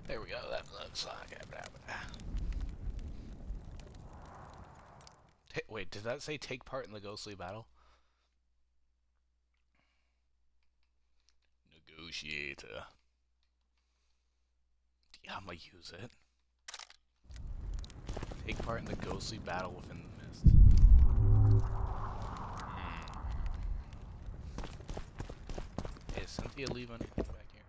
There we go. That looks like it. Wait, did that say take part in the ghostly battle? Negotiator. Yeah, I'm gonna use it. Take part in the ghostly battle within the mist. Hey, is Cynthia leaving back here?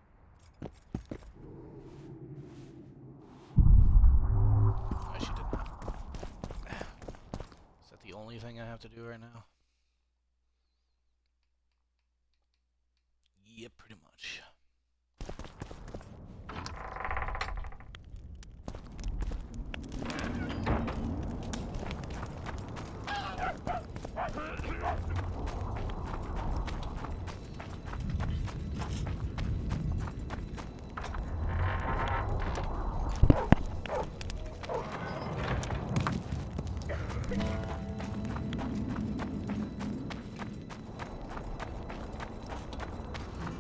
No, she did not. Is that the only thing I have to do right now? Yep, pretty much.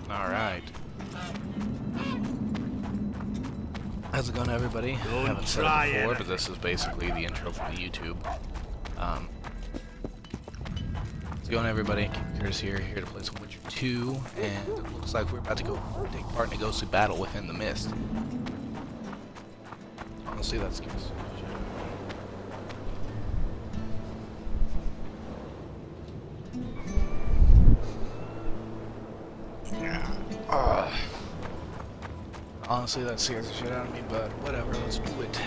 Alright. How's it going, everybody? I haven't said it before, but this is basically the intro for the YouTube. How's it going, everybody? Curtis here to play some Witcher 2, and it looks like we're about to go take part in a ghostly battle within the mist. Honestly, that scares me. Honestly, that scares the shit out of me, but whatever, let's do it.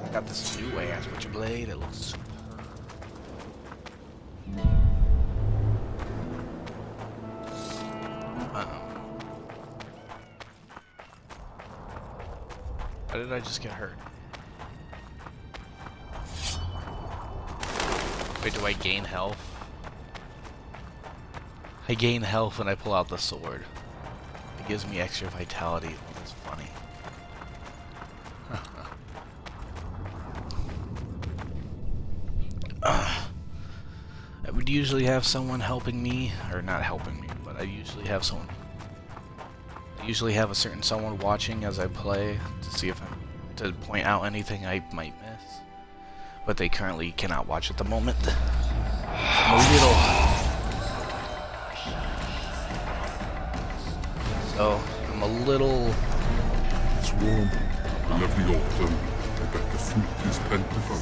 I got this new ass Witcher blade, it looks superb. How did I just get hurt? Wait, do I gain health? I gain health when I pull out the sword. It gives me extra vitality. That's funny. I would usually have someone helping me, or not helping me, but I usually have someone. I usually have a certain someone watching as I play to see if I'm to point out anything I might miss. But they currently cannot watch at the moment. So I'm a little. It's warm. A lovely autumn. I bet the fruit is plentiful.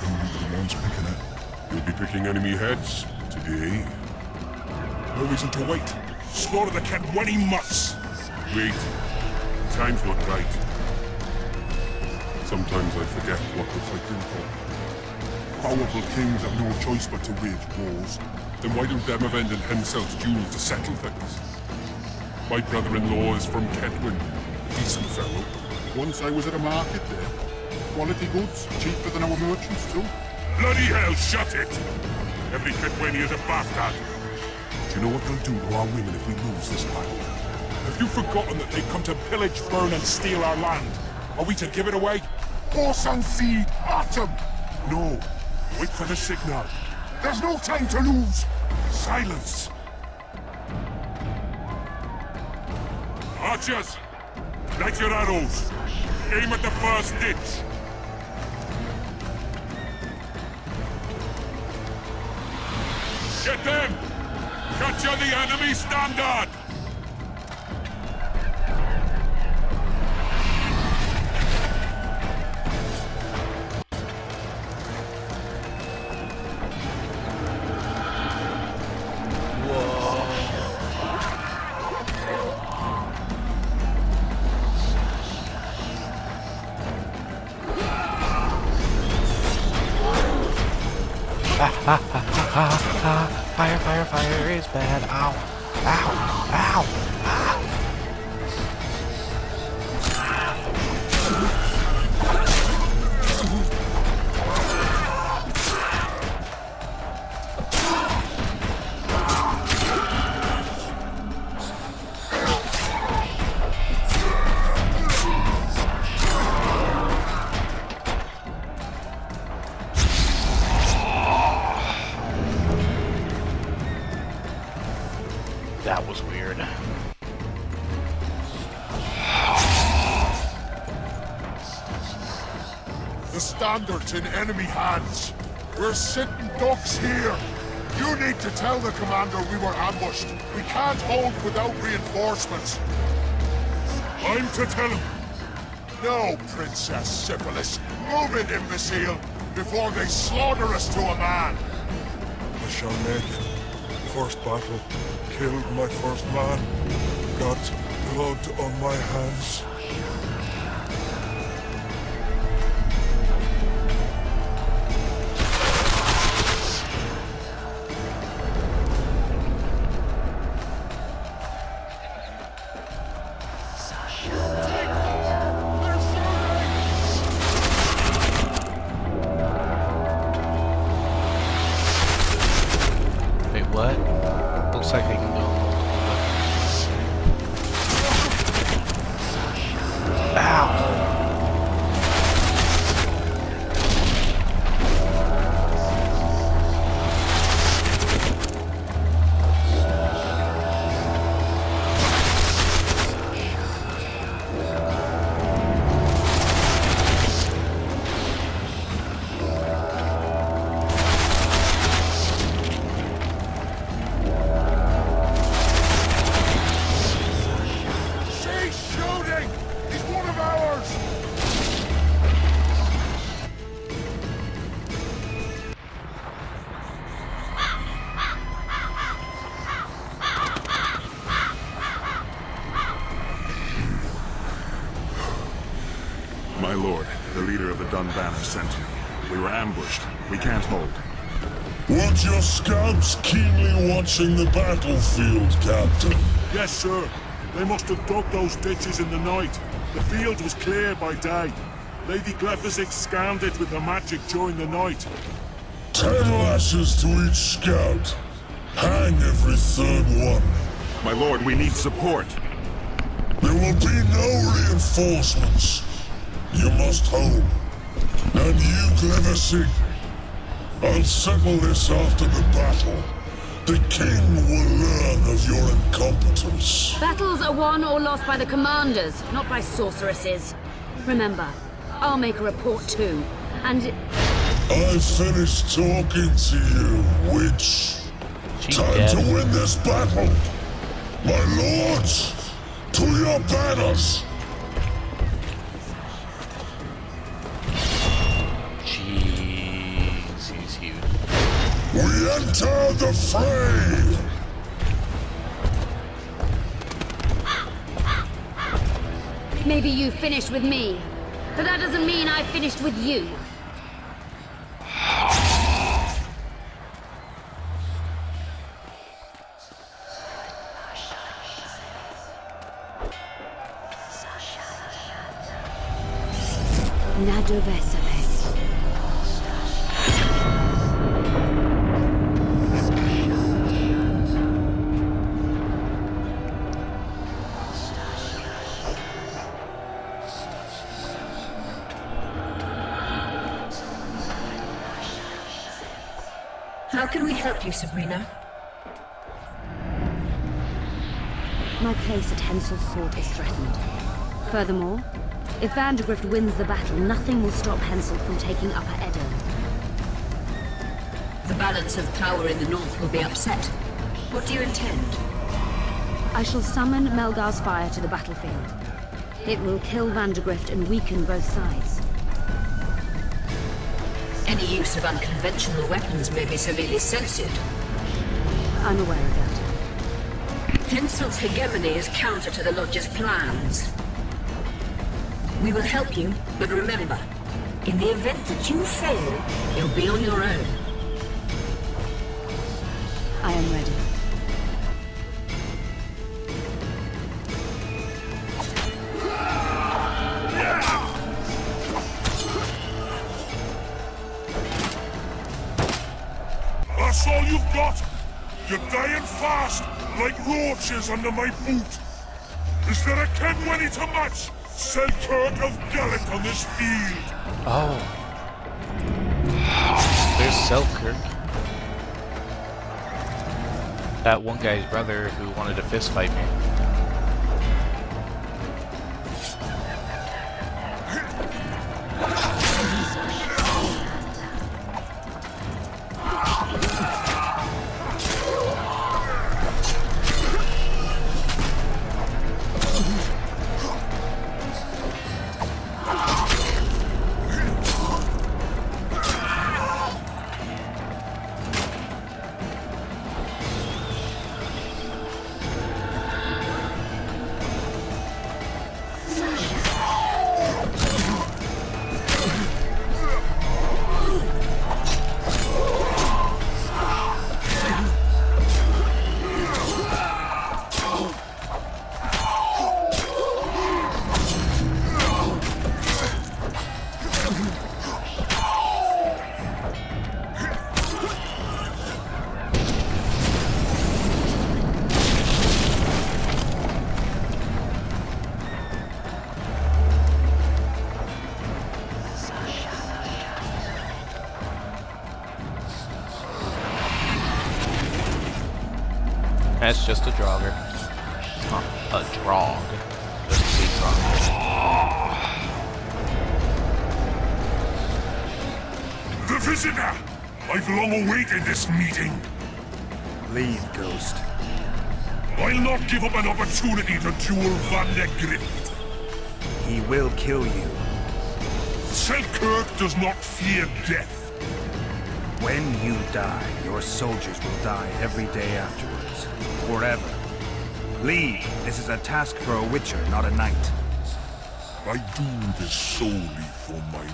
And you're the ones picking it. You'll be picking enemy heads today. No reason to wait. Slaughter the cat when he must. Wait. Time's not right. Sometimes I forget what we're fighting for. Powerful kings have no choice but to wage wars. Then why don't Demavend and Henselt's duel to settle things? My brother-in-law is from Kedwin. Decent fellow. Once I was at a market there. Quality goods, cheaper than our merchants too. Bloody hell, shut it! Every Kedwini is a bastard. Do you know what they'll do to our women if we lose this battle? Have you forgotten that they come to pillage, burn, and steal our land? Are we to give it away? Horse and feed, atom! No. Wait for the signal. There's no time to lose. Silence. Archers, light your arrows. Aim at the first ditch. Get them! Capture the enemy standard! Fire, fire, fire is bad. Ow, ow, ow, ah. That was weird. The standard's in enemy hands. We're sitting ducks here. You need to tell the commander we were ambushed. We can't hold without reinforcements. I'm to tell him. No, Princess Syphilis. Move it, imbecile, before they slaughter us to a man. I shall make it. First battle. Killed my first man. Got blood on my hands. Wait, what? Looks like they can do multiple. Ow! My lord, the leader of the Dun Banner sent me. We were ambushed. We can't hold. Weren't your scouts keenly watching the battlefield, Captain? Yes, sir. They must have dug those ditches in the night. The field was clear by day. Lady Glephisic scanned it with her magic during the night. 10 lashes to each scout. Hang every third one. My lord, we need support. There will be no reinforcements. You must hold. And you, Glephisic, I'll settle this after the battle. The king will learn of your incompetence. Battles are won or lost by the commanders, not by sorceresses. Remember, I'll make a report too, and... I've finished talking to you, witch. Time to win this battle. My lords, to your banners. Jeez, he's huge. We enter the fray. Maybe you finished with me, but that doesn't mean I finished with you. Nadovesele. How can we help you, Sabrina? My place at Hensel's court is threatened. Furthermore, if Vandergrift wins the battle, nothing will stop Hensel from taking Upper Edo. The balance of power in the north will be upset. What do you intend? I shall summon Melgar's fire to the battlefield. It will kill Vandergrift and weaken both sides. Any use of unconventional weapons may be severely censored. I'm aware of that. Hensel's hegemony is counter to the Lodge's plans. We will help you, but remember, in the event that you fail, you'll be on your own. I am ready. That's all you've got? You're dying fast, like roaches under my boot. Is there a Kenwenny to match Selkirk of Gallet on this field? Oh. There's Selkirk. That one guy's brother who wanted to fist fight me. That's just a Draugr. Huh, a Draug. Just a Draug. The visitor! I've long awaited this meeting. Leave, Ghost. I'll not give up an opportunity to duel Vandegrift. He will kill you. Selkirk does not fear death. When you die, your soldiers will die every day afterwards. Forever. Leave. This is a task for a witcher, not a knight. I do this solely for my men.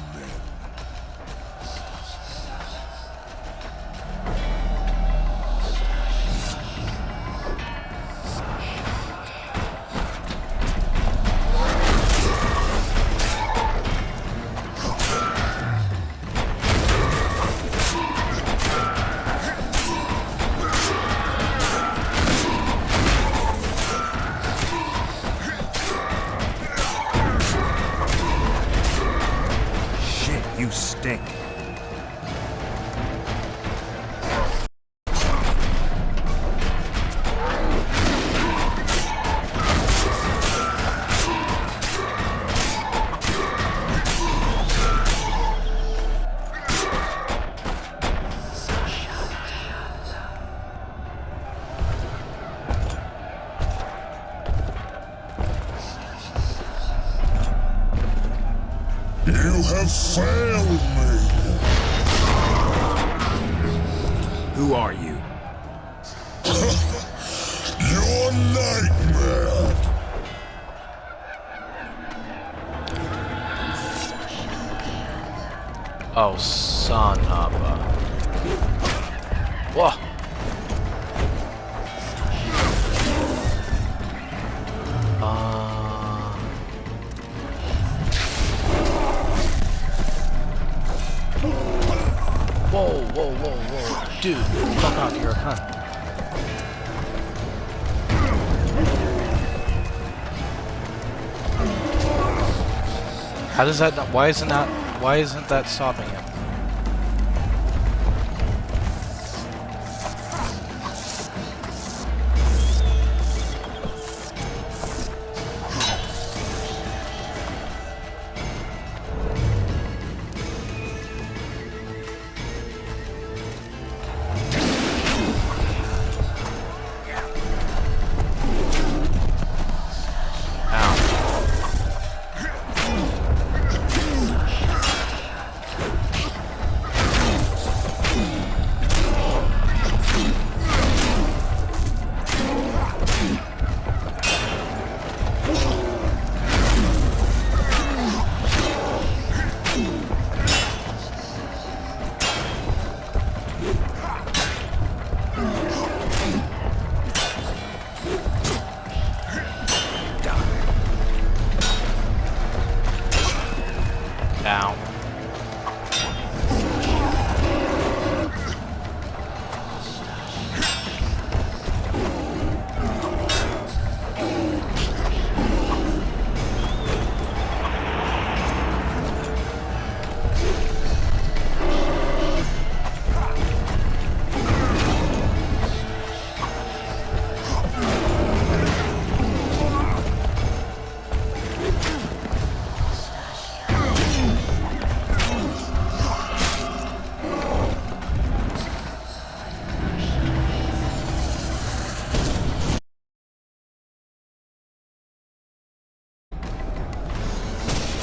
You stink. You have failed me. Who are you? Your nightmare. Oh, son of a... Whoa! Whoa, whoa, whoa, whoa. Dude, fuck off here, huh? How does that not, why isn't that stopping him? Ow.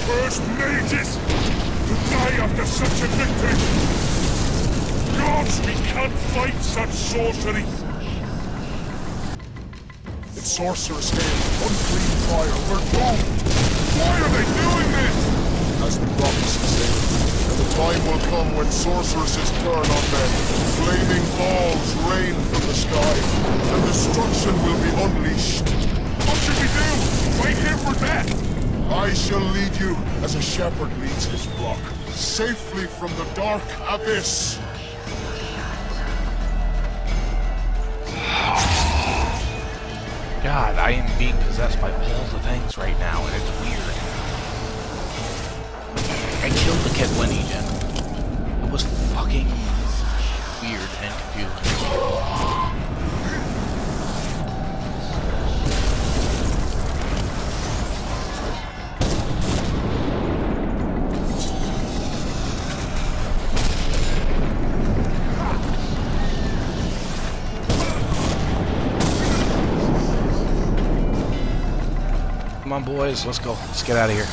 First mages to die after such a victory. Gods, we can't fight such sorcery. It's sorcerer's hail, unclean fire, we're doomed. Why are they doing this? As the prophecy said, and the time will come when sorceresses turn on them. Flaming balls rain from the sky, and destruction will be unleashed. What should we do? Wait here for death? I shall lead you as a shepherd leads his flock, safely from the dark abyss. God, I am being possessed by all the things right now, and it's weird. I killed the Kedwenigen. It was fucking weird and confusing. Come on, boys. Let's go. Let's get out of here.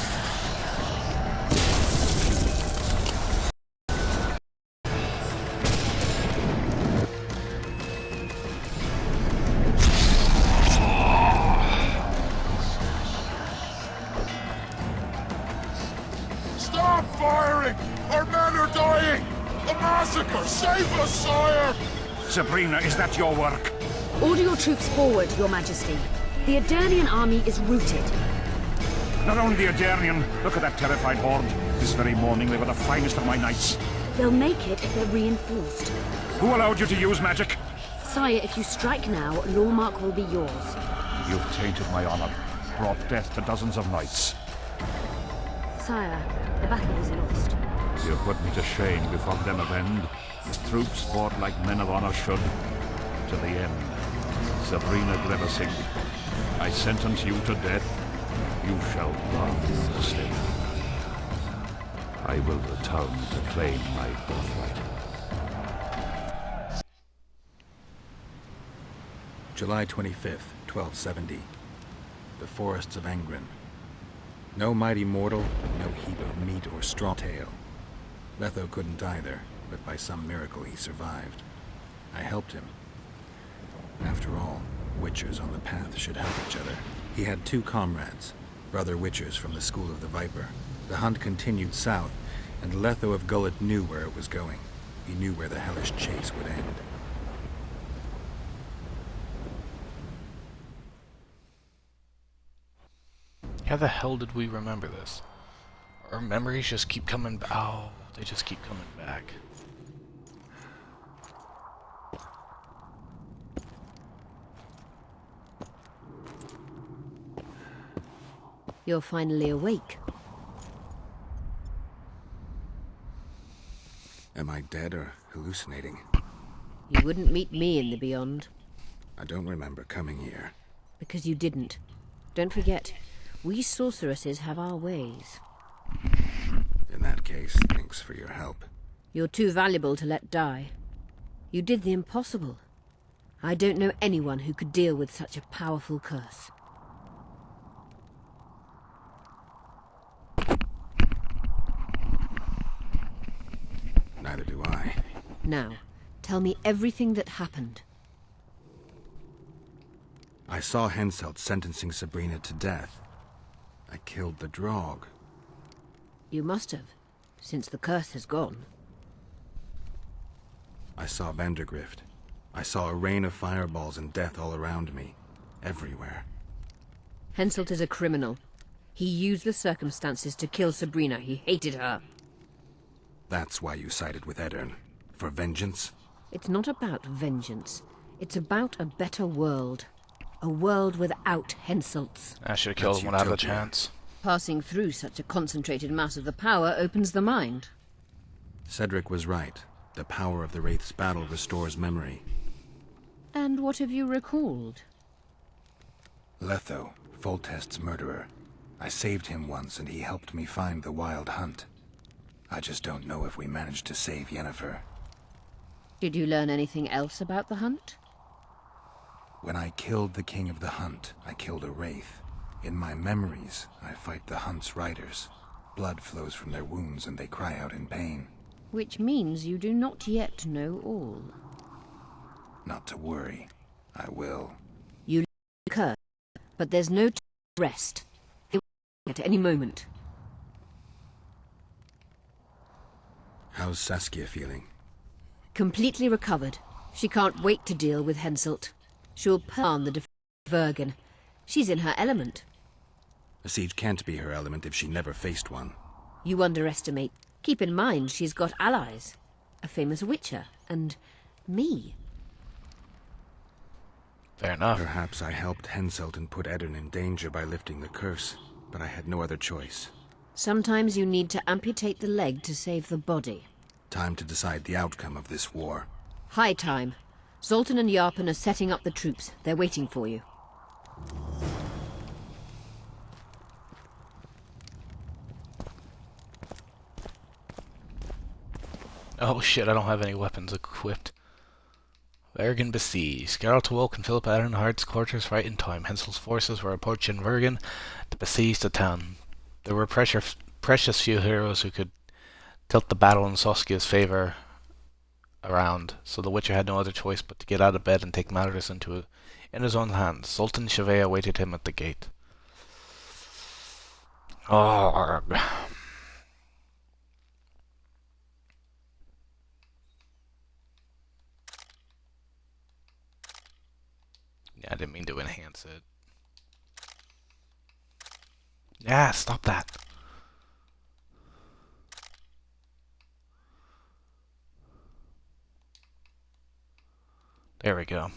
Stop firing! Our men are dying! A massacre! Save us, sire! Sabrina, is that your work? Order your troops forward, Your Majesty. The Aedirnian army is routed. Not only the Aedirnian, look at that terrified horde. This very morning they were the finest of my knights. They'll make it if they're reinforced. Who allowed you to use magic? Sire, if you strike now, Lawmark will be yours. You've tainted my honor, brought death to dozens of knights. Sire, the battle is lost. You put me to shame before Demavend. Troops fought like men of honor should. To the end. Sabrina Grevesing, I sentence you to death. You shall run the stake. I will return to claim my birthright. July 25th, 1270. The forests of Angren. No mighty mortal, no heap of meat or straw tail. Letho couldn't either, but by some miracle he survived. I helped him. After all, Witchers on the path should help each other. He had 2 comrades, brother Witchers from the School of the Viper. The hunt continued south, and Letho of Gullet knew where it was going. He knew where the hellish chase would end. How the hell did we remember this? Our memories just keep coming back. Oh, they just keep coming back. You're finally awake. Am I dead or hallucinating? You wouldn't meet me in the Beyond. I don't remember coming here. Because you didn't. Don't forget, we sorceresses have our ways. In that case, thanks for your help. You're too valuable to let die. You did the impossible. I don't know anyone who could deal with such a powerful curse. Neither do I. Now, tell me everything that happened. I saw Henselt sentencing Sabrina to death. I killed the Draug. You must have, since the curse has gone. I saw Vandergrift. I saw a rain of fireballs and death all around me. Everywhere. Henselt is a criminal. He used the circumstances to kill Sabrina. He hated her. That's why you sided with Aedirn. For vengeance? It's not about vengeance. It's about a better world. A world without Henselts. I should have killed him when I had the chance. Passing through such a concentrated mass of the power opens the mind. Cedric was right. The power of the Wraith's battle restores memory. And what have you recalled? Letho, Foltest's murderer. I saved him once and he helped me find the Wild Hunt. I just don't know if we managed to save Yennefer. Did you learn anything else about the hunt? When I killed the King of the Hunt, I killed a Wraith. In my memories, I fight the Hunt's riders. Blood flows from their wounds and they cry out in pain. Which means you do not yet know all. Not to worry. I will. You curse, but there's no time to rest. They will at any moment. How's Saskia feeling? Completely recovered. She can't wait to deal with Henselt. She'll palm the defense of Vergen. She's in her element. A siege can't be her element if she never faced one. You underestimate. Keep in mind she's got allies. A famous witcher, and me. Fair enough. Perhaps I helped Henselt and put Aedirn in danger by lifting the curse, but I had no other choice. Sometimes you need to amputate the leg to save the body. Time to decide the outcome of this war. High time. Zoltan and Yarpen are setting up the troops. They're waiting for you. Oh shit, I don't have any weapons equipped. Vergen besieged. Geralt awoke and Philip Earnhardt's quarters right in time. Hensel's forces were approaching Vergen to besiege the town. There were precious few heroes who could tilt the battle in Soskia's favor around, so the Witcher had no other choice but to get out of bed and take matters in his own hands. Zoltan Chauvet awaited him at the gate. Arg. Yeah, I didn't mean to enhance it. Yeah, stop that. There we go.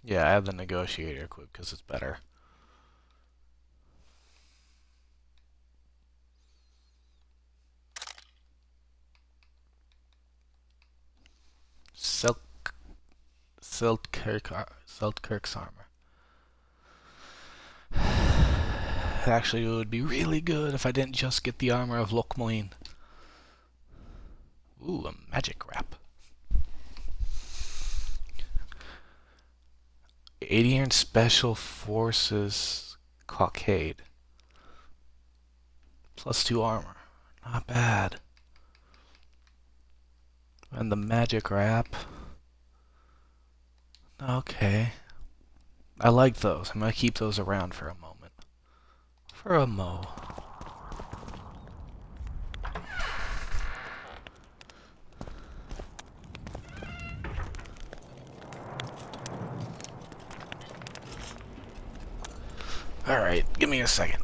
Yeah, I have the negotiator equipped because it's better. Seltkirk's armor. Actually, it would be really good if I didn't just get the armor of Lokmoin. Ooh, a magic wrap. 80 Special Forces Cockade. +2 armor. Not bad. And the magic wrap. Okay. I like those. I'm gonna keep those around for a moment. For a mo. Alright, give me a second.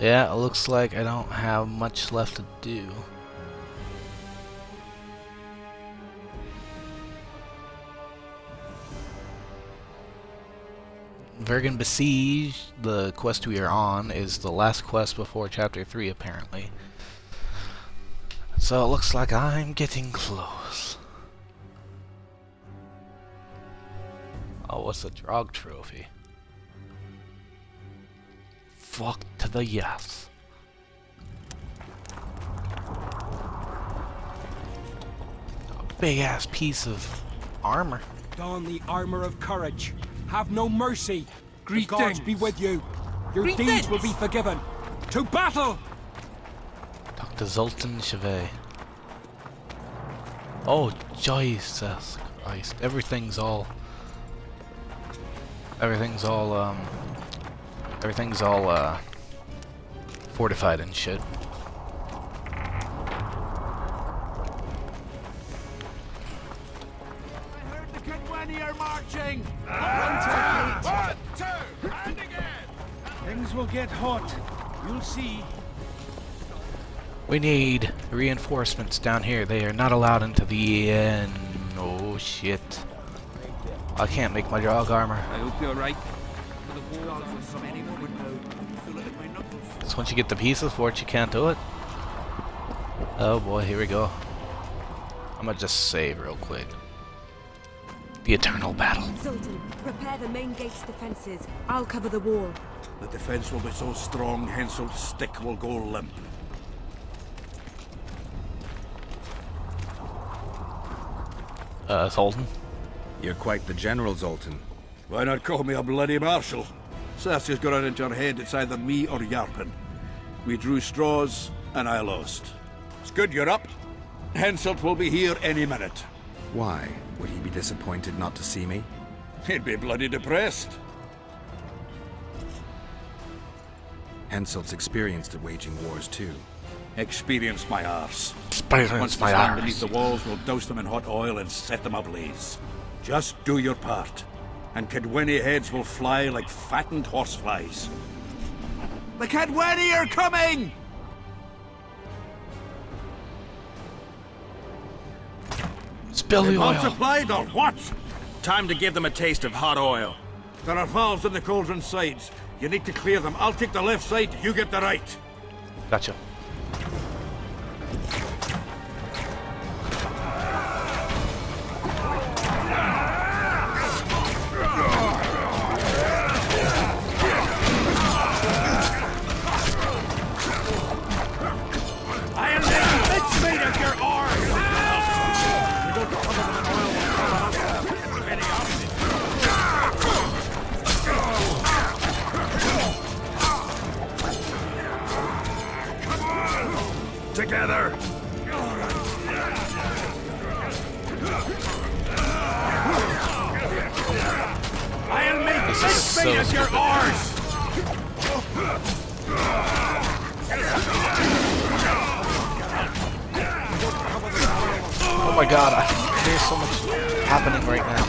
Yeah, it looks like I don't have much left to do. Vergen Besieged, the quest we are on, is the last quest before Chapter 3, apparently. So it looks like I'm getting close. Oh, what's the Drog Trophy? Fuck to the yes. A big ass piece of armor. Don the armor of courage. Have no mercy. The gods be with you. Your deeds will be forgiven. To battle! Dr. Zoltan Chauvet. Oh, Jesus Christ. Everything's all fortified and shit. I heard the Kedweni are marching! One, two, and again! Things will get hot. You'll see. We need reinforcements down here. They are not allowed into the inn. Oh shit. I can't make my Drog armor. I hope you're right. So once you get the pieces for it, you can't do it. Oh boy, here we go. I'm gonna just save real quick. The eternal battle. Zoltan, prepare the main gate's defenses. I'll cover the wall. The defense will be so strong, Hensel's stick will go limp. Zoltan? You're quite the general, Zoltan. Why not call me a bloody marshal? Cersei's got it into her head it's either me or Yarpen. We drew straws, and I lost. It's good you're up. Henselt will be here any minute. Why? Would he be disappointed not to see me? He'd be bloody depressed. Henselt's experienced at waging wars too. Experience my arse. Once they My stand arse. beneath the walls, we'll douse them in hot oil and set them ablaze. Just do your part, and Kedweni heads will fly like fattened horseflies. The Cadweni are coming! Spill the oil. Multiplied or what? Time to give them a taste of hot oil. There are valves in the cauldron sides. You need to clear them. I'll take the left side, you get the right. Gotcha. Together! I'll make this big is so your stupid. oars! Oh my god, there's so much happening right now.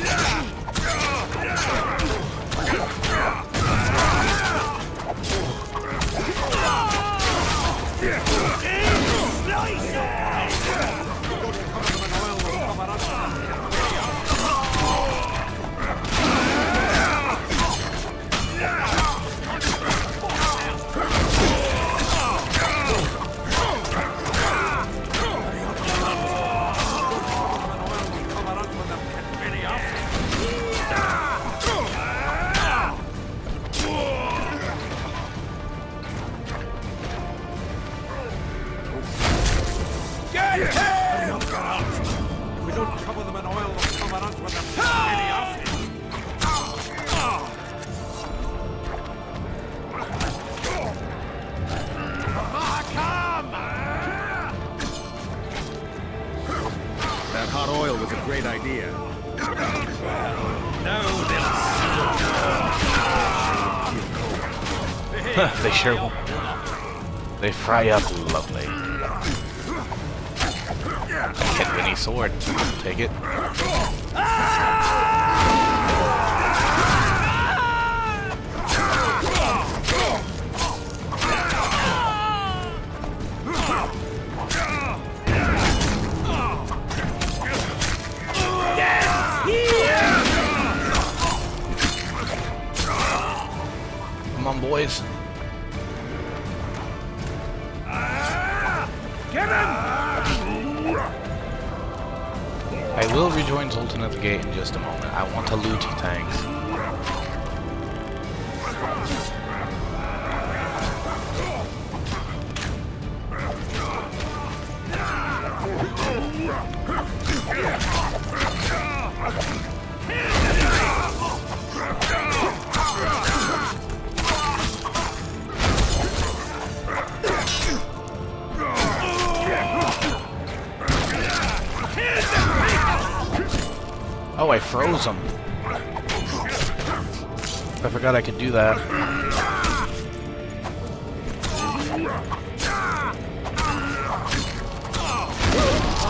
If we don't cover them in oil, they'll come around with them. Any off. That hot oil was a great idea. They sure will. They fry up lovely. Cadweni sword. Take it. Come on, boys. Get him! I will rejoin Zoltan at the gate in just a moment. I want to loot tanks. Oh, I froze him. I forgot I could do that.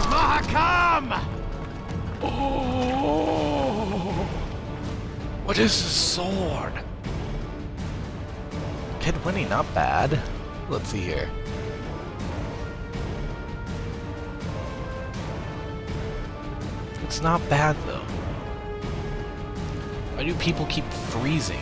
Mahakam! Oh, what is this sword? Cadweni, not bad. Let's see here. It's not bad though. Why do people keep freezing?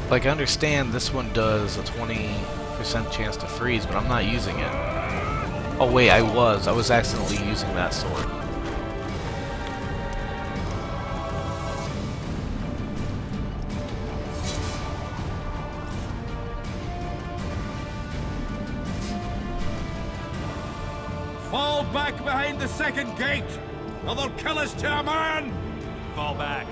Like, I understand this one does a 20% chance to freeze, but I'm not using it. Oh wait, I was accidentally using that sword. Fall back behind the second gate, or they'll kill us to a man! Fall back.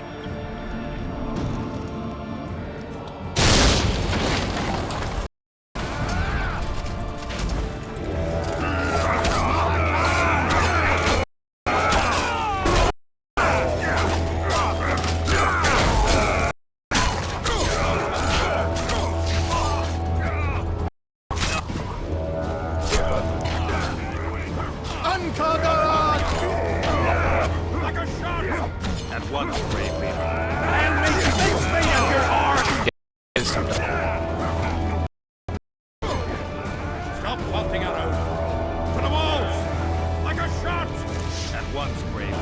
least I'm done. Stop walking around. To the walls! Like a shot! At once, brave.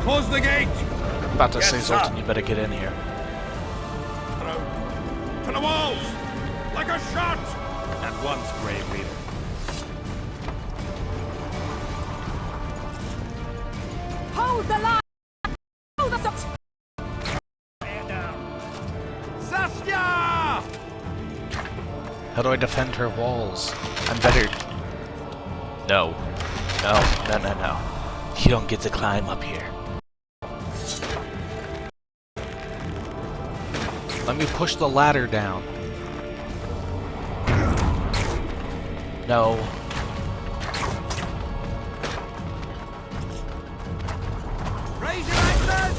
Close the gate! About to Yes, say, sir. Zoltan, you better get in here. To the walls! Like a shot! At once, brave leader. Hold the line! Hold the Saskia! How do I defend her walls? I'm better. No. No. You don't get to climb up here. Let me push the ladder down. No. Raise your axes!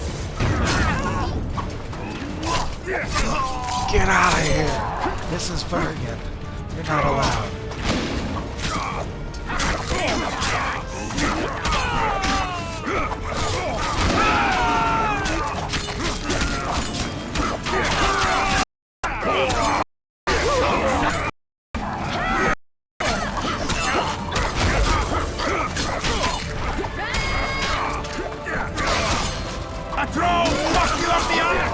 Get out of here! This is Vergen. You're not allowed. A throw! Fuck you up the other!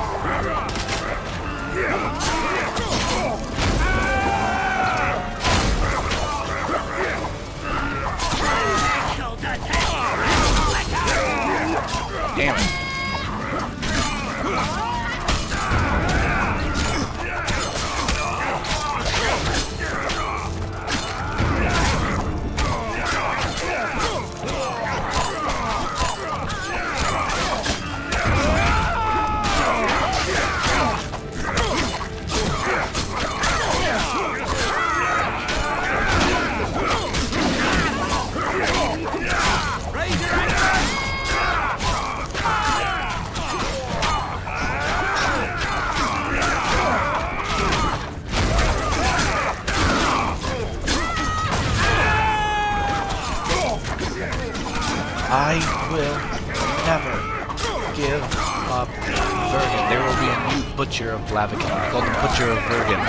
Damn it. I will never give up Vergen. There will be a new Butcher of Blaviken called the Butcher of Vergen.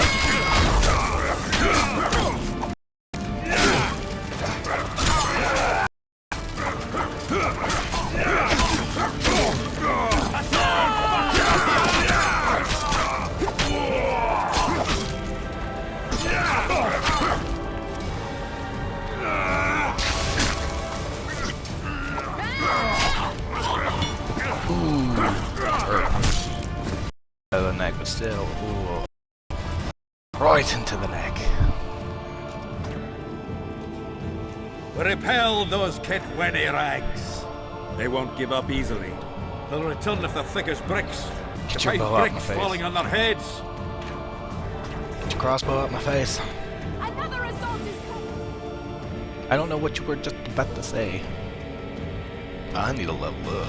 The neck, but still, ooh, right into the neck. Repel those Kitweni rags. They won't give up easily. They'll return if they're thick as bricks. Get To your find bow out my bricks face. falling on their heads. Get your crossbow out my face. Another assault is coming! I don't know what you were just about to say. I need a level up.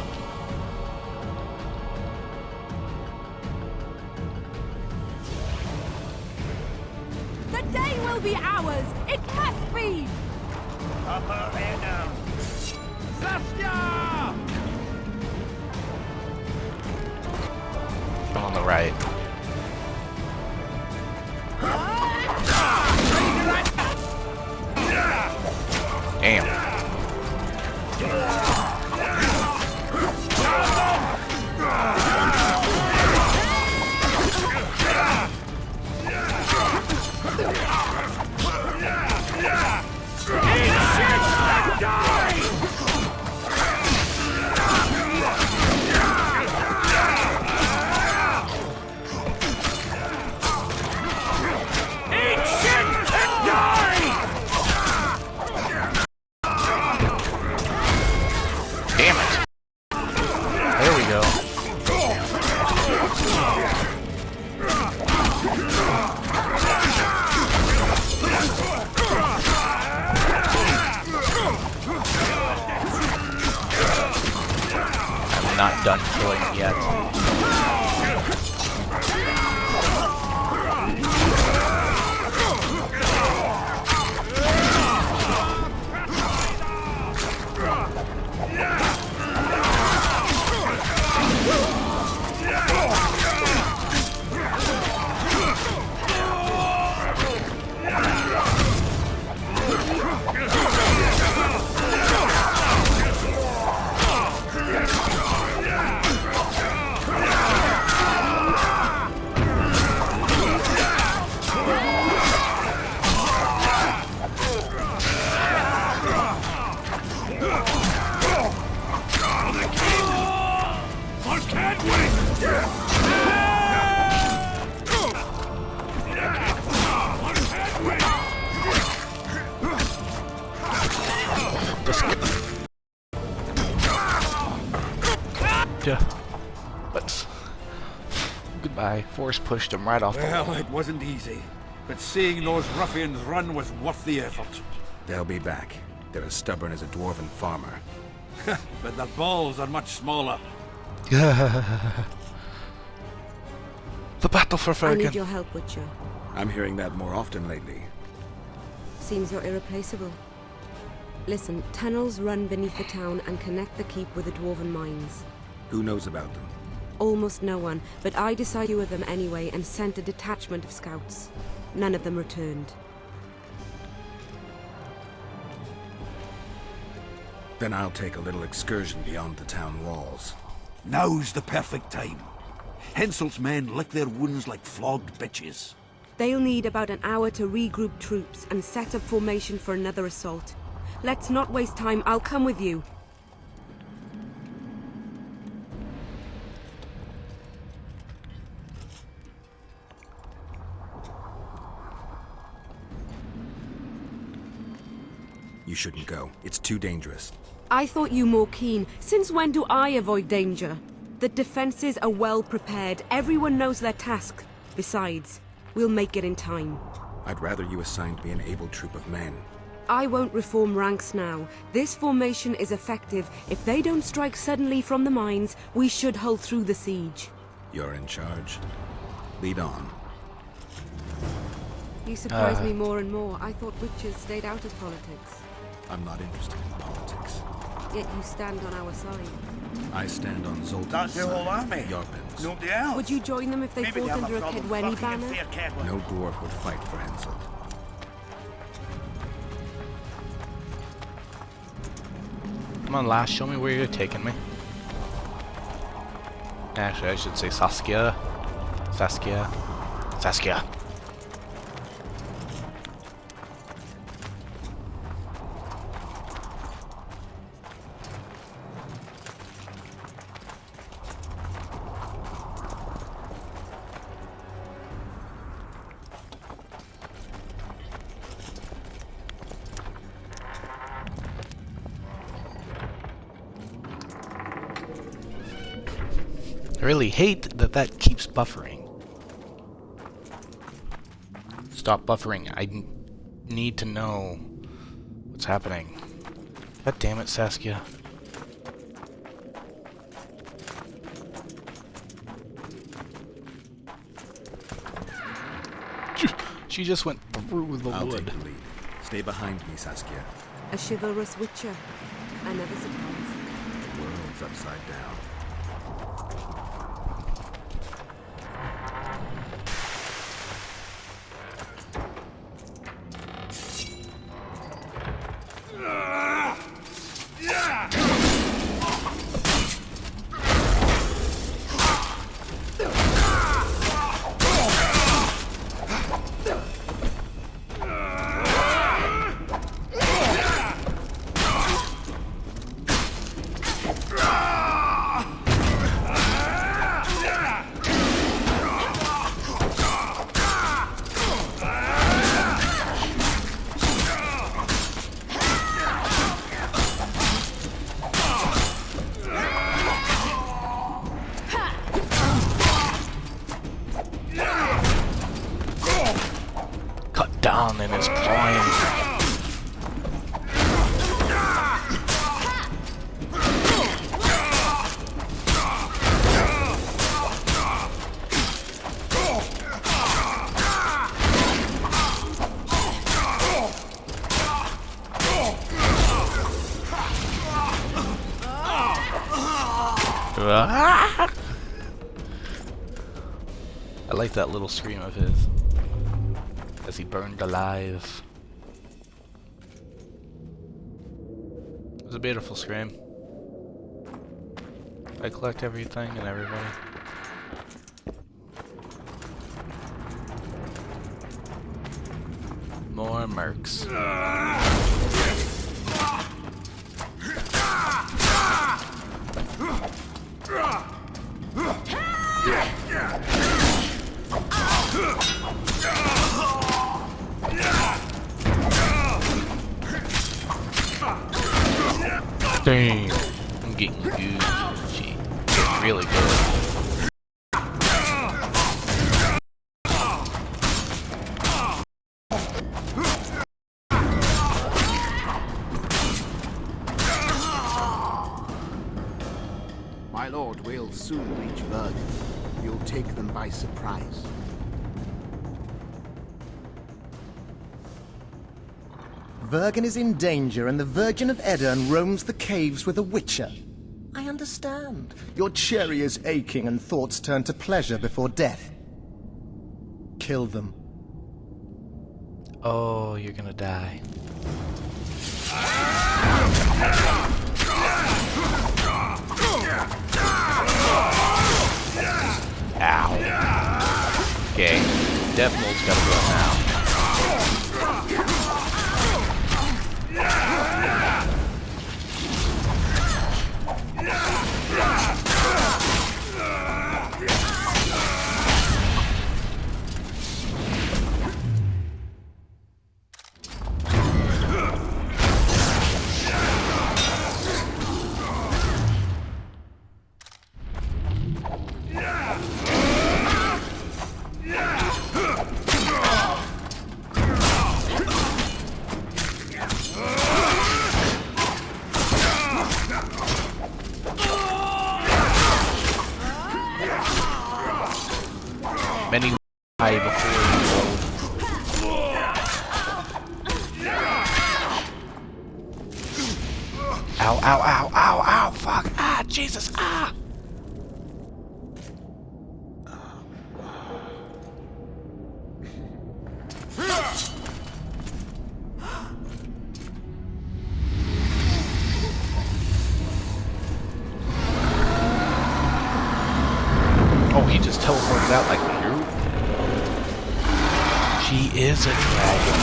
The day will be ours! It must be! Up her head now. Saskia! I'm on the right. Damn. Damn it. There we go. I'm not done killing yet. Yeah. But goodbye. Force pushed him right off the Well, wall. it wasn't easy, but seeing those ruffians run was worth the effort. They'll be back. They're as stubborn as a dwarven farmer. But their balls are much smaller. The battle for I need Fergus. your help, Witcher. I'm hearing that more often lately. Seems you're irreplaceable. Listen, tunnels run beneath the town and connect the keep with the dwarven mines. Who knows about them? Almost no one, but I decided with them anyway and sent a detachment of scouts. None of them returned. Then I'll take a little excursion beyond the town walls. Now's the perfect time. Henselt's men lick their wounds like flogged bitches. They'll need about an hour to regroup troops and set up formation for another assault. Let's not waste time. I'll come with you. You shouldn't go. It's too dangerous. I thought you more keen. Since when do I avoid danger? The defenses are well prepared. Everyone knows their task. Besides, we'll make it in time. I'd rather you assigned me an able troop of men. I won't reform ranks now. This formation is effective. If they don't strike suddenly from the mines, we should hold through the siege. You're in charge. Lead on. You surprise me more and more. I thought witches stayed out of politics. I'm not interested in politics. Yet you stand on our side. I stand on Zoltan's That's the whole side. army. Yarpen's. Nobody else. Would you join them if they Maybe fought have under a problem Kedweni fucking banner? fair Kedwen. No dwarf would fight for Henselt. Come on, lass, show me where you're taking me. Actually, I should say Saskia. Saskia. Saskia. I really hate that that keeps buffering. Stop buffering. I need to know what's happening. God damn it, Saskia. She just went through the I'll wood. take the lead. Stay behind me, Saskia. A chivalrous witcher. Another surprise. The world's upside down. Cut down in his prime. I like that little scream of his as he burned alive. It was a beautiful scream. I collect everything and everybody. More mercs. Damn, I'm getting Gucci. really good. My lord, we'll soon reach Vergen. You'll take them by surprise. Vergen is in danger, and the Virgin of Edirn roams the caves with a witcher. I understand. Your cherry is aching and thoughts turn to pleasure before death. Kill them. Oh, you're gonna die. Ow. Okay, Death Mold's gotta go now. Many die before you. Ow, ow, ow, ow, ow, fuck, ah, Jesus, ah! Oh, he just teleported out like you. She is a dragon.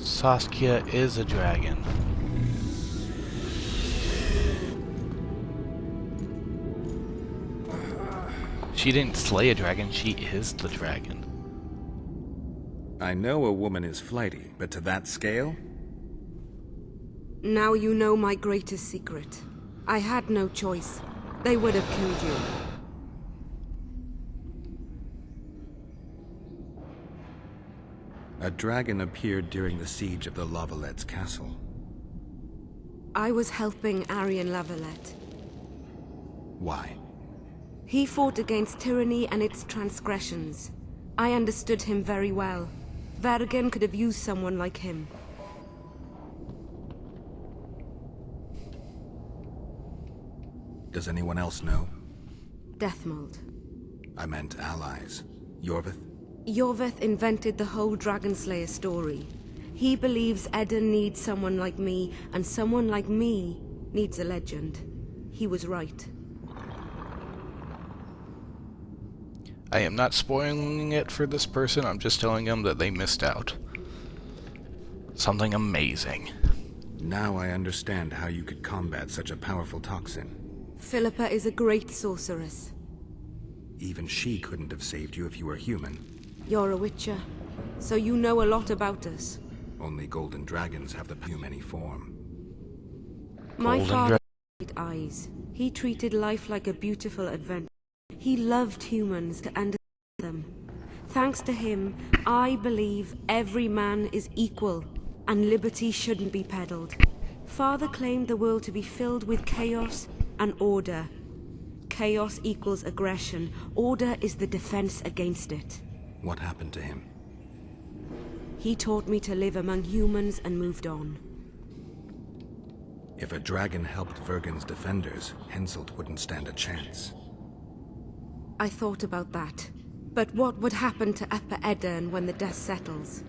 Saskia is a dragon. She didn't slay a dragon, she is the dragon. I know a woman is flighty, but to that scale? Now you know my greatest secret. I had no choice. They would have killed you. A dragon appeared during the siege of the Lavalettes castle. I was helping Aryan Lavalette. Why? He fought against tyranny and its transgressions. I understood him very well. Vergen could have used someone like him. Does anyone else know? Deathmold. I meant allies. Yorvith? Yorvith invented the whole Dragonslayer story. He believes Edirn needs someone like me, and someone like me needs a legend. He was right. I am not spoiling it for this person, I'm just telling them that they missed out. Something amazing. Now I understand how you could combat such a powerful toxin. Philippa is a great sorceress. Even she couldn't have saved you if you were human. You're a witcher, so you know a lot about us. Only golden dragons have the human form. My father had eyes. He treated life like a beautiful adventure. He loved humans to understand them. Thanks to him, I believe every man is equal, and liberty shouldn't be peddled. Father claimed the world to be filled with chaos and order. Chaos equals aggression. Order is the defense against it. What happened to him? He taught me to live among humans and moved on. If a dragon helped Vergen's defenders, Henselt wouldn't stand a chance. I thought about that. But what would happen to Upper Edirn when the dust settles?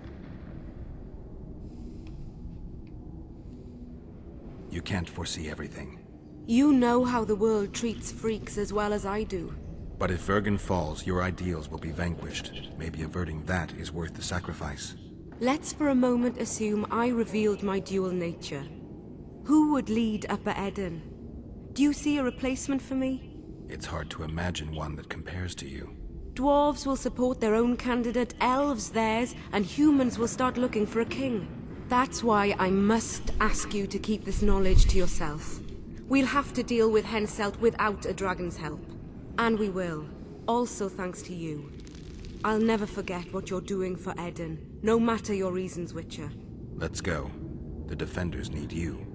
You can't foresee everything. You know how the world treats freaks as well as I do. But if Vergen falls, your ideals will be vanquished. Maybe averting that is worth the sacrifice. Let's for a moment assume I revealed my dual nature. Who would lead Upper Edirn? Do you see a replacement for me? It's hard to imagine one that compares to you. Dwarves will support their own candidate, elves theirs, and humans will start looking for a king. That's why I must ask you to keep this knowledge to yourself. We'll have to deal with Henselt without a dragon's help. And we will. Also thanks to you. I'll never forget what you're doing for Eden, no matter your reasons, Witcher. Let's go. The defenders need you.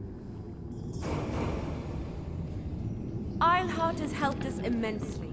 Eilhart has helped us immensely.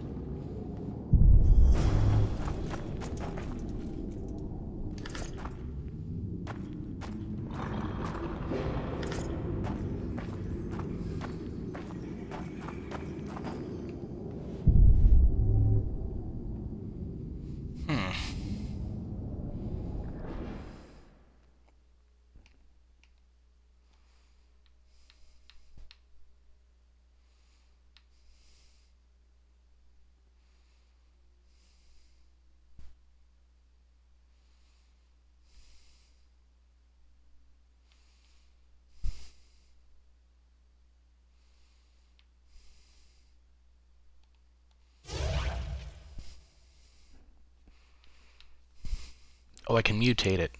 Oh, I can mutate it.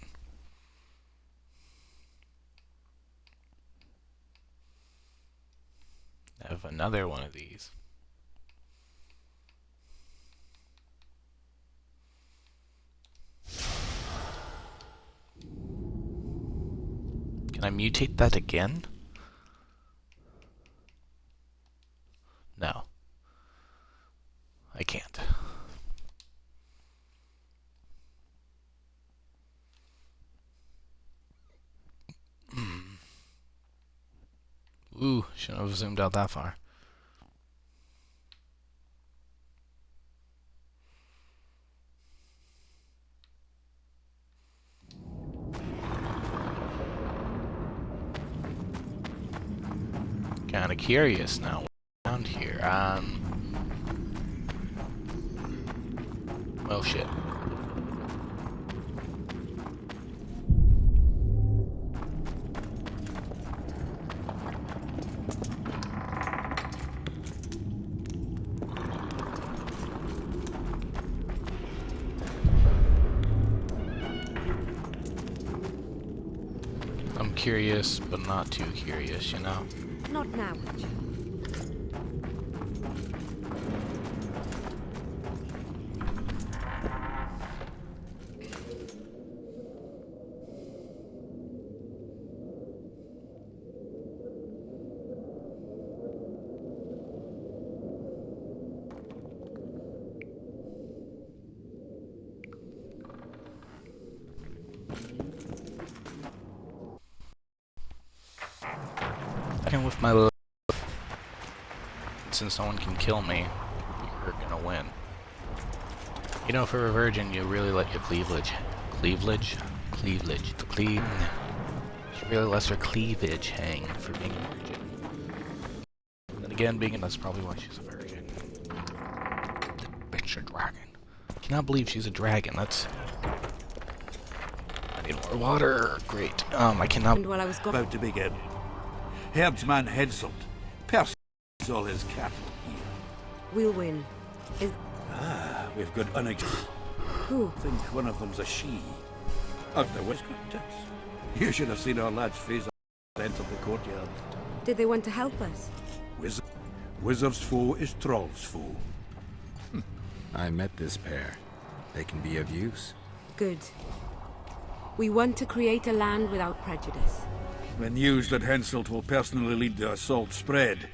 I have another one of these. Can I mutate that again? No. I can't. Ooh, shouldn't have zoomed out that far. Kinda curious now. Around here, well, shit. I'm curious, but not too curious, you know? Not now, Witcher. And with my love, since no one can kill me, we're gonna win. You know, for a virgin, you really let your cleavage, she really lets her cleavage hang for being a virgin. And again, that's probably why she's a virgin. That bitch a dragon. I cannot believe she's a dragon. That's. I need more water. Great. I cannot. And while I was about to begin. Herdsman Henselt. Pers all his cattle here. We'll win. We've got unexpected. Who? I think one of them's a she. Of the West Contest. You should have seen our lad's face at the end of the courtyard. Did they want to help us? Wizard's foe is Troll's foe. I met this pair. They can be of use. Good. We want to create a land without prejudice. When news that Henselt will personally lead the assault spread,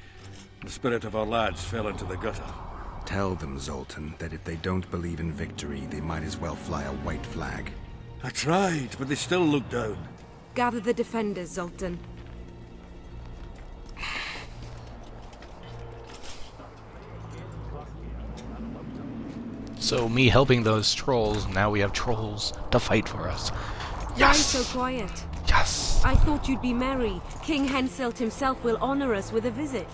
the spirit of our lads fell into the gutter. Tell them, Zoltan, that if they don't believe in victory, they might as well fly a white flag. I tried, but they still look down. Gather the defenders, Zoltan. So me helping those trolls, now we have trolls to fight for us. Yes! Why so quiet? Yes! I thought you'd be merry. King Henselt himself will honor us with a visit.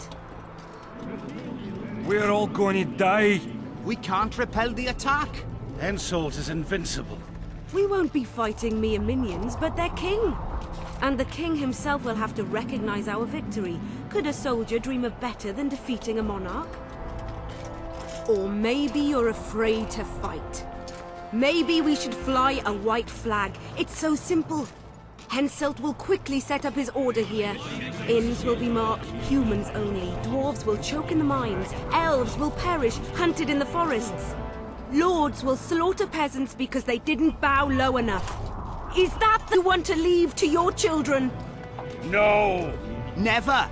We're all going to die. We can't repel the attack. Henselt is invincible. We won't be fighting mere minions, but their king. And the king himself will have to recognize our victory. Could a soldier dream of better than defeating a monarch? Or maybe you're afraid to fight. Maybe we should fly a white flag. It's so simple. Henselt will quickly set up his order here. Inns will be marked humans only. Dwarves will choke in the mines. Elves will perish, hunted in the forests. Lords will slaughter peasants because they didn't bow low enough. Is that the one to leave to your children? No! Never!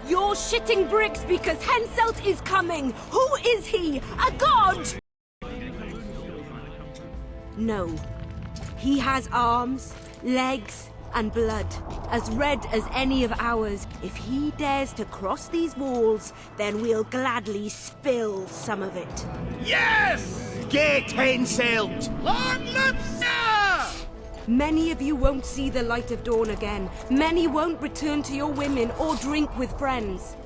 You're shitting bricks because Henselt is coming! Who is he? A god? No. He has arms, legs, and blood, as red as any of ours. If he dares to cross these walls, then we'll gladly spill some of it. Yes! Get Henselt! Long live Sir! Many of you won't see the light of dawn again. Many won't return to your women or drink with friends.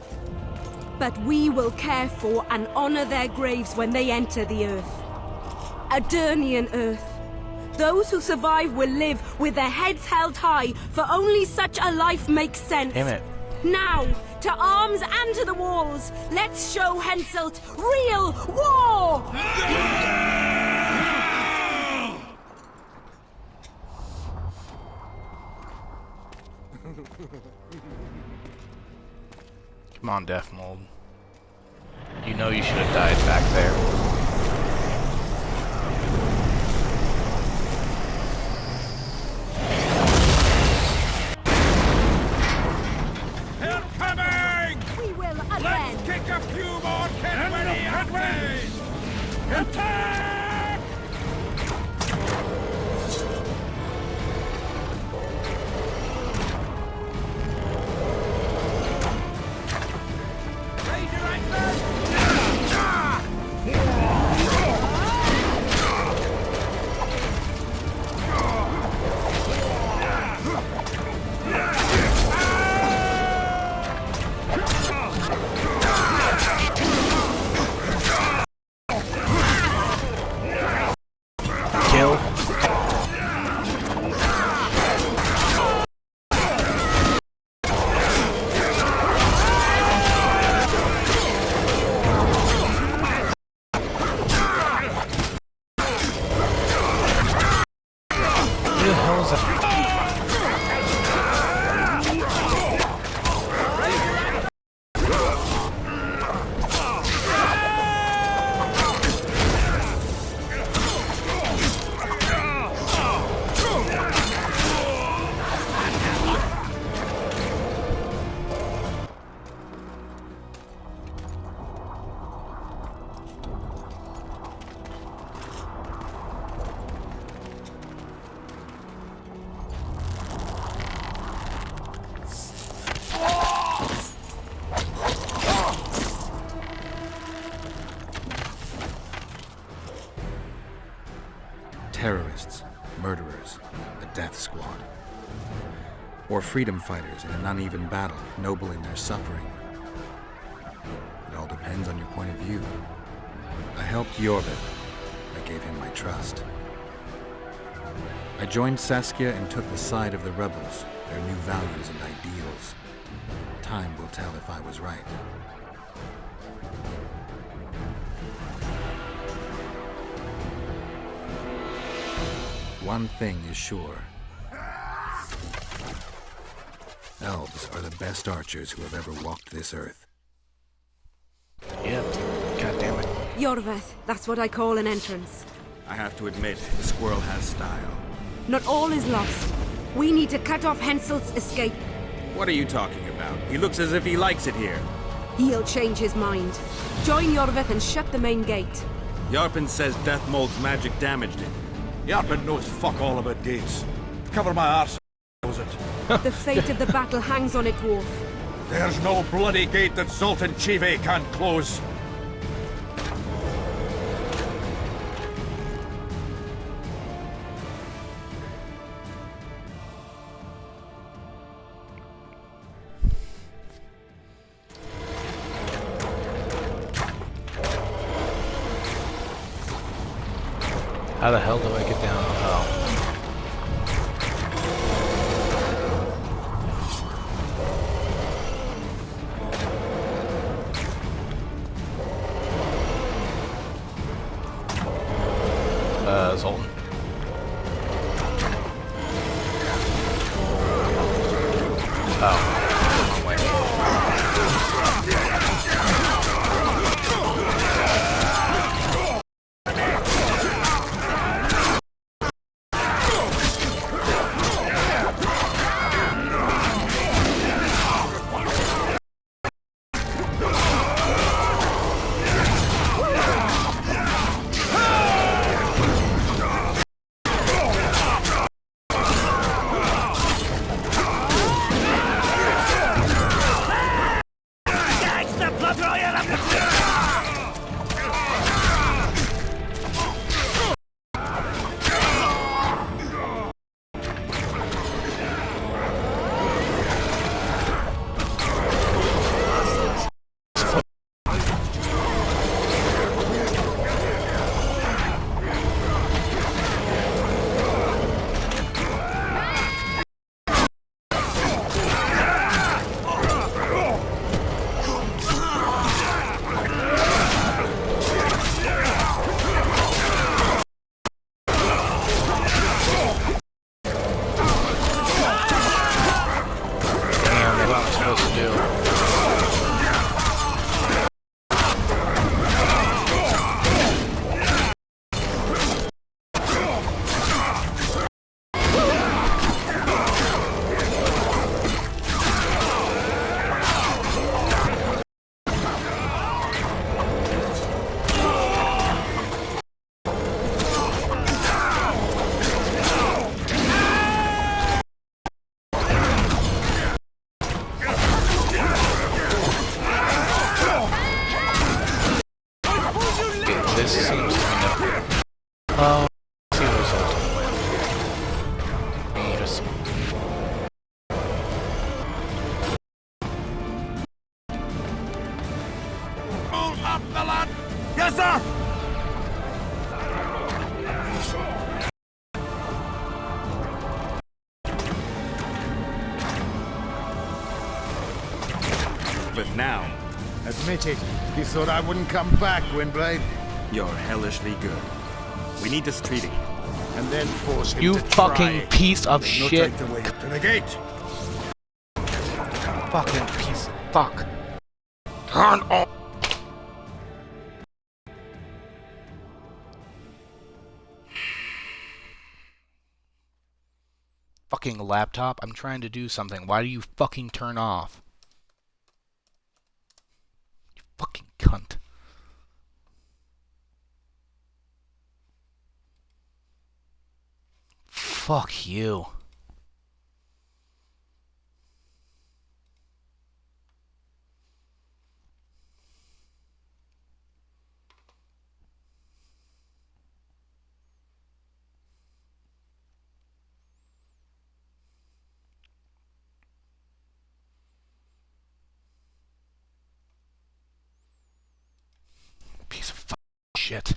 But we will care for and honor their graves when they enter the earth. Aedirnian earth. Those who survive will live with their heads held high, for only such a life makes sense. Damn it. Now, to arms and to the walls. Let's show Henselt real war! Come on, Death Mold. You know you should have died back there. They're coming! We will again! Let's kick a few more Kenway outways! Attack! Raise your anchors! Kill. Who the hell is that? Terrorists, murderers, the Death Squad. Or freedom fighters in an uneven battle, noble in their suffering. It all depends on your point of view. I helped Yorvith. I gave him my trust. I joined Saskia and took the side of the rebels, their new values and ideals. Time will tell if I was right. One thing is sure. Elves are the best archers who have ever walked this earth. Yeah, goddammit. Yorvith, that's what I call an entrance. I have to admit, the squirrel has style. Not all is lost. We need to cut off Henselt's escape. What are you talking about? He looks as if he likes it here. He'll change his mind. Join Yorvith and shut the main gate. Yarpen says Death Mold's magic damaged it. Yarpen knows fuck all about gates. Cover my arse, knows it. The fate of the battle hangs on it, dwarf. There's no bloody gate that Zoltan Chive can't close. How the hell do I get down? Oh. Oh, wrong way. This seems to be no. Oh, see the result of the win. Me just. Pull up the lad! Yes, sir! But now, Admit it, you thought I wouldn't come back, Windblade. you're hellishly good. We need this treaty. And then force him You to fucking try. piece of No shit. take the way to the gate. Fucking piece of fuck. Turn off. Fucking laptop, I'm trying to do something. Why do you fucking turn off? You fucking cunt. Fuck you. Piece of fucking shit.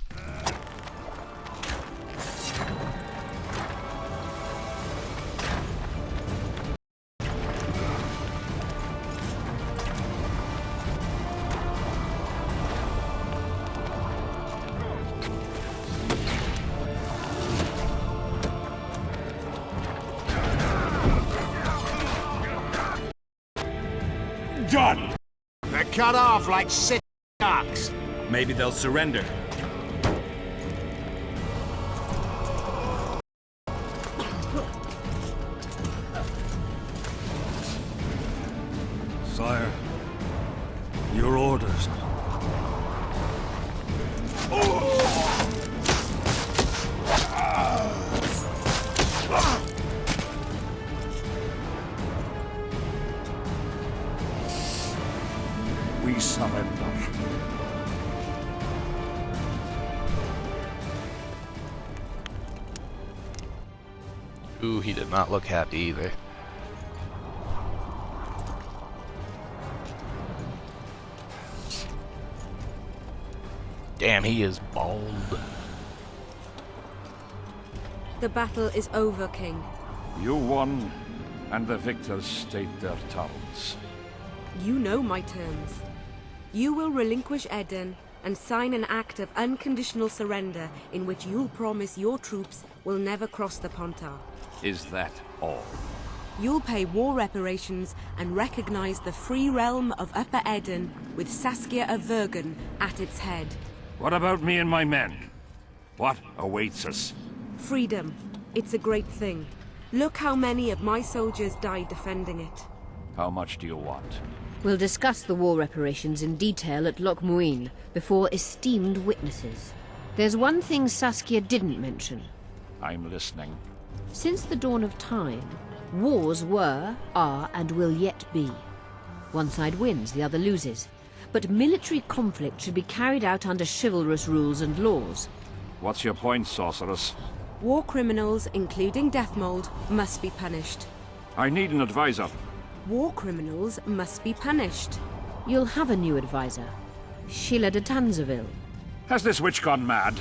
Done! They're cut off like sick ox. Maybe they'll surrender. Sire, your orders. We surrender. Ooh, he did not look happy either. Damn, he is bald. The battle is over, King. You won, and the victors state their terms. You know my terms. You will relinquish Eden and sign an act of unconditional surrender in which you'll promise your troops will never cross the Pontar. Is that all? You'll pay war reparations and recognize the free realm of Upper Eden with Saskia of Vergen at its head. What about me and my men? What awaits us? Freedom. It's a great thing. Look how many of my soldiers died defending it. How much do you want? We'll discuss the war reparations in detail at Loch Muin before esteemed witnesses. There's one thing Saskia didn't mention. I'm listening. Since the dawn of time, wars were, are, and will yet be. One side wins, the other loses. But military conflict should be carried out under chivalrous rules and laws. What's your point, sorceress? War criminals, including Deathmold, must be punished. I need an advisor. War criminals must be punished. You'll have a new advisor. Sheila de Tanzaville. Has this witch gone mad?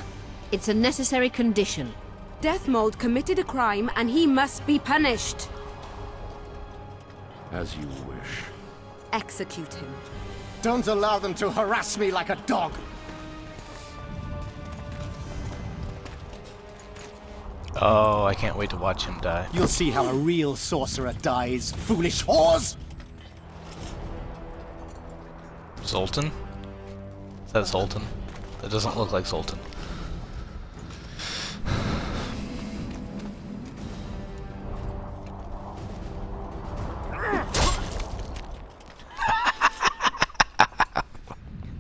It's a necessary condition. Deathmold committed a crime and he must be punished. As you wish. Execute him. Don't allow them to harass me like a dog. Oh, I can't wait to watch him die. You'll see how a real sorcerer dies, foolish whores! Zoltan? Is that Zoltan? That doesn't look like Zoltan.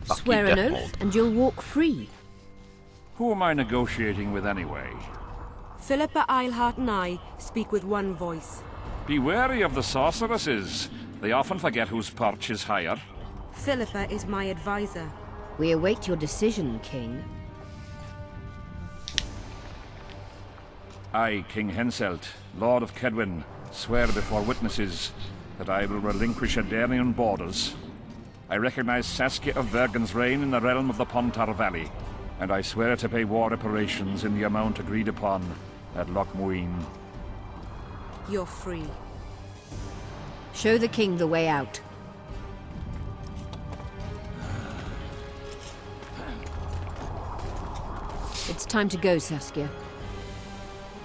Swear an oath and you'll walk free. Who am I negotiating with anyway? Philippa Eilhart and I speak with one voice. Be wary of the sorceresses. They often forget whose perch is higher. Philippa is my advisor. We await your decision, King. I, King Henselt, Lord of Kedwin, swear before witnesses that I will relinquish Edarian borders. I recognize Saskia of Vergen's reign in the realm of the Pontar Valley, and I swear to pay war reparations in the amount agreed upon at Loch Muin. You're free. Show the king the way out. It's time to go, Saskia.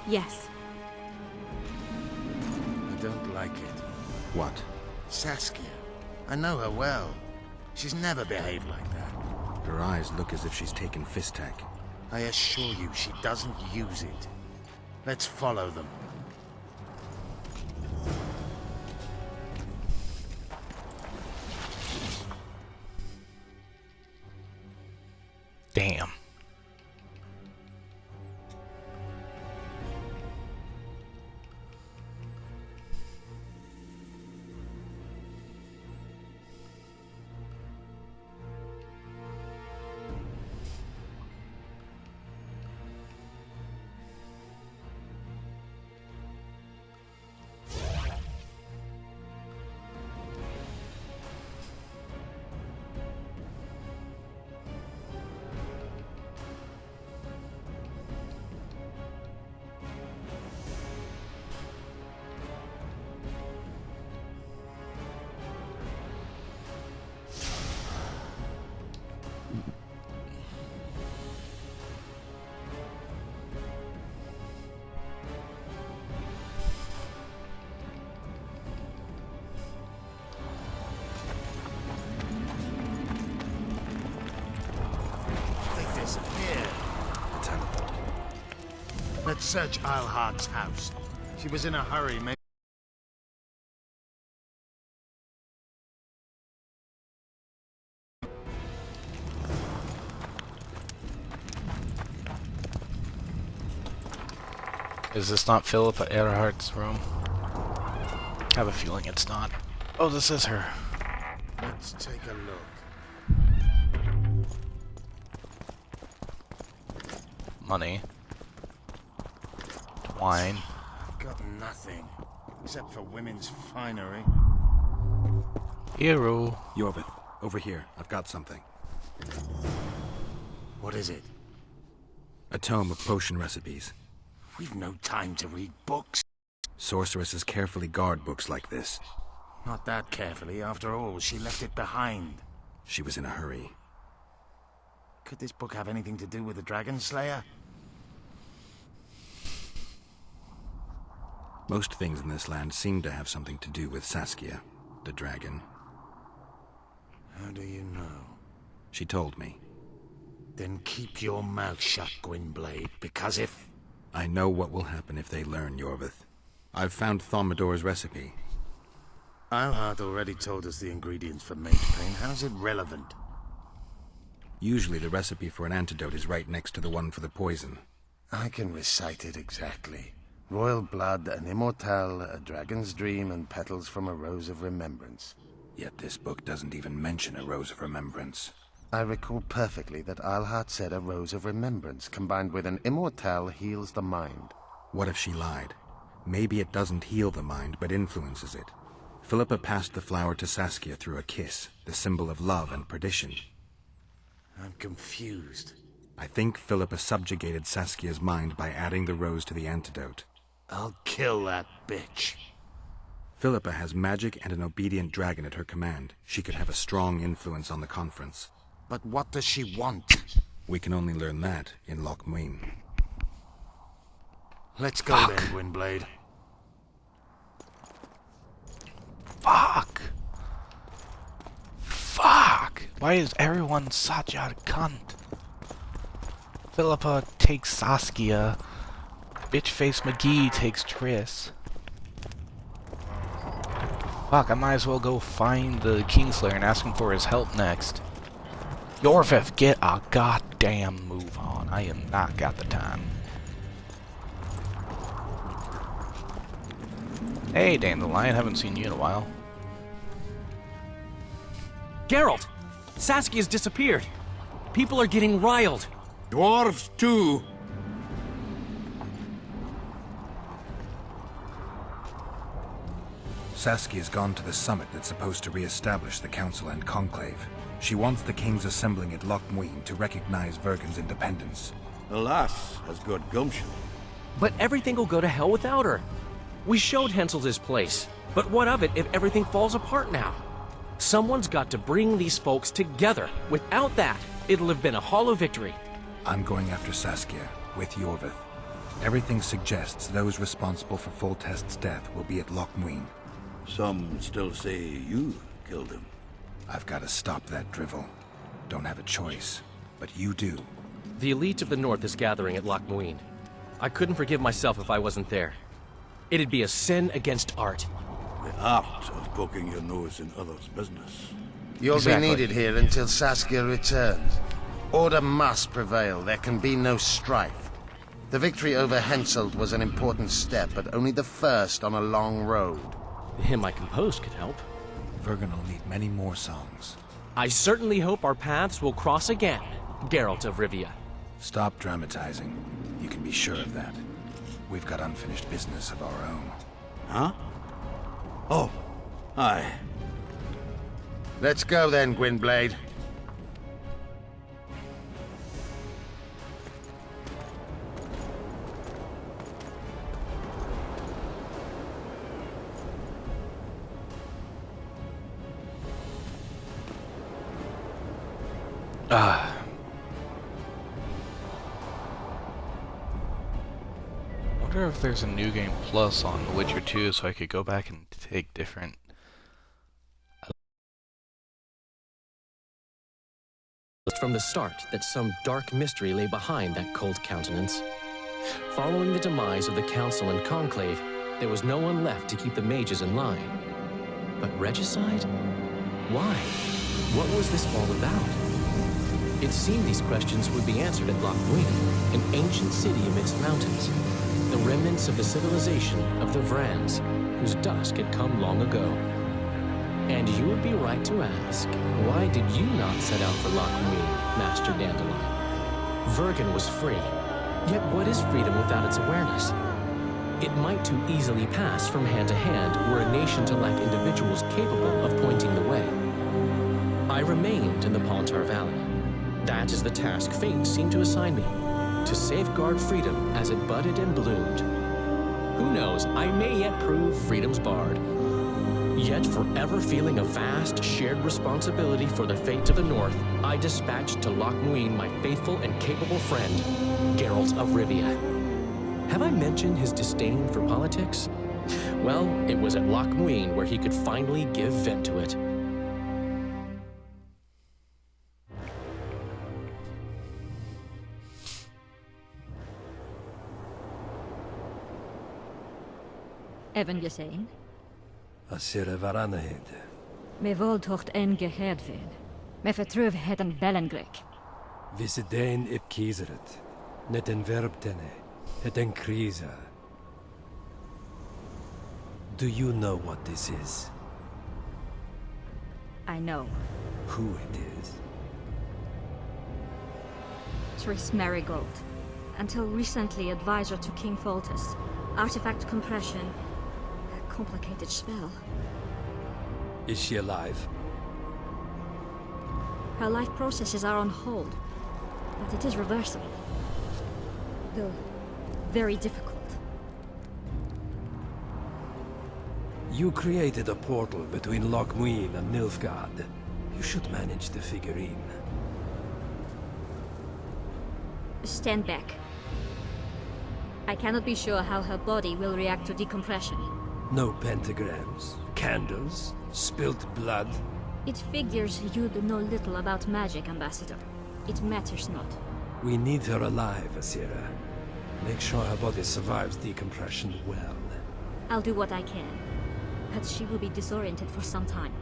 Yes. I don't like it. What? Saskia. I know her well. She's never behaved like that. Her eyes look as if she's taken Fistak. I assure you she doesn't use it. Let's follow them. Damn. Let's search Eilhart's house. She was in a hurry, maybe. Is this not Philippa Earhart's room? I have a feeling it's not. Oh, this is her. Let's take a look. Money. Wine. I've got nothing, except for women's finery. Hero. Yorvith, over here. I've got something. What is it? A tome of potion recipes. We've no time to read books. Sorceresses carefully guard books like this. Not that carefully. After all, she left it behind. She was in a hurry. Could this book have anything to do with the Dragon Slayer? Most things in this land seem to have something to do with Saskia, the dragon. How do you know? She told me. Then keep your mouth shut, Gwynblade, because if... I know what will happen if they learn, Yorvith. I've found Thaumadour's recipe. Eilhart already told us the ingredients for mage pain. How's it relevant? Usually the recipe for an antidote is right next to the one for the poison. I can recite it exactly. Royal blood, an immortal, a dragon's dream, and petals from a rose of remembrance. Yet this book doesn't even mention a rose of remembrance. I recall perfectly that Eilhart said a rose of remembrance combined with an immortal heals the mind. What if she lied? Maybe it doesn't heal the mind, but influences it. Philippa passed the flower to Saskia through a kiss, the symbol of love and perdition. I'm confused. I think Philippa subjugated Saskia's mind by adding the rose to the antidote. I'll kill that bitch. Philippa has magic and an obedient dragon at her command. She could have a strong influence on the conference. But what does she want? We can only learn that in Loch Muin. Let's go then, Gwynblade. Fuck! Fuck! Why is everyone such a cunt? Philippa takes Saskia. Bitchface McGee takes Triss. Fuck, I might as well go find the Kingslayer and ask him for his help next. Yorvith, get a goddamn move on. I am not got the time. Hey, Dandelion, haven't seen you in a while. Geralt! Saskia's disappeared. People are getting riled. Dwarves, too. Saskia's gone to the summit that's supposed to re-establish the Council and Conclave. She wants the kings assembling at Loch Muin to recognize Vergen's independence. The lass has got gumption. But everything will go to hell without her. We showed Henselt his place, but what of it if everything falls apart now? Someone's got to bring these folks together. Without that, it'll have been a hollow victory. I'm going after Saskia, with Yorvith. Everything suggests those responsible for Foltest's death will be at Loch Muin. Some still say you killed him. I've got to stop that drivel. Don't have a choice, but you do. The elite of the North is gathering at Loch Muin. I couldn't forgive myself if I wasn't there. It'd be a sin against art. The art of poking your nose in others' business. You'll be needed here until Saskia returns. Order must prevail. There can be no strife. The victory over Henselt was an important step, but only the first on a long road. The hymn I composed could help. Vergen will need many more songs. I certainly hope our paths will cross again, Geralt of Rivia. Stop dramatizing. You can be sure of that. We've got unfinished business of our own. Huh? Oh, aye. Let's go then, Gwynblade. I wonder if there's a New Game Plus on The Witcher 2 so I could go back and take different... From the start that some dark mystery lay behind that cold countenance. Following the demise of the Council and Conclave, there was no one left to keep the mages in line. But regicide? Why? What was this all about? It seemed these questions would be answered at Loch Muin, an ancient city amidst mountains, the remnants of the civilization of the Vrans, whose dusk had come long ago. And you would be right to ask, why did you not set out for Loch Muin, Master Dandelion? Vergen was free, yet what is freedom without its awareness? It might too easily pass from hand to hand were a nation to lack individuals capable of pointing the way. I remained in the Pontar Valley. That is the task fate seemed to assign me, to safeguard freedom as it budded and bloomed. Who knows, I may yet prove freedom's bard. Yet forever feeling a vast, shared responsibility for the fate of the North, I dispatched to Loch Muin my faithful and capable friend, Geralt of Rivia. Have I mentioned his disdain for politics? Well, it was at Loch Muin where he could finally give vent to it. Even je zijn? Asira Varanahid. Me voltocht en geheerdveen. Me vertrouw het een bellengrek. Visedein ip kiezeret. Net een verbtene. Het een kriza. Do you know what this is? I know. Who it is? Triss Merigold. Until recently advisor to King Foltest. Artifact compression. A complicated spell. Is she alive? Her life processes are on hold. But it is reversible. Though very difficult. You created a portal between Loch Muin and Nilfgaard. You should manage the figurine. Stand back. I cannot be sure how her body will react to decompression. No pentagrams, candles, spilt blood. It figures you do know little about magic, Ambassador. It matters not. We need her alive, Asira. Make sure her body survives decompression well. I'll do what I can. But she will be disoriented for some time.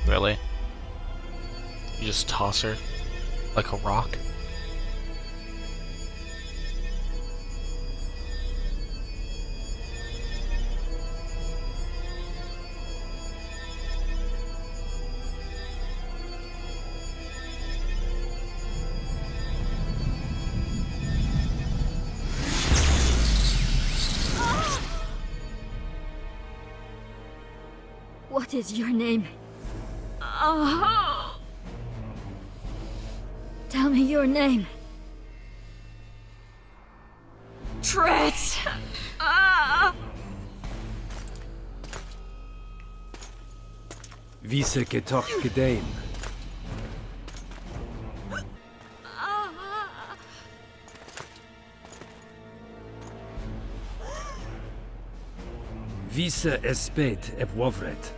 Really? You just toss her like a rock? What is your name? Oh! Tell me your name. Triss! Vise getoch gedein. Vise espeit ep wovret.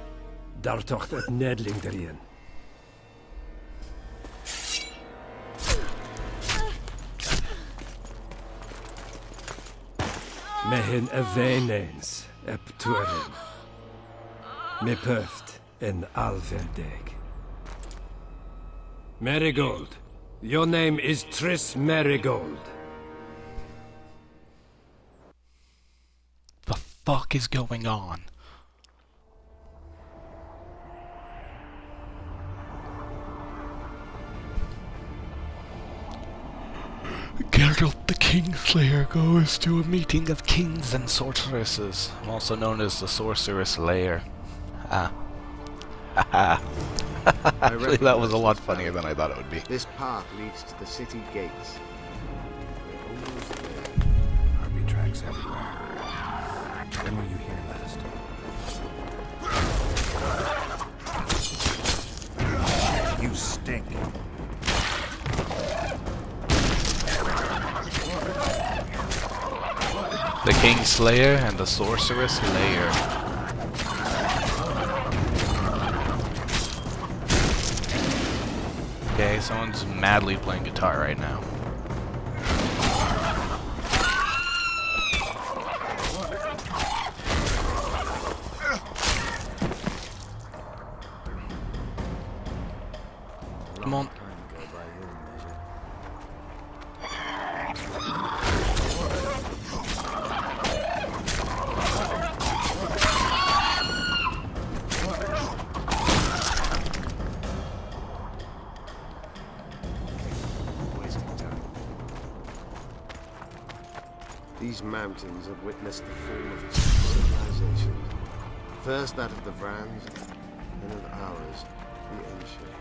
Daar tocht het nedling erin. Mehen eveneens ep tuerin. Me puft en alverdeg. Merigold. Your name is Triss Merigold. The fuck is going on? Geralt the Kingslayer goes to a meeting of kings and sorceresses, also known as the Sorceress Lair. Actually, that was a lot funnier than I thought it would be. This path leads to the city gates. We're almost there. RB tracks everywhere. When were you here last? You stink. The Kingslayer and the Sorceress Lair. Okay, someone's madly playing guitar right now. Come on. These mountains have witnessed the fall of two civilizations. First that of the Vrans, then of ours, the Ancient.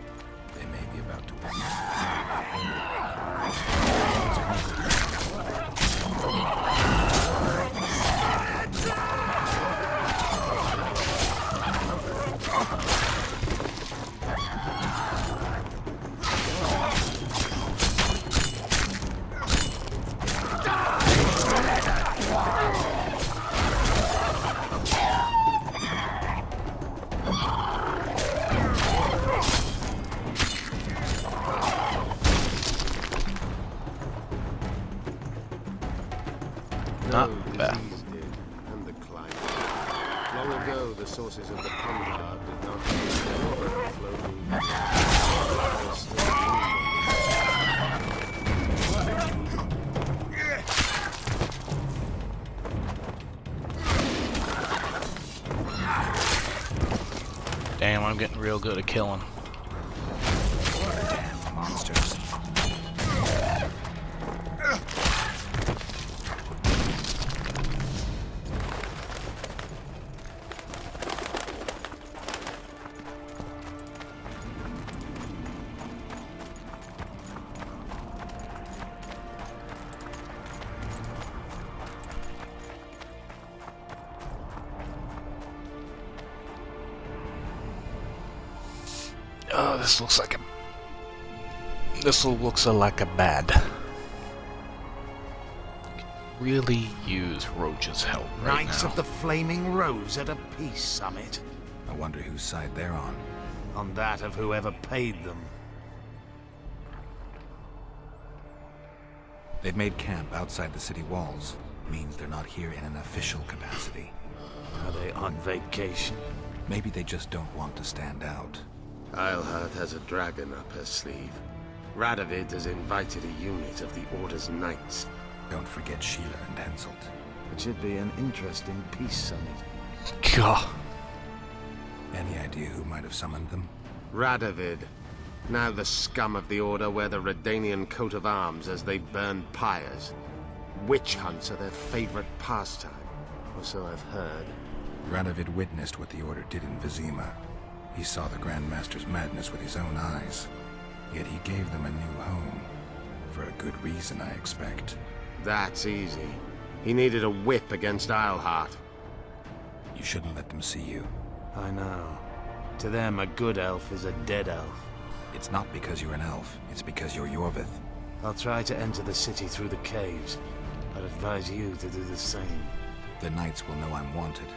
They may be about to Not No, bad. disease did, and the climate. Long ago, the sources of the Pondard did not use their overflowing. They still Damn, I'm getting real good at killing. Monsters. Oh, this looks like a... This looks like a bad. Really use Roach's help right Knights now. of the Flaming Rose at a peace summit. I wonder whose side they're on. On that of whoever paid them. They've made camp outside the city walls. Means they're not here in an official capacity. Are they on vacation? Maybe they just don't want to stand out. Eilhart has a dragon up her sleeve. Radovid has invited a unit of the Order's Knights. Don't forget Sheila and Henselt. It should be an interesting peace summit. Gah. Any idea who might have summoned them? Radovid. Now the scum of the Order wear the Redanian coat of arms as they burn pyres. Witch hunts are their favorite pastime, or so I've heard. Radovid witnessed what the Order did in Vizima. He saw the Grand Master's madness with his own eyes. Yet he gave them a new home. For a good reason, I expect. That's easy. He needed a whip against Eilhart. You shouldn't let them see you. I know. To them, a good elf is a dead elf. It's not because you're an elf. It's because you're Yorvith. I'll try to enter the city through the caves. I'd advise you to do the same. The Knights will know I'm wanted.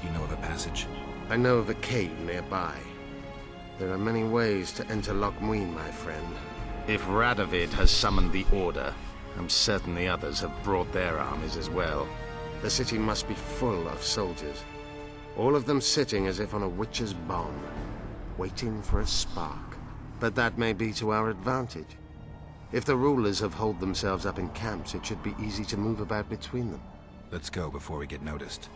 You know of a passage? I know of a cave nearby. There are many ways to enter Lochmuin, my friend. If Radovid has summoned the Order, I'm certain the others have brought their armies as well. The city must be full of soldiers. All of them sitting as if on a witch's bomb, waiting for a spark. But that may be to our advantage. If the rulers have holed themselves up in camps, it should be easy to move about between them. Let's go before we get noticed.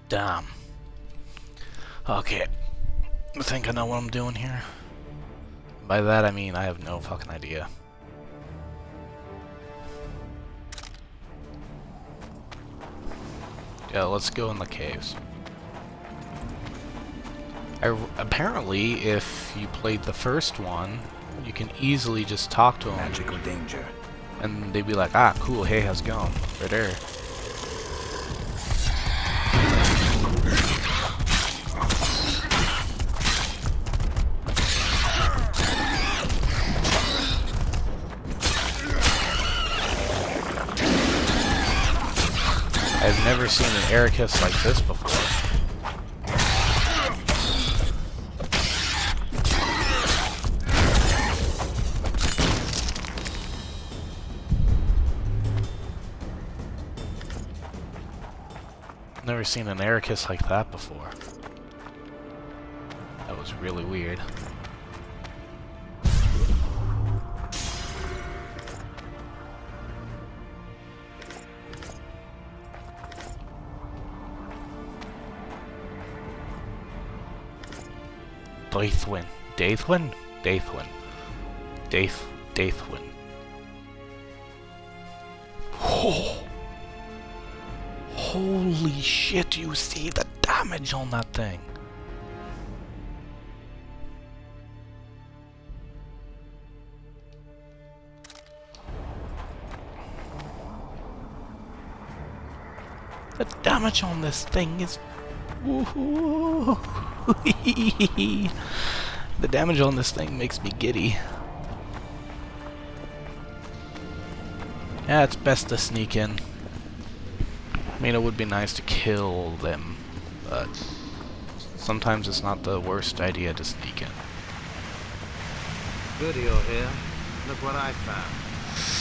Damn. Okay. I think I know what I'm doing here. By that I mean I have no fucking idea. Yeah, let's go in the caves. Apparently, if you played the first one, you can easily just talk to them. Magic or danger. And they'd be like, ah, cool, hey, how's it going? Right there. I've never seen an Ericus like this before. Never seen an Ericus like that before. That was really weird. Daithwin. Daithwin? Daithwin. Daithwin. Oh. Holy shit, you see the damage on that thing. The damage on this thing is... The damage on this thing makes me giddy. Yeah, it's best to sneak in. I mean, it would be nice to kill them, but sometimes it's not the worst idea to sneak in. Good you're here. Look what I found.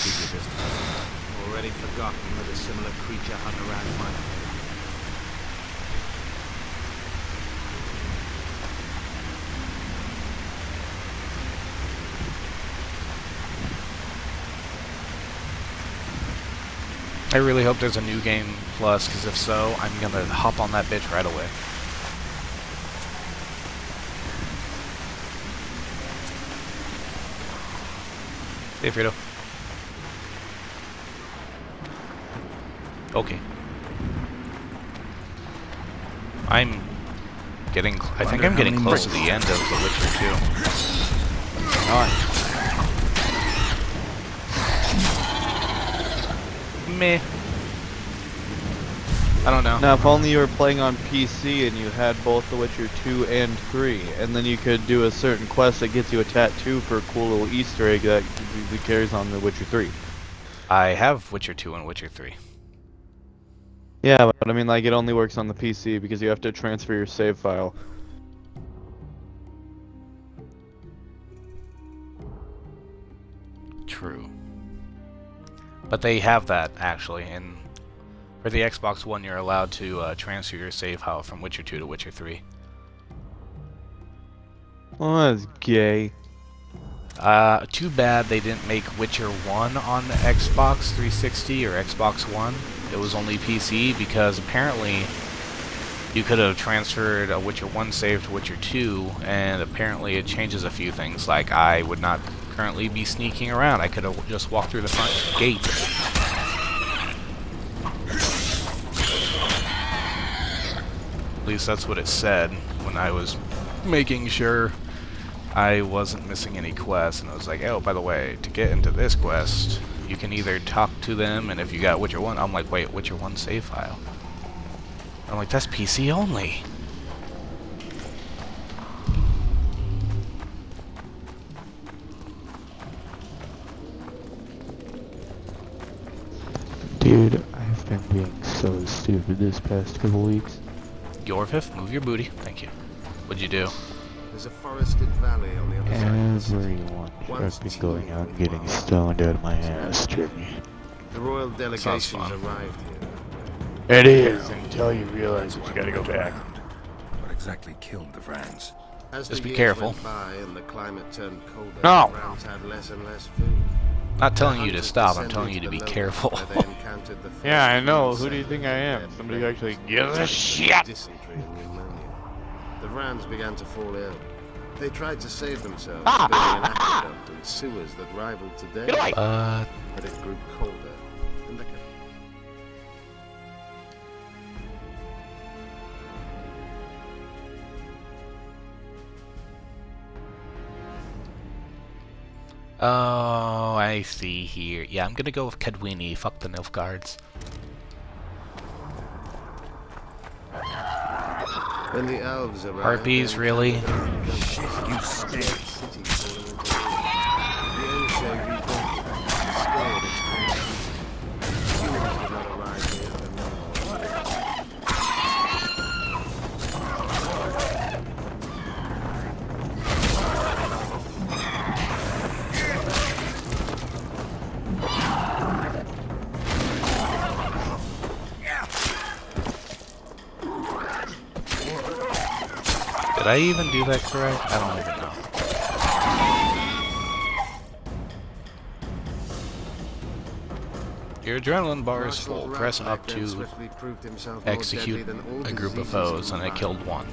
Keep your distance. Already forgotten that a similar creature hung around my head. I really hope there's a new game plus, because if so, I'm gonna hop on that bitch right away. Hey, Frito. Okay. I'm getting... I think I'm getting close to the end of The Witcher 2. Alright. Meh. I don't know. Now, if only you were playing on PC and you had both The Witcher 2 and 3, and then you could do a certain quest that gets you a tattoo for a cool little Easter egg that carries on The Witcher 3. I have Witcher 2 and Witcher 3. Yeah, but I mean, like, it only works on the PC because you have to transfer your save file. True. But they have that, actually, and for the Xbox One you're allowed to transfer your save file from Witcher 2 to Witcher 3. Oh, that's gay. Too bad they didn't make Witcher 1 on Xbox 360 or Xbox One. It was only PC, because apparently you could have transferred a Witcher 1 save to Witcher 2, and apparently it changes a few things, like I would not currently be sneaking around. I could have just walked through the front gate. At least that's what it said when I was making sure I wasn't missing any quests, and I was like, oh, by the way, to get into this quest, you can either talk to them, and if you got Witcher 1, I'm like, wait, Witcher 1 save file? I'm like, that's PC only. Dude, I've been being so stupid this past couple weeks. Yorvif, move your booty. Thank you. What'd you do? There's a forested valley on the other side of the city. Everyone I've been going out and getting stoned out of my ass, Jimmy. The royal delegations arrived here. It is, until you realize that you gotta go back. What exactly killed the Vrans? As Just the be years careful. went by and the climate turned colder, No. the Vrans had less and less food. Not telling you to stop, I'm telling you to be careful. Yeah, I know. Who do you think I am? Somebody who actually gives a shit. Dysentery and pneumonia. The Vrans began to fall ill. They tried to save themselves, building an aqueduct and sewers that rivaled today. But it grew colder, and the Oh, I see here. Yeah, I'm gonna go with Kadwini. Fuck the Nilfgaards. When the elves arrived, Harpies, really? Shit, you stink. Did I even do that correct? I don't even know. Your adrenaline bar is full. Press up to execute a group of foes, and I killed one.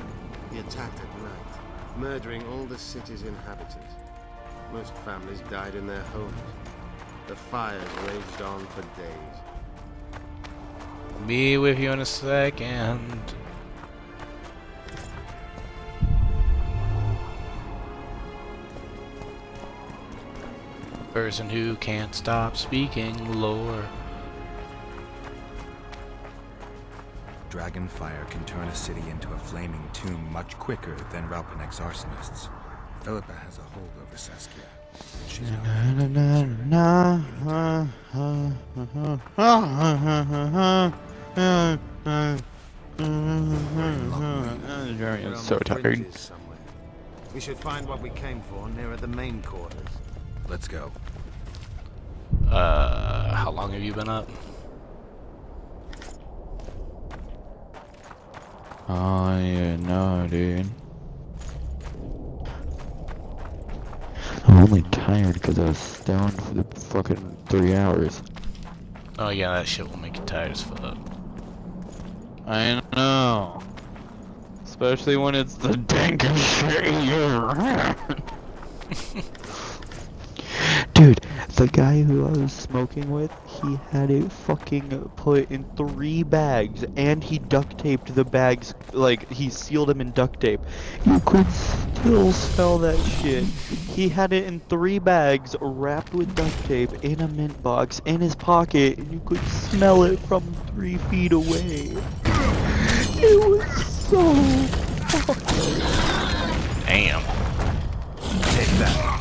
He attacked at night, murdering all the city's inhabitants. Most families died in their homes. The fires raged on for days. Be with you in a second. Person who can't stop speaking lore. Dragonfire can turn a city into a flaming tomb much quicker than Raupenek's arsonists. Philippa has a hold over Saskia. She's I'm so tired. We should find what we came for nearer the main quarters. Let's go. How long have you been up? Oh, yeah, no, dude. I'm only tired because I was stoned for the fucking 3 hours. Oh yeah, that shit will make you tired as fuck. I know. Especially when it's the dankest shit you ever had. Dude, the guy who I was smoking with, he had it fucking put in 3 bags, and he duct taped the bags, like, he sealed them in duct tape. You could still smell that shit. He had it in 3 bags, wrapped with duct tape, in a mint box, in his pocket, and you could smell it from 3 feet away. It was so fucking... Damn. Take that.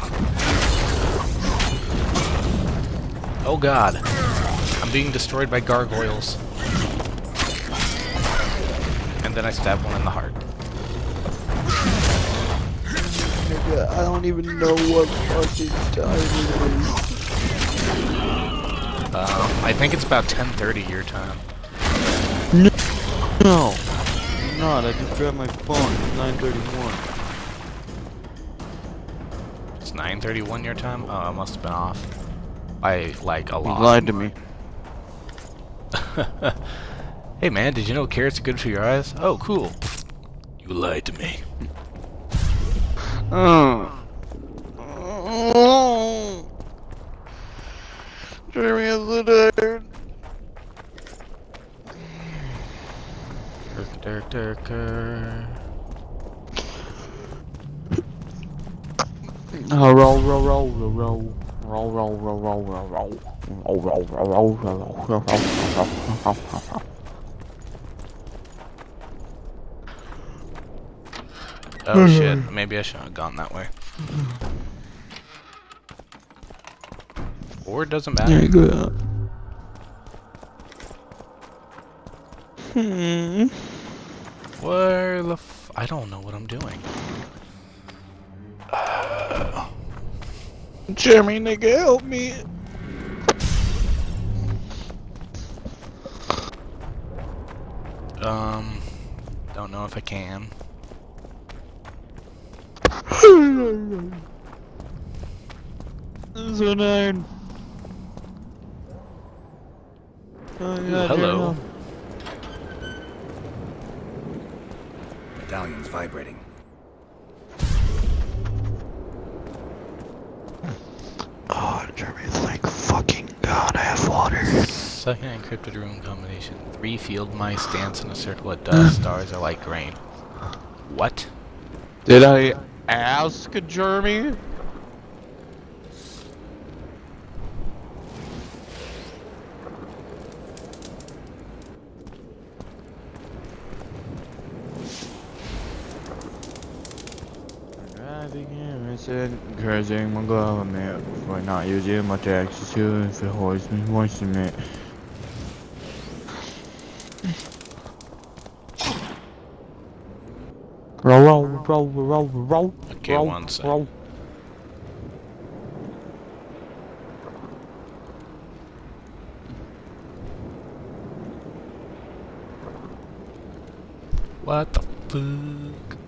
Oh god. I'm being destroyed by gargoyles. And then I stab one in the heart. Nigga, I don't even know what fucking time it is. I think it's about 10:30 your time. No. I'm not. I just grabbed my phone. It's 9:31. It's 9:31 your time? Oh, I must have been off. By, like, a lot. You lied to me. Hey man, did you know carrots are good for your eyes? Oh, cool. You lied to me. Jeremy is so tired. Roll. Oh shit, maybe I shouldn't have gone that way. Or it doesn't matter. There you go. Where the f- I don't know what I'm doing. Jeremy, nigga, help me. Don't know if I can. I'm so tired. hello. Medallion's vibrating. Oh, Jeremy, thank fucking God I have water. Second encrypted room combination. 3 field mice dance in a circle of dust. Stars are like grain. What? Did I ask, Jeremy? Encouraging my government for not using my taxes to for horseman moistenment. Roll. Okay, one sec. What the fuck?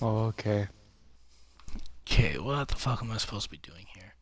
Oh, okay. Okay, what the fuck am I supposed to be doing here?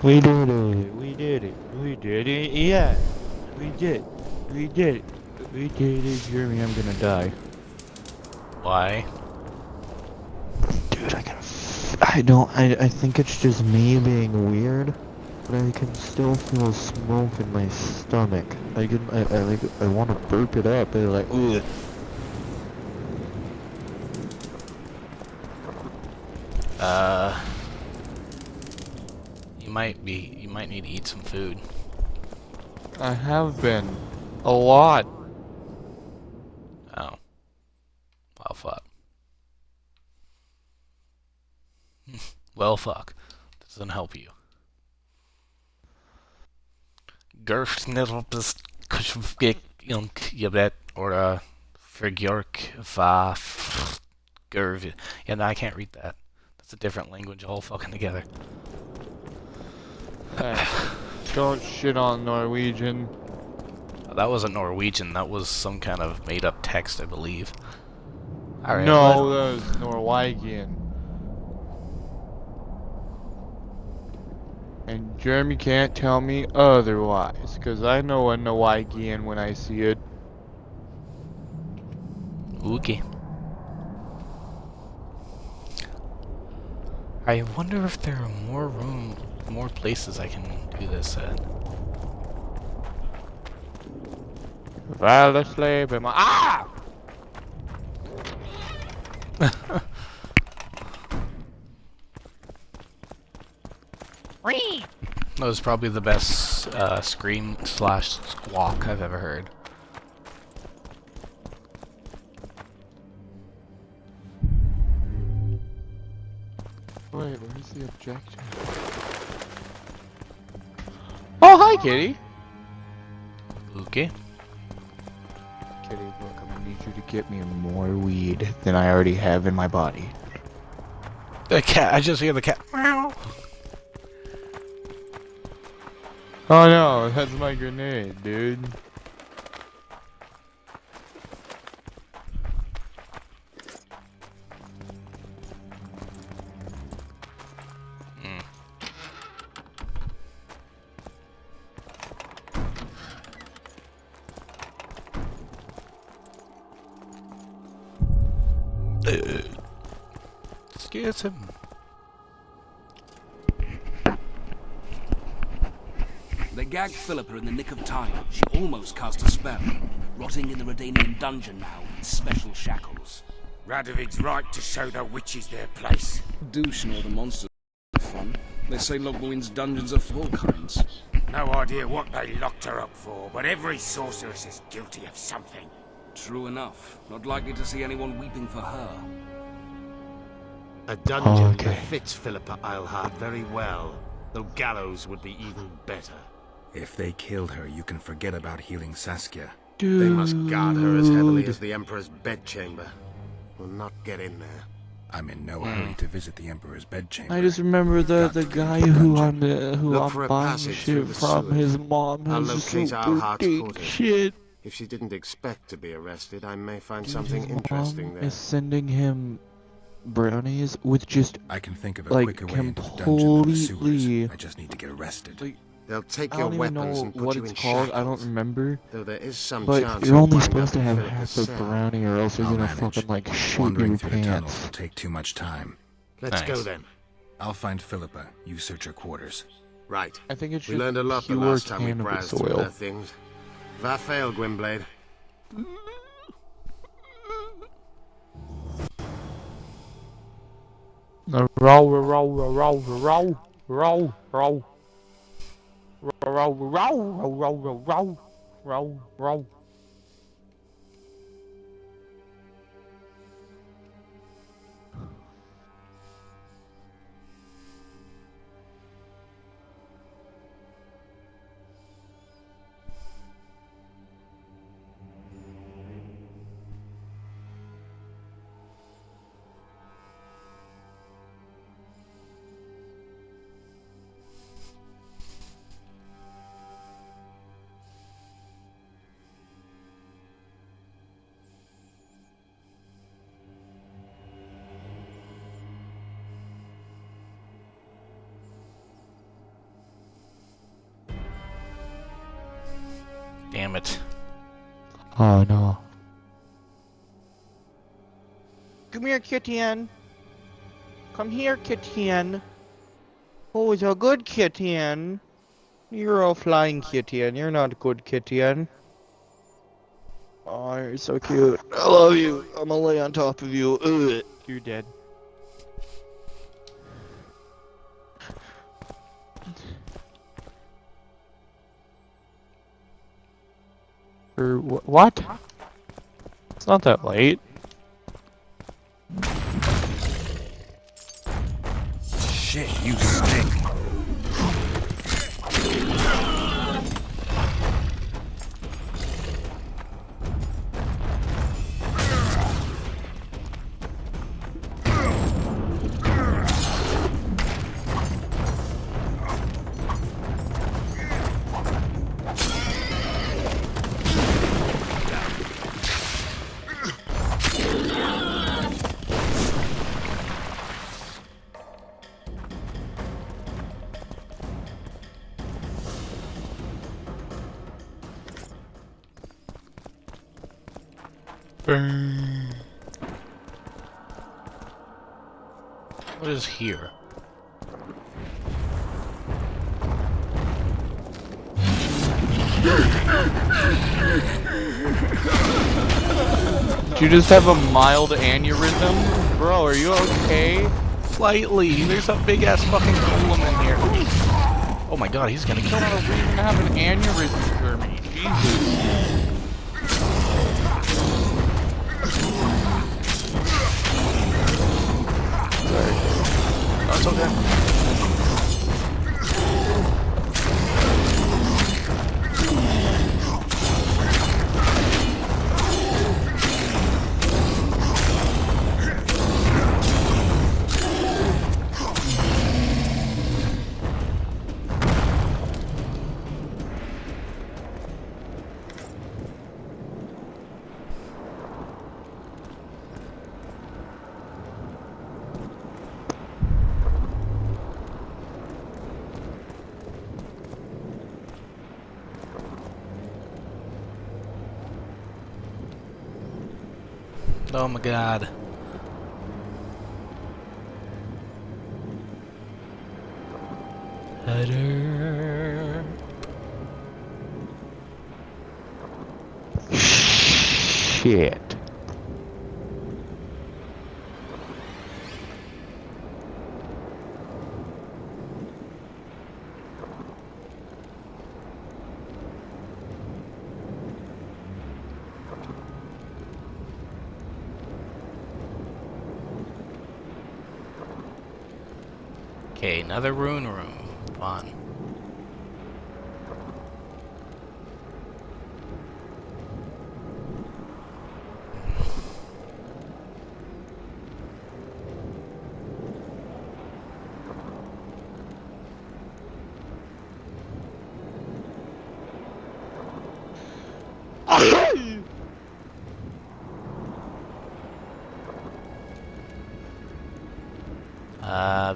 We did it, yeah. We did it, Jeremy, I'm gonna die. Why? Dude, I think it's just me being weird, but I can still feel smoke in my stomach. I want to burp it up, but like, ugh. You might need to eat some food. I have been. A lot. Oh. Well, fuck. Well, fuck. Doesn't help you. Gerfnilpus kushvik yabet or Frigyork va Gerv. Yeah, no, I can't read that. That's a different language all fucking together. Don't shit on Norwegian. That wasn't Norwegian, that was some kind of made up text, I believe. Alright. No, that was Norwegian. And Jeremy can't tell me otherwise, because I know a Norwegian when I see it. Okay. I wonder if there are more places I can do this at. Fall asleep in my That was probably the best scream / squawk I've ever heard. Wait, where's the objective? Oh, hi, Kitty! Okay. Kitty, look, I'm gonna need you to get me more weed than I already have in my body. The cat, I just hear the cat. Meow. Oh no, that's my grenade, dude. Scares him. They gagged Philippa in the nick of time. She almost cast a spell. Rotting in the Redanian dungeon now in special shackles. Radovid's right to show the witches their place. Douche and all the monsters are fun. They say Logmuin's dungeons are full of all kinds. No idea what they locked her up for, but every sorceress is guilty of something. True enough. Not likely to see anyone weeping for her. A dungeon that fits Philippa Eilhart very well, though gallows would be even better. If they killed her, you can forget about healing Saskia. They must guard her as heavily as the Emperor's bedchamber. We'll not get in there. I'm in no hurry to visit the Emperor's bedchamber. I just remember the guy who I'm Look for a buying passage through shit the from. sewers. His mom I'll has locate super Eilhart's dick quarters. shit. If she didn't expect to be arrested, I may find Dude, something his interesting mom there. is sending him brownies with just I can think of a like quicker way into the dungeon than the sewers. completely. I just need to get arrested. They'll take I your don't even weapons know and put what you it's in called. I don't shackles. remember. Though there is some But chance you're you'll only wind supposed up to in have Philippa's half a cell. brownie, or else you're I'll gonna manage. fucking like shoot Wandering your through the tunnels pants. will take too much time. Let's Nice. go then. I'll find Philippa. You search her quarters. Right. I think it's We just learned a lot the pure last time we cannabis browsed through oil. her things. Vafail, Gwynblade. Roll, roll, roll, roll, roll, roll, roll, roll, roll, roll, roll, roll. Damn it. Oh no. Come here, Kittian. Come here, Kittian. Oh, it's a good Kittian. You're a flying Kittian. You're not good Kittian. Oh, you're so cute. I love you. I'm gonna lay on top of you. Ugh. You're dead. Or what? It's not that late. Shit, you stink. What is here? Did you just have a mild aneurysm? Bro, are you okay? Slightly. There's a big ass fucking golem in here. Oh my god, he's gonna kill me. I don't even have an aneurysm, Germany. Jesus. Slow down. Oh my god. Header. Shit. Okay, another rune room. Fun.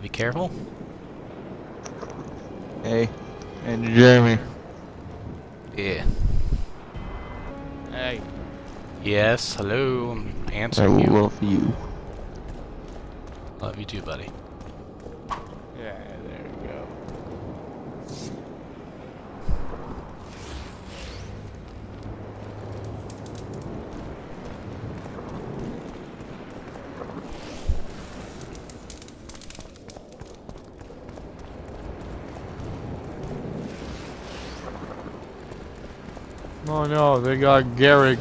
Be careful. Hey, and Jeremy. Yeah. Hey. Yes, hello. I'm I answering you. love you. Love you too, buddy. Yeah, there you go. Oh no, they got Garrig.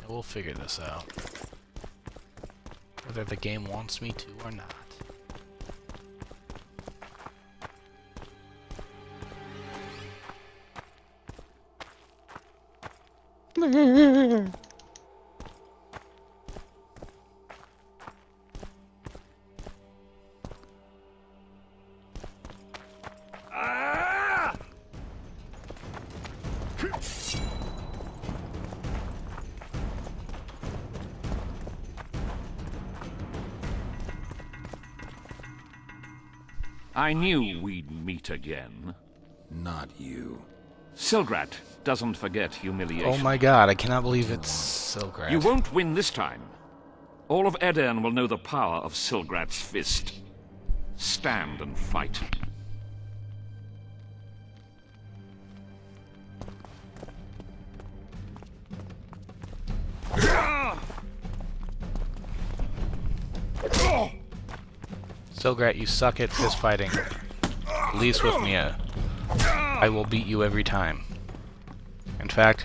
We'll figure this out. Whether the game wants me to or not. I knew we'd meet again. Not you. Silgrat doesn't forget humiliation. Oh my god, I cannot believe it's Silgrat. You won't win this time. All of Edirn will know the power of Silgrat's fist. Stand and fight. Silgrat, you suck at fist fighting. At least with me, I will beat you every time. In fact,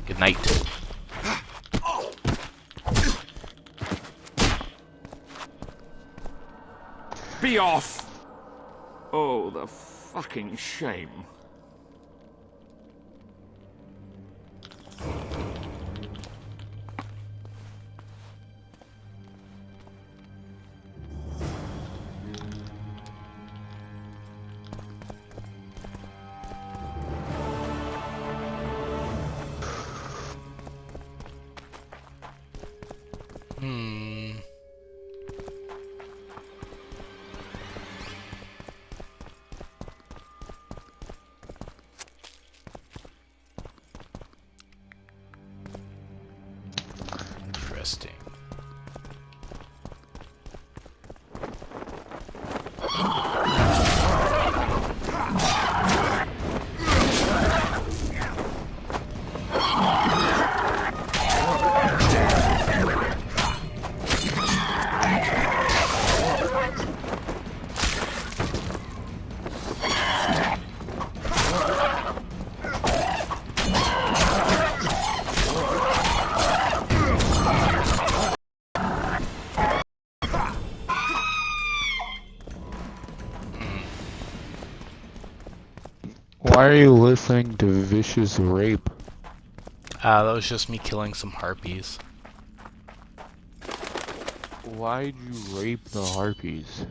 good night. Be off! Oh, the fucking shame. Interesting. Why are you listening to Vicious Rape? That was just me killing some harpies. Why'd you rape the harpies?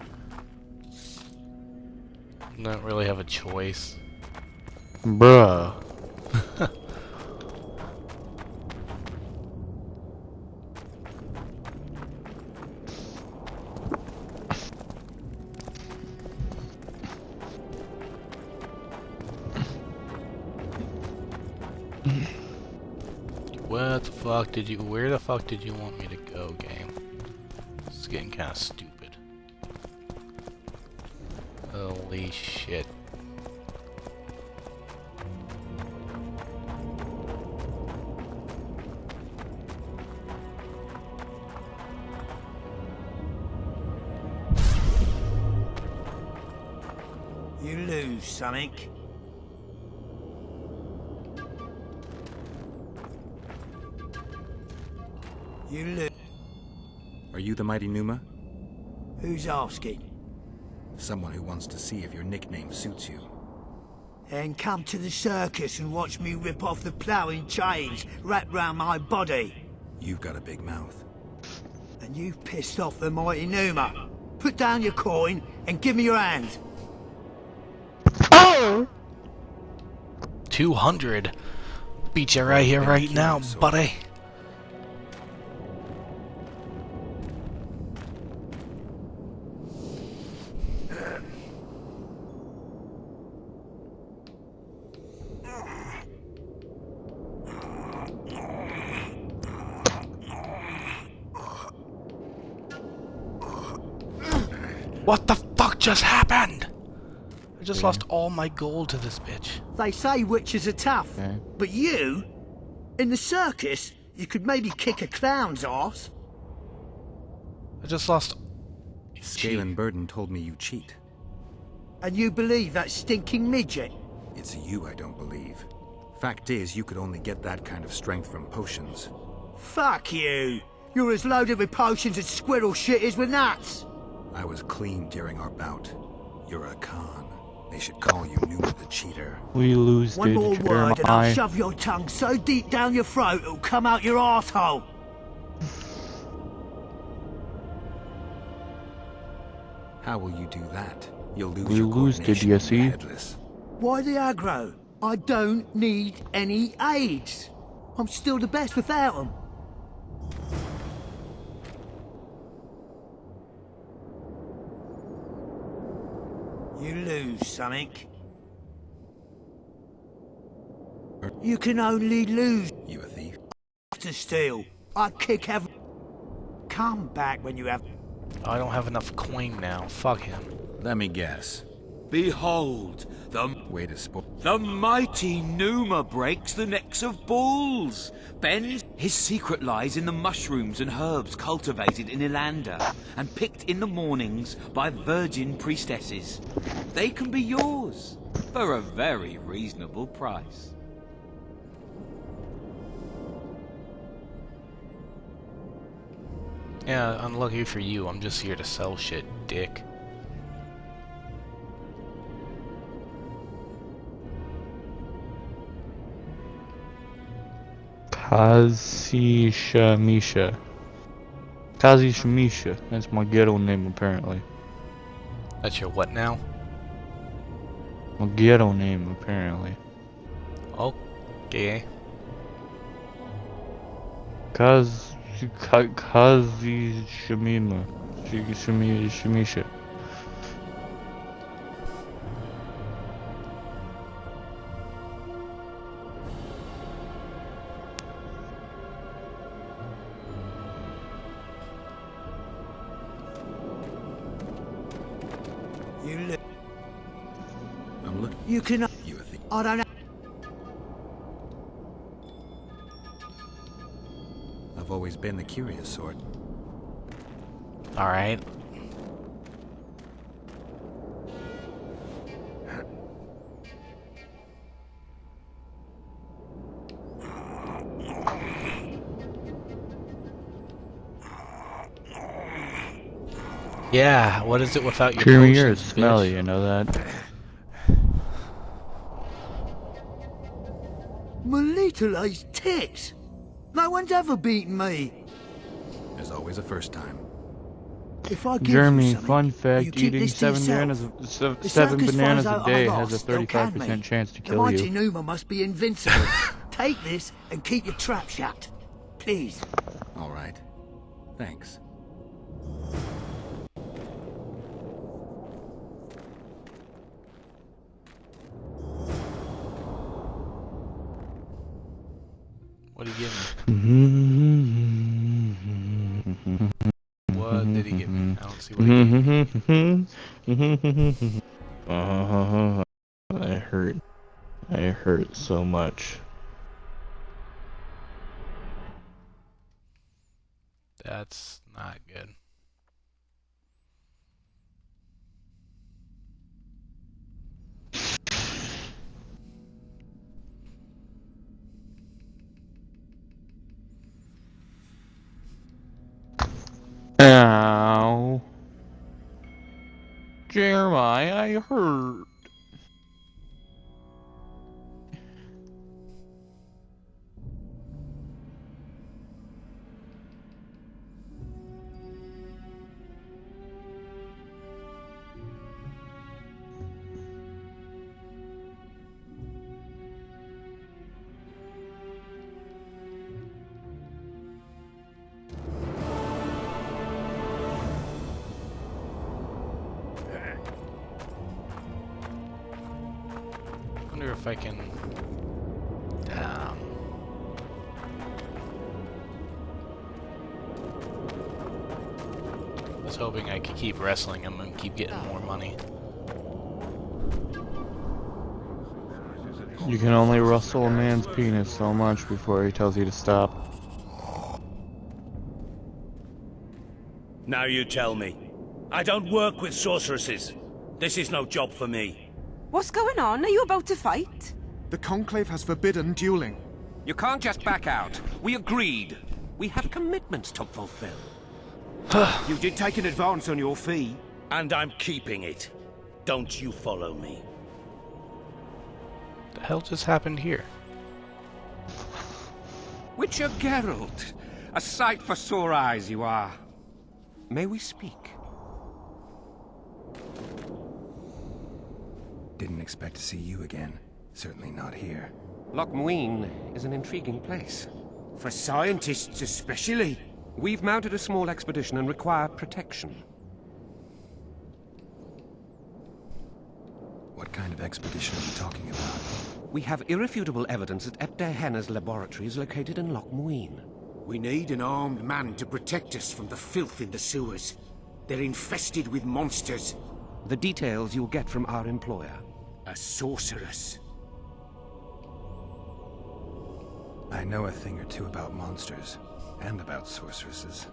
Don't really have a choice. Bruh. Where the fuck did you want me to go, game? This is getting kinda stupid. Holy shit. You lose, something. You lose. Are you the mighty Numa? Who's asking? Someone who wants to see if your nickname suits you. Then come to the circus and watch me rip off the ploughing chains wrapped round my body. You've got a big mouth. And you've pissed off the mighty Numa. Put down your coin and give me your hand. 200. Beat you right here, right now, buddy. What the fuck just happened? I just lost all my gold to this bitch. They say witches are tough, but you, in the circus, you could maybe kick a clown's ass. I just lost. Galen Burden told me you cheat. And you believe that stinking midget? It's you I don't believe. Fact is, you could only get that kind of strength from potions. Fuck you! You're as loaded with potions as squirrel shit is with nuts! I was clean during our bout. You're a con. They should call you Numa the Cheater. We lose, One dude. more word and I'll shove your tongue so deep down your throat it'll come out your arsehole. How will you do that? You'll lose We your lose, did you see? headless. Why the aggro? I don't need any aids. I'm still the best without them. You lose, something. You can only lose. You a thief? To steal. I'd kick every. Come back when you have. I don't have enough coin now. Fuck him. Let me guess. Behold, Way to spoil. the mighty Numa breaks the necks of bulls. Bends. His secret lies in the mushrooms and herbs cultivated in Ilanda and picked in the mornings by virgin priestesses. They can be yours for a very reasonable price. Yeah, unlucky for you. I'm just here to sell shit, dick. Kazishamisha. Kazishamisha. That's my ghetto name, apparently. That's your what now? My ghetto name, apparently. Okay. Kazishamima. Shamisha. I'm looking. You can. You a thief? I don't know. I've always been the curious sort. Alright. Yeah, what is it without your Creamy potions, or smelly, bitch? you know that? My little ace tits! No one's ever beaten me! There's always a first time. If I give Jeremy, you something, fun you fact, keep eating this to 7 yourself. bananas, The 7 circus bananas finds a out day I'm has a lost, they'll can me. 35% chance to The kill mighty you. Numa must be invincible. Take this and keep your trap shut. Please. All right. Thanks. What did he give me? What did he give me? I don't see what he gave me. I hurt. I hurt so much. That's not good. Ow. Jeremiah, I hurt. I wonder if I can. I was hoping I could keep wrestling him and keep getting more money. You can only wrestle a man's penis so much before he tells you to stop. Now you tell me. I don't work with sorceresses. This is no job for me. What's going on? Are you about to fight? The Conclave has forbidden dueling. You can't just back out. We agreed. We have commitments to fulfill. You did take an advance on your fee. And I'm keeping it. Don't you follow me. The hell just happened here? Witcher Geralt. A sight for sore eyes you are. May we speak? Didn't expect to see you again. Certainly not here. Loch Muin is an intriguing place. For scientists especially. We've mounted a small expedition and require protection. What kind of expedition are we talking about? We have irrefutable evidence that Epte Henna's laboratory is located in Loch Muin. We need an armed man to protect us from the filth in the sewers. They're infested with monsters. The details you'll get from our employer. A sorceress. I know a thing or two about monsters, and about sorceresses.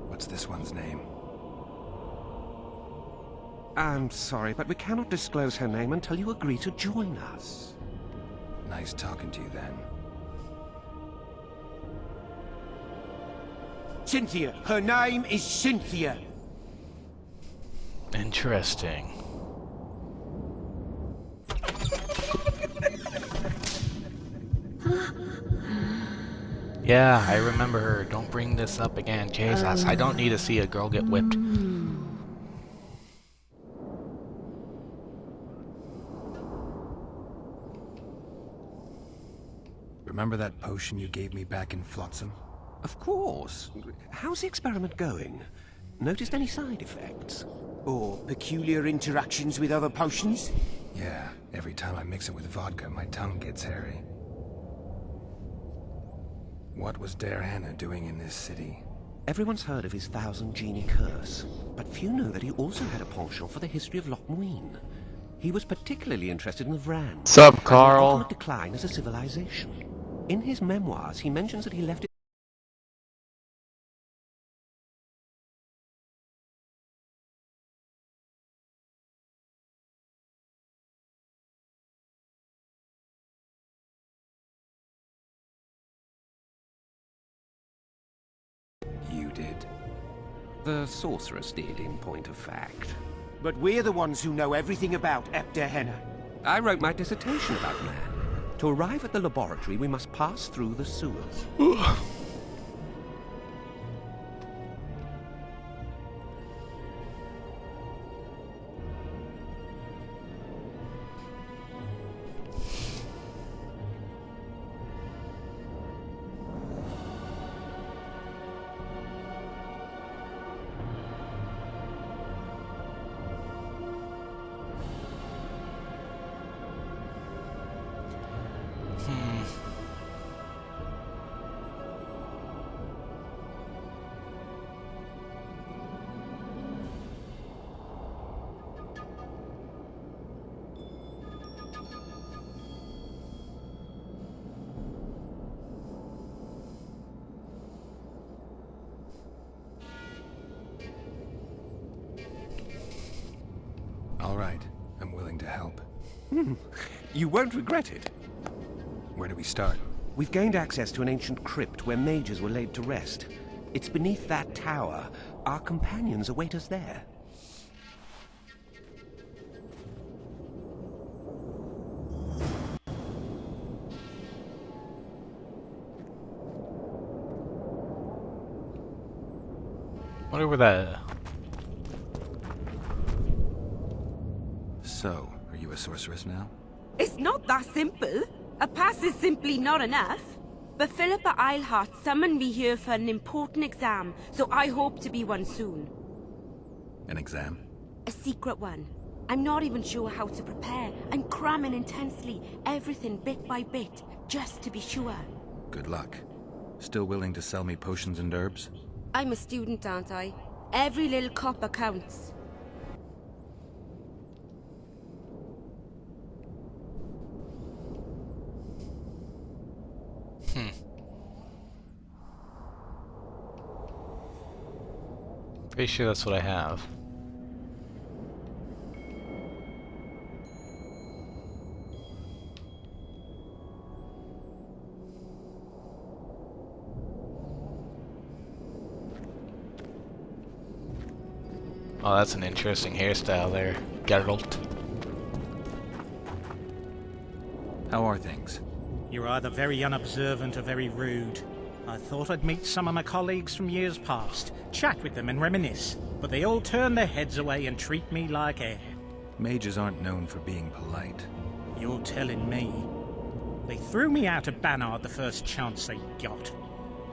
What's this one's name? I'm sorry, but we cannot disclose her name until you agree to join us. Nice talking to you then. Cynthia. Her name is Cynthia. Interesting. Yeah, I remember her. Don't bring this up again, Jesus. I don't need to see a girl get whipped. Remember that potion you gave me back in Flotsam? Of course. How's the experiment going? Noticed any side effects? Or peculiar interactions with other potions? Yeah, every time I mix it with vodka, my tongue gets hairy. What was Der Hanna doing in this city? Everyone's heard of his 1,000 genie curse, but few know that he also had a penchant for the history of Loch Muin. He was particularly interested in the Vran. Sup, and Carl? their ultimate decline as a civilization. In his memoirs, he mentions that he left it. You did. The sorceress did, in point of fact. But we're the ones who know everything about Epte Henna. I wrote my dissertation about the man. To arrive at the laboratory, we must pass through the sewers. All right, I'm willing to help. You won't regret it. Where do we start? We've gained access to an ancient crypt where mages were laid to rest. It's beneath that tower. Our companions await us there. Wonder where that... So, are you a sorceress now? It's not that simple. A pass is simply not enough. But Philippa Eilhart summoned me here for an important exam, so I hope to be one soon. An exam? A secret one. I'm not even sure how to prepare. I'm cramming intensely, everything bit by bit, just to be sure. Good luck. Still willing to sell me potions and herbs? I'm a student, aren't I? Every little copper counts. Pretty sure that's what I have. Oh, that's an interesting hairstyle there, Geralt. How are things? You're either very unobservant or very rude. I thought I'd meet some of my colleagues from years past, chat with them and reminisce, but they all turn their heads away and treat me like air. Mages aren't known for being polite. You're telling me. They threw me out of Banard the first chance they got.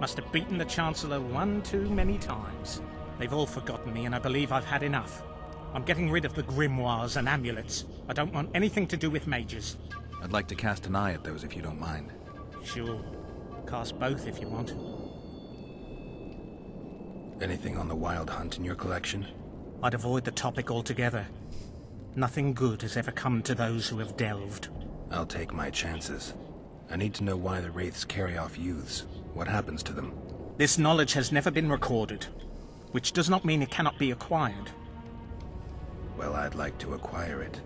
Must have beaten the Chancellor one too many times. They've all forgotten me and I believe I've had enough. I'm getting rid of the grimoires and amulets. I don't want anything to do with mages. I'd like to cast an eye at those if you don't mind. Sure. Cast both if you want. Anything on the Wild Hunt in your collection? I'd avoid the topic altogether. Nothing good has ever come to those who have delved. I'll take my chances. I need to know why the Wraiths carry off youths. What happens to them? This knowledge has never been recorded, which does not mean it cannot be acquired. Well, I'd like to acquire it.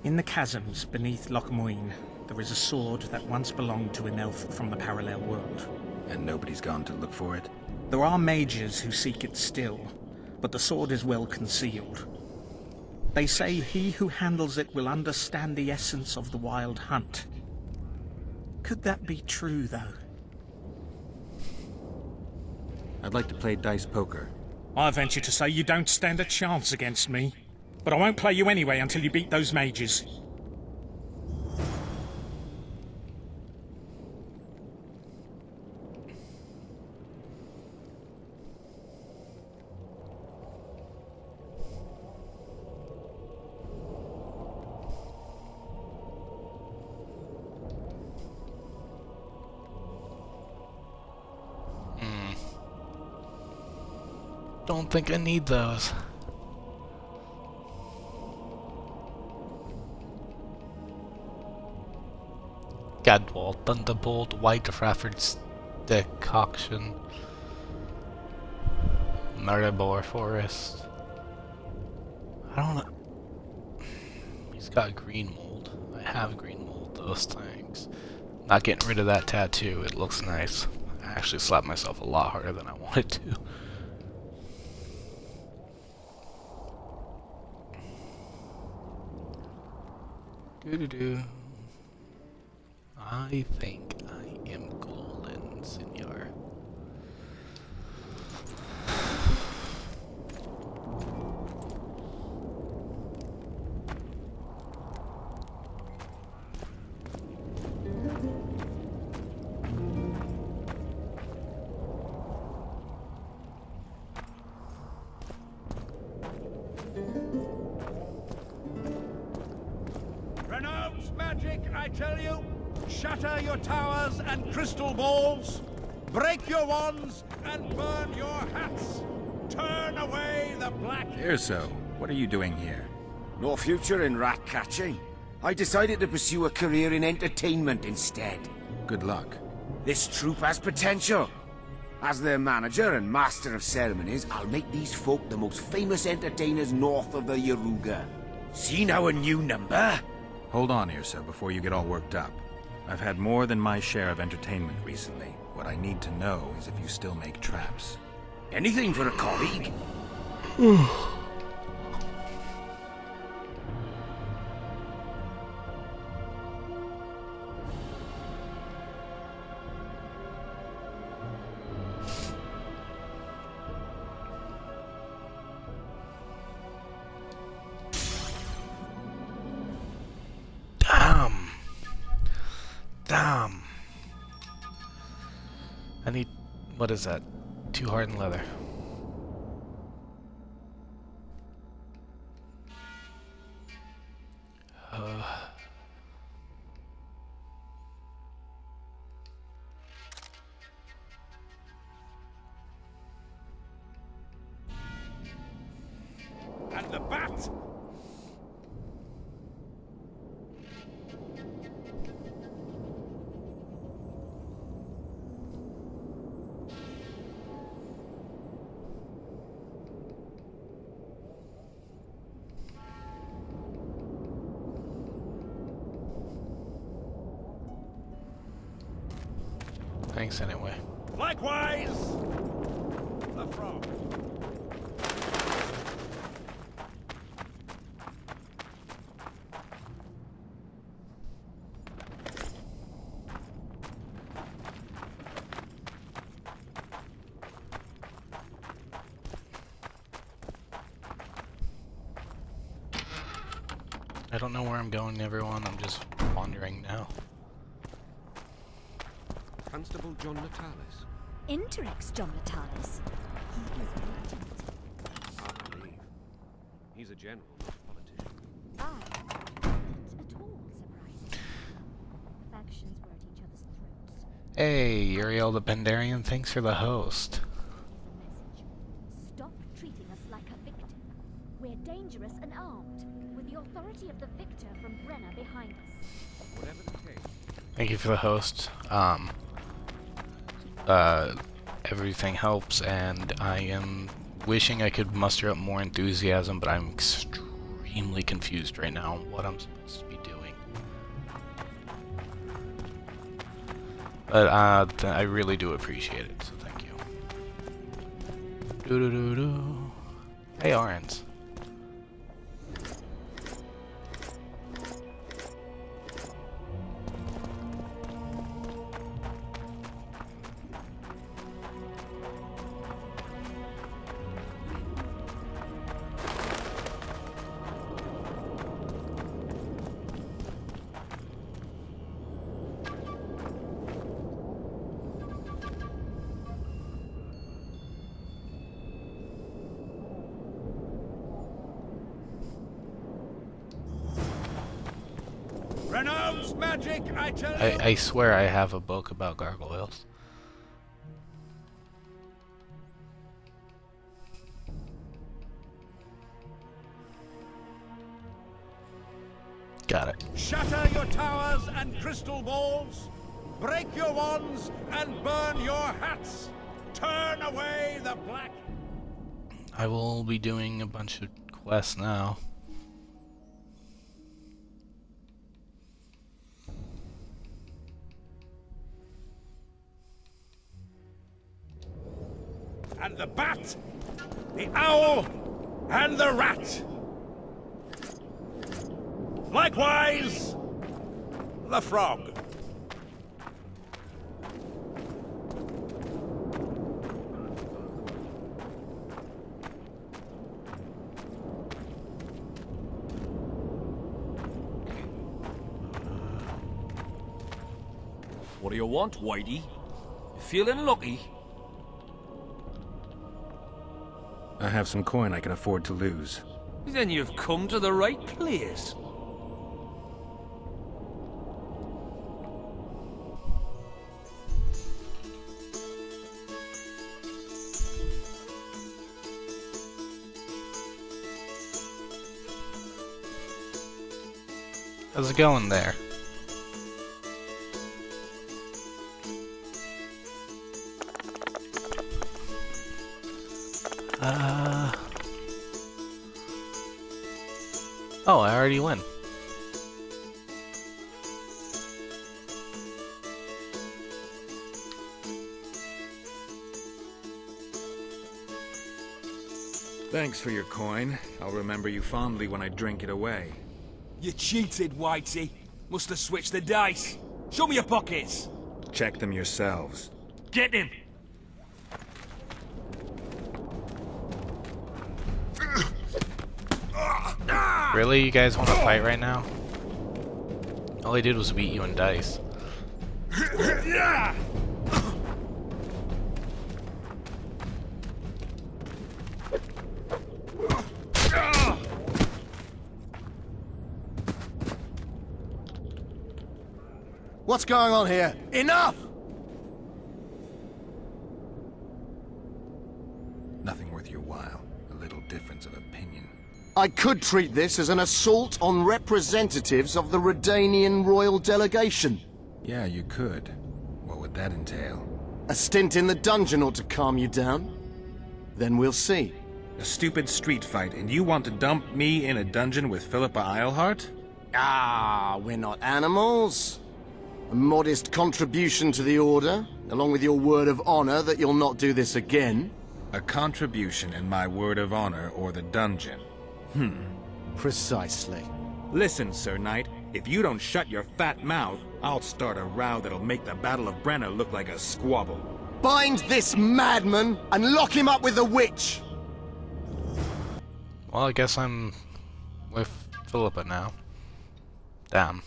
In the chasms beneath Loch Muin, there is a sword that once belonged to an elf from the parallel world. And nobody's gone to look for it? There are mages who seek it still, but the sword is well concealed. They say he who handles it will understand the essence of the Wild Hunt. Could that be true, though? I'd like to play dice poker. I venture to say you don't stand a chance against me. But I won't play you anyway until you beat those mages. Don't think I need those. Gadwall, Thunderbolt, White Rafford's Decoction, Maribor Forest. I don't know. He's got green mold. I have green mold, those things. Not getting rid of that tattoo, it looks nice. I actually slapped myself a lot harder than I wanted to. I think I am golden, senor. Renounce magic, I tell you! Shatter your towers and crystal balls! Break your wands and burn your hats! Turn away the black... Erso, what are you doing here? No future in rat catching. I decided to pursue a career in entertainment instead. Good luck. This troupe has potential. As their manager and master of ceremonies, I'll make these folk the most famous entertainers north of the Yaruga. See now a new number? Hold on, Erso, before you get all worked up. I've had more than my share of entertainment recently. What I need to know is if you still make traps. Anything for a colleague? Damn. I need... what is that? 2 hardened leather. And the bat! Thanks anyway. Likewise, the frog. I don't know where I'm going, everyone. I'm just wandering now. Constable John Natalis. Interrex John Natalis. He is legend. I believe. He's a general, not a politician. Not at all surprising. Factions were at each other's throats. Hey, Uriel the Bendarian, thanks for the host. Stop treating us like a victim. We're dangerous and armed, with the authority of the victor from Brenna behind us. Whatever the case. Thank you for the host. Everything helps, and I am wishing I could muster up more enthusiasm, but I'm extremely confused right now on what I'm supposed to be doing. But I really do appreciate it, so thank you. Doo-doo-doo-doo. Hey, Arns. Renounce magic, I tell you! I swear I have a book about gargoyles. Got it. Shatter your towers and crystal balls! Break your wands and burn your hats! Turn away the black... I will be doing a bunch of quests now. And the bat, the owl, and the rat. Likewise, the frog. What do you want, Whitey? You feeling lucky? I have some coin I can afford to lose. Then you've come to the right place. How's it going there? Oh, I already win. Thanks for your coin. I'll remember you fondly when I drink it away. You cheated, Whitey. Must have switched the dice. Show me your pockets. Check them yourselves. Get him! Really? You guys want to fight right now? All I did was beat you in dice. What's going on here? Enough! Nothing worth your while. A little difference of opinion. I could treat this as an assault on representatives of the Redanian royal delegation. Yeah, you could. What would that entail? A stint in the dungeon ought to calm you down. Then we'll see. A stupid street fight, and you want to dump me in a dungeon with Philippa Eilhart? Ah, we're not animals. A modest contribution to the Order, along with your word of honor that you'll not do this again. A contribution and my word of honor or the dungeon. Precisely. Listen, Sir Knight, if you don't shut your fat mouth, I'll start a row that'll make the Battle of Brenna look like a squabble. Bind this madman and lock him up with the witch! Well, I guess I'm with Philippa now. Damn.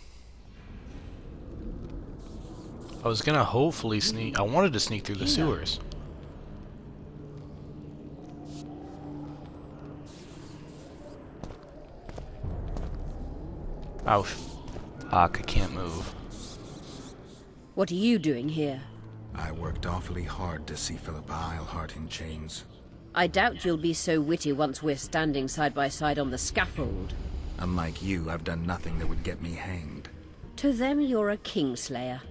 I was gonna hopefully sneak. I wanted to sneak through the sewers. Oh, fuck, I can't move. What are you doing here? I worked awfully hard to see Philippa Eilhart in chains. I doubt you'll be so witty once we're standing side by side on the scaffold. Unlike you, I've done nothing that would get me hanged. To them, you're a kingslayer.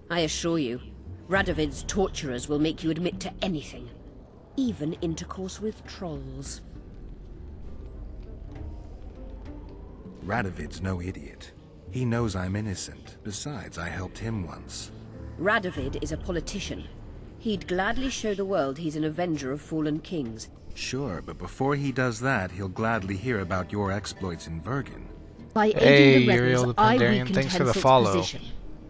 I assure you, Radovid's torturers will make you admit to anything. Even intercourse with trolls. Radovid's no idiot. He knows I'm innocent. Besides, I helped him once. Radovid is a politician. He'd gladly show the world he's an avenger of fallen kings. Sure, but before he does that, he'll gladly hear about your exploits in Vergen. By aiding the rebels, I weakened Henselt's position,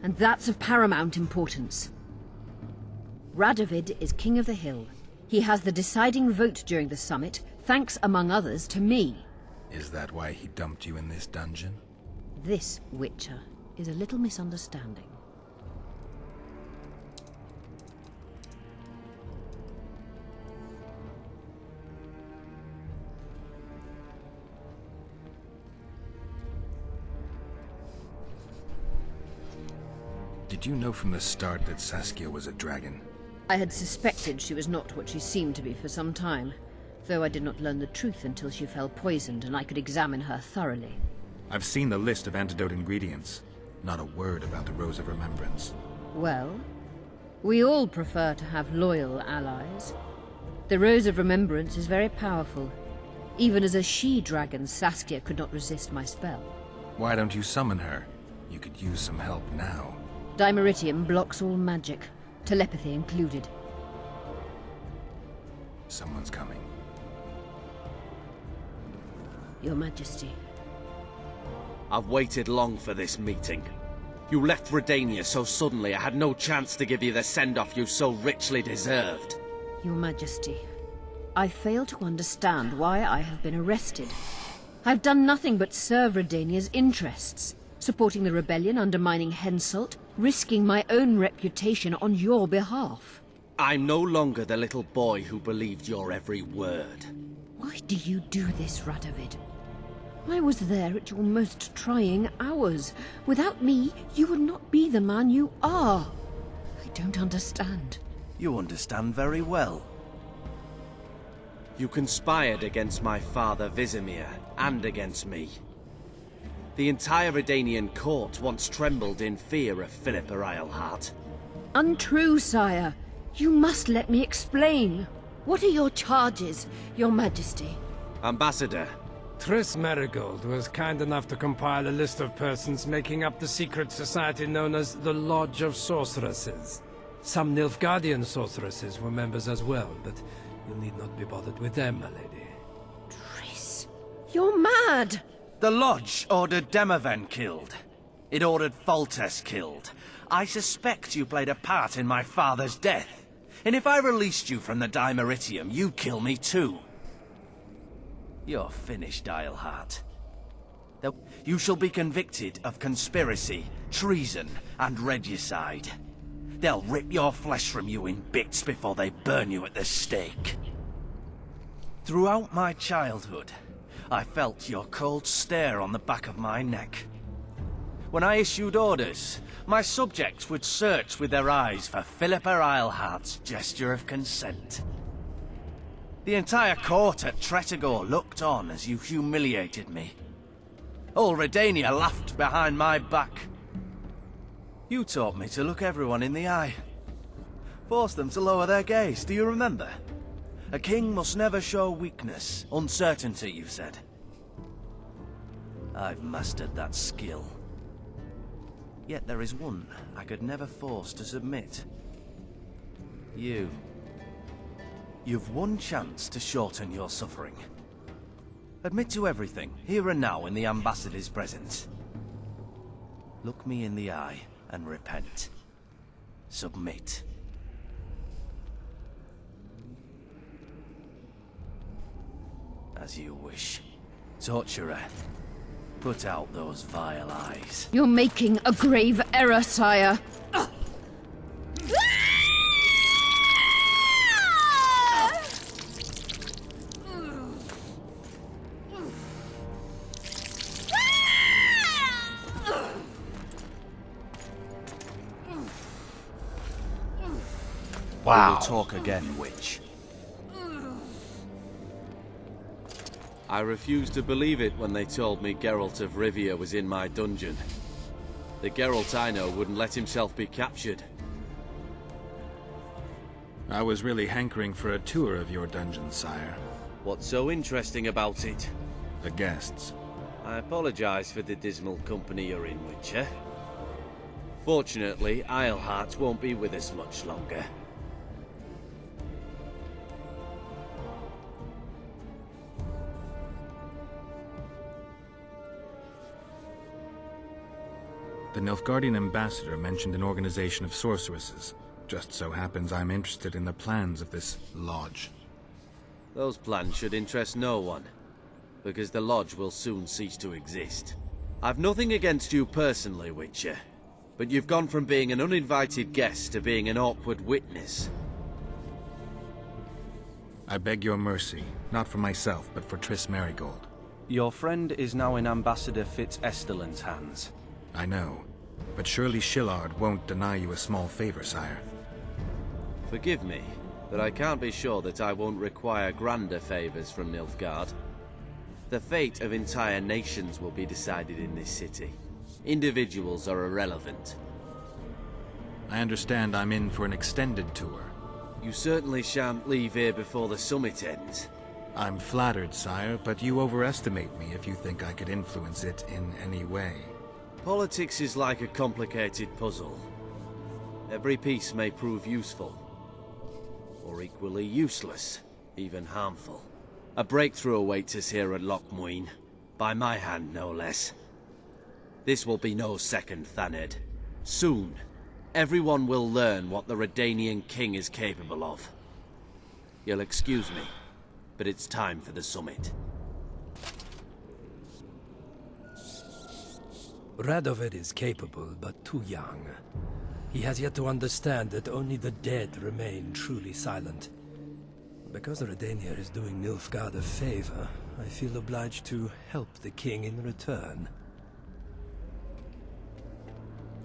and that's of paramount importance. Radovid is king of the hill. He has the deciding vote during the summit, thanks, among others, to me. Is that why he dumped you in this dungeon? This, Witcher, is a little misunderstanding. Did you know from the start that Saskia was a dragon? I had suspected she was not what she seemed to be for some time, though I did not learn the truth until she fell poisoned and I could examine her thoroughly. I've seen the list of antidote ingredients. Not a word about the Rose of Remembrance. Well, we all prefer to have loyal allies. The Rose of Remembrance is very powerful. Even as a she-dragon, Saskia could not resist my spell. Why don't you summon her? You could use some help now. Dimeritium blocks all magic, telepathy included. Someone's coming. Your Majesty. I've waited long for this meeting. You left Redania so suddenly I had no chance to give you the send-off you so richly deserved. Your Majesty, I fail to understand why I have been arrested. I've done nothing but serve Redania's interests. supporting the rebellion, undermining Henselt, risking my own reputation on your behalf. I'm no longer the little boy who believed your every word. Why do you do this, Radovid? I was there at your most trying hours. Without me, you would not be the man you are. I don't understand. You understand very well. You conspired against my father Vizimir, and against me. The entire Redanian court once trembled in fear of Philippa Eilhart. Untrue, sire. You must let me explain. What are your charges, your majesty? Ambassador. Triss Merigold was kind enough to compile a list of persons making up the secret society known as the Lodge of Sorceresses. Some Nilfgaardian sorceresses were members as well, but you need not be bothered with them, my lady. Triss, you're mad! The Lodge ordered Demoven killed. It ordered Foltest killed. I suspect you played a part in my father's death. And if I released you from the Dimeritium, you'd kill me too. You're finished, Eilhart. You shall be convicted of conspiracy, treason, and regicide. They'll rip your flesh from you in bits before they burn you at the stake. Throughout my childhood, I felt your cold stare on the back of my neck. When I issued orders, my subjects would search with their eyes for Philippa Eilhart's gesture of consent. The entire court at Tretogor looked on as you humiliated me. All Redania laughed behind my back. You taught me to look everyone in the eye. Forced them to lower their gaze, do you remember? A king must never show weakness, uncertainty, you said. I've mastered that skill. Yet there is one I could never force to submit. You. You've one chance to shorten your suffering. Admit to everything, here and now in the Ambassador's presence. Look me in the eye and repent. Submit. As you wish. Torturer, put out those vile eyes. You're making a grave error, sire. Wow. We will talk again, witch. I refused to believe it when they told me Geralt of Rivia was in my dungeon. The Geralt I know wouldn't let himself be captured. I was really hankering for a tour of your dungeon, sire. What's so interesting about it? The guests. I apologize for the dismal company you're in, Witcher. Fortunately, Eilhart won't be with us much longer. The Nilfgaardian ambassador mentioned an organization of sorceresses. Just so happens I'm interested in the plans of this lodge. Those plans should interest no one, because the lodge will soon cease to exist. I've nothing against you personally, Witcher, but you've gone from being an uninvited guest to being an awkward witness. I beg your mercy, not for myself, but for Triss Merigold. Your friend is now in Ambassador Fitz-Esterlin's hands. I know, but surely Shillard won't deny you a small favor, sire. Forgive me, but I can't be sure that I won't require grander favors from Nilfgaard. The fate of entire nations will be decided in this city. Individuals are irrelevant. I understand I'm in for an extended tour. You certainly shan't leave here before the summit ends. I'm flattered, sire, but you overestimate me if you think I could influence it in any way. Politics is like a complicated puzzle. Every piece may prove useful, or equally useless, even harmful. A breakthrough awaits us here at Loch Muin, by my hand no less. This will be no second Thaned. Soon, everyone will learn what the Redanian king is capable of. You'll excuse me, but it's time for the summit. Radovid is capable, but too young. He has yet to understand that only the dead remain truly silent. Because Redania is doing Nilfgaard a favor, I feel obliged to help the king in return.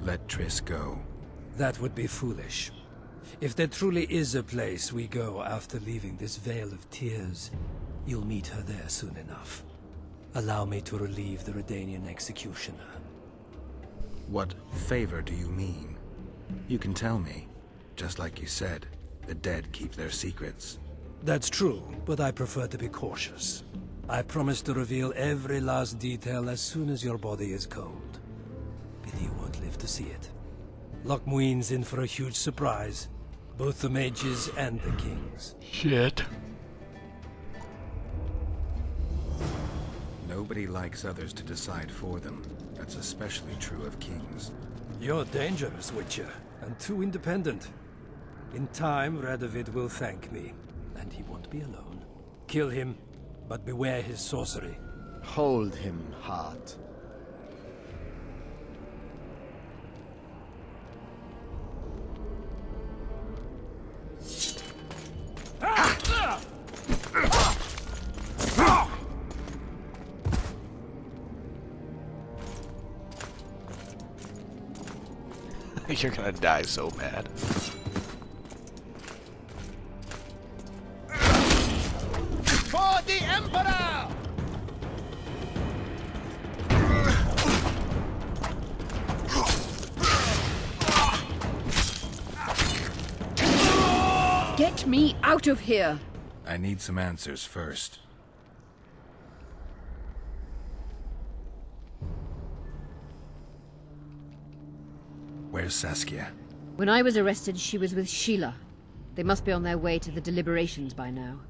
Let Triss go. That would be foolish. If there truly is a place we go after leaving this Vale of Tears, you'll meet her there soon enough. Allow me to relieve the Redanian executioner. What favor do you mean? You can tell me. Just like you said, the dead keep their secrets. That's true, but I prefer to be cautious. I promise to reveal every last detail as soon as your body is cold. Pity you won't live to see it. Loch Muin's in for a huge surprise. Both the mages and the kings. Shit. Nobody likes others to decide for them. That's especially true of kings. You're dangerous, Witcher, and too independent. In time, Radovid will thank me, and he won't be alone. Kill him, but beware his sorcery. Hold him, Hart. You're gonna die so bad. For the Emperor! Get me out of here! I need some answers first. Where's Saskia? When I was arrested, she was with Sheila. They must be on their way to the deliberations by now.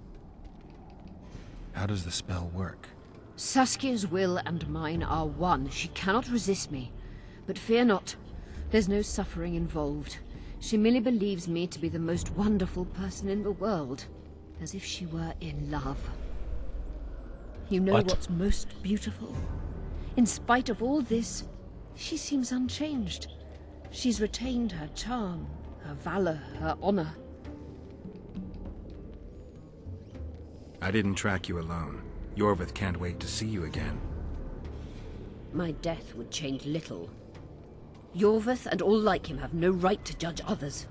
How does the spell work? Saskia's will and mine are one. She cannot resist me. But fear not. There's no suffering involved. She merely believes me to be the most wonderful person in the world. As if she were in love. You know what's most beautiful? In spite of all this, she seems unchanged. She's retained her charm, her valor, her honor. I didn't track you alone. Yorvith can't wait to see you again. My death would change little. Yorvith and all like him have no right to judge others.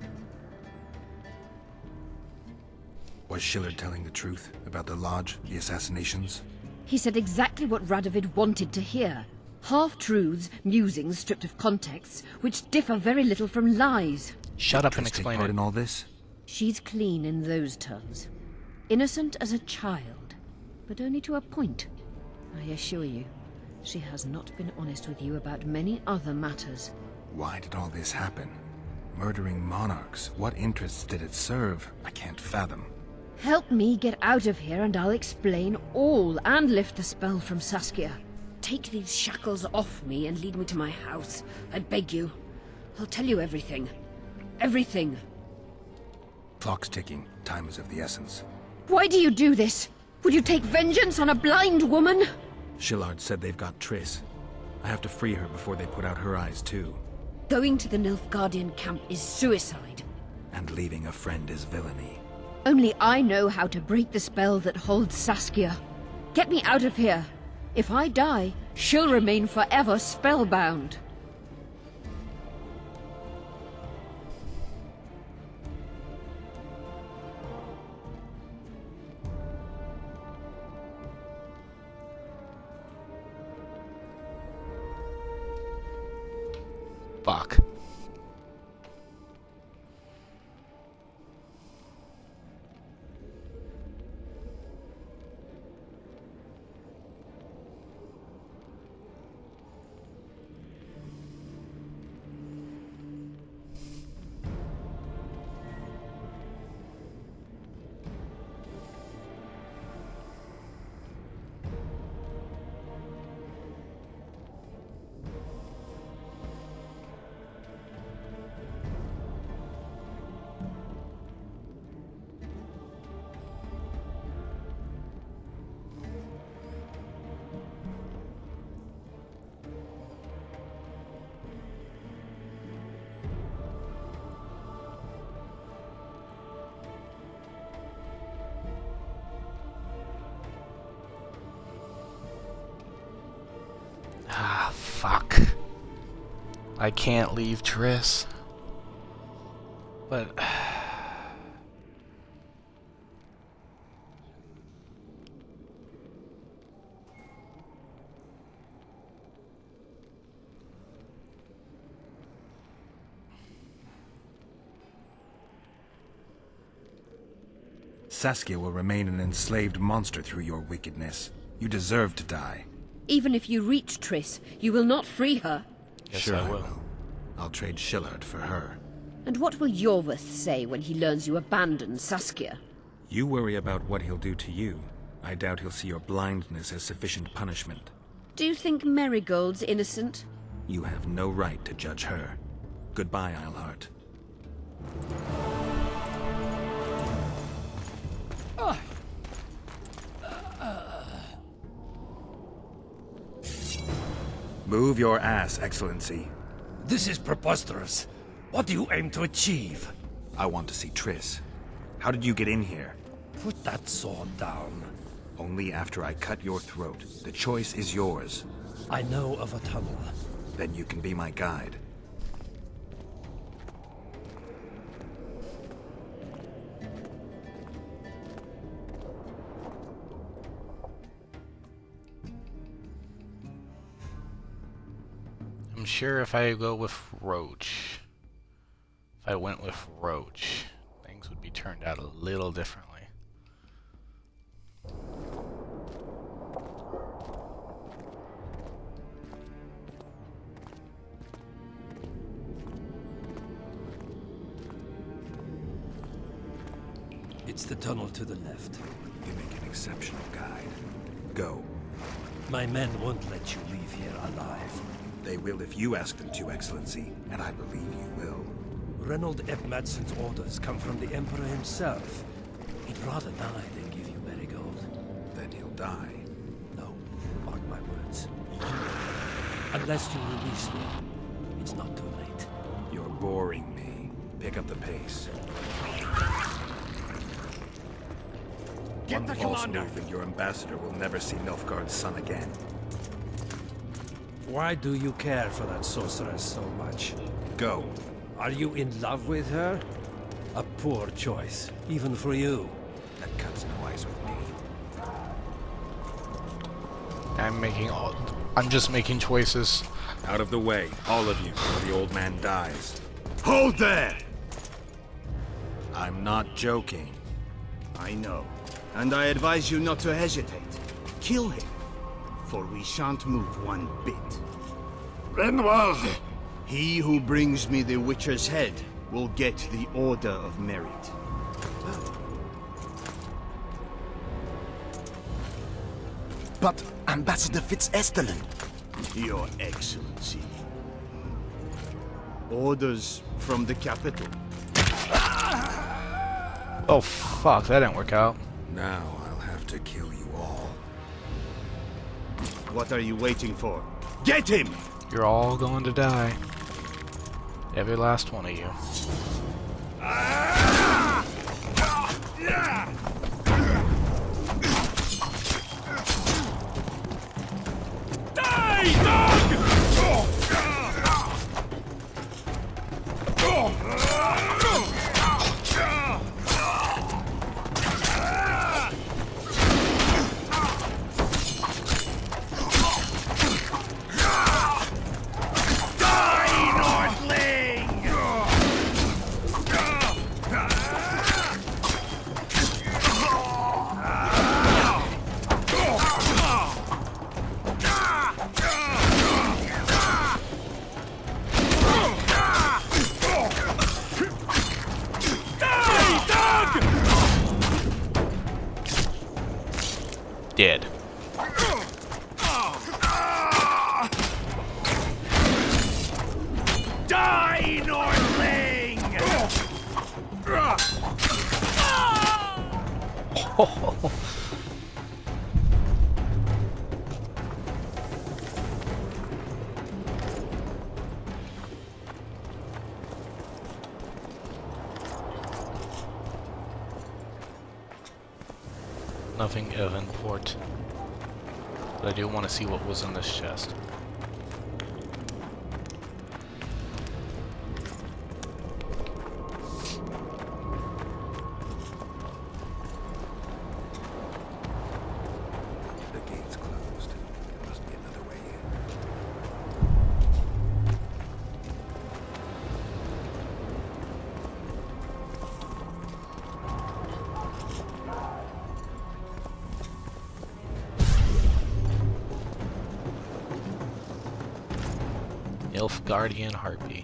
Was Shillard telling the truth about the Lodge, the assassinations? He said exactly what Radovid wanted to hear. Half-truths, musings stripped of context, which differ very little from lies. Shut up and explain it. In all this? She's clean in those terms. Innocent as a child, but only to a point. I assure you, she has not been honest with you about many other matters. Why did all this happen? Murdering monarchs, what interests did it serve? I can't fathom. Help me get out of here and I'll explain all and lift the spell from Saskia. Take these shackles off me and lead me to my house. I beg you. I'll tell you everything. Everything. Clock's ticking. Time is of the essence. Why do you do this? Would you take vengeance on a blind woman? Shillard said they've got Triss. I have to free her before they put out her eyes, too. Going to the Nilfgaardian camp is suicide. And leaving a friend is villainy. Only I know how to break the spell that holds Saskia. Get me out of here. If I die, she'll remain forever spellbound. Fuck. Ah, fuck. I can't leave Triss. But... Saskia will remain an enslaved monster through your wickedness. You deserve to die. Even if you reach Triss, you will not free her. Yes, sure I will. I'll trade Shillard for her. And what will Yorveth say when he learns you abandoned Saskia? You worry about what he'll do to you. I doubt he'll see your blindness as sufficient punishment. Do you think Marigold's innocent? You have no right to judge her. Goodbye, Eilhart. Move your ass, Excellency. This is preposterous. What do you aim to achieve? I want to see Triss. How did you get in here? Put that sword down. Only after I cut your throat. The choice is yours. I know of a tunnel. Then you can be my guide. I'm sure if I go with Roach, if I went with Roach, things would be turned out a little differently. It's the tunnel to the left. You make an exceptional guide. Go. My men won't let you leave here alive. They will if you ask them to, Excellency, and I believe you will. Reynold Ep Madsen's orders come from the Emperor himself. He'd rather die than give you Marigold. Then he'll die. No, mark my words. Unless you release me, it's not too late. You're boring me. Pick up the pace. Get One the false commander! move and your ambassador will never see Nilfgaard's son again. Why do you care for that sorceress so much? Go. Are you in love with her? A poor choice, even for you. That cuts no ice with me. I'm just making choices. Out of the way, all of you, or the old man dies. Hold there! I'm not joking. I know. And I advise you not to hesitate. Kill him, for we shan't move one bit. Renwald! He who brings me the Witcher's head will get the Order of Merit. But Ambassador Fitz-Estellen... Your Excellency. Orders from the capital. Oh fuck, that didn't work out. Now I'll have to kill you all. What are you waiting for? Get him! You're all going to die. Every last one of you. Die, dog! Dead. Die, Nordling! Nothing of import. But I do want to see what was in this chest. Nilfgaardian Harpy.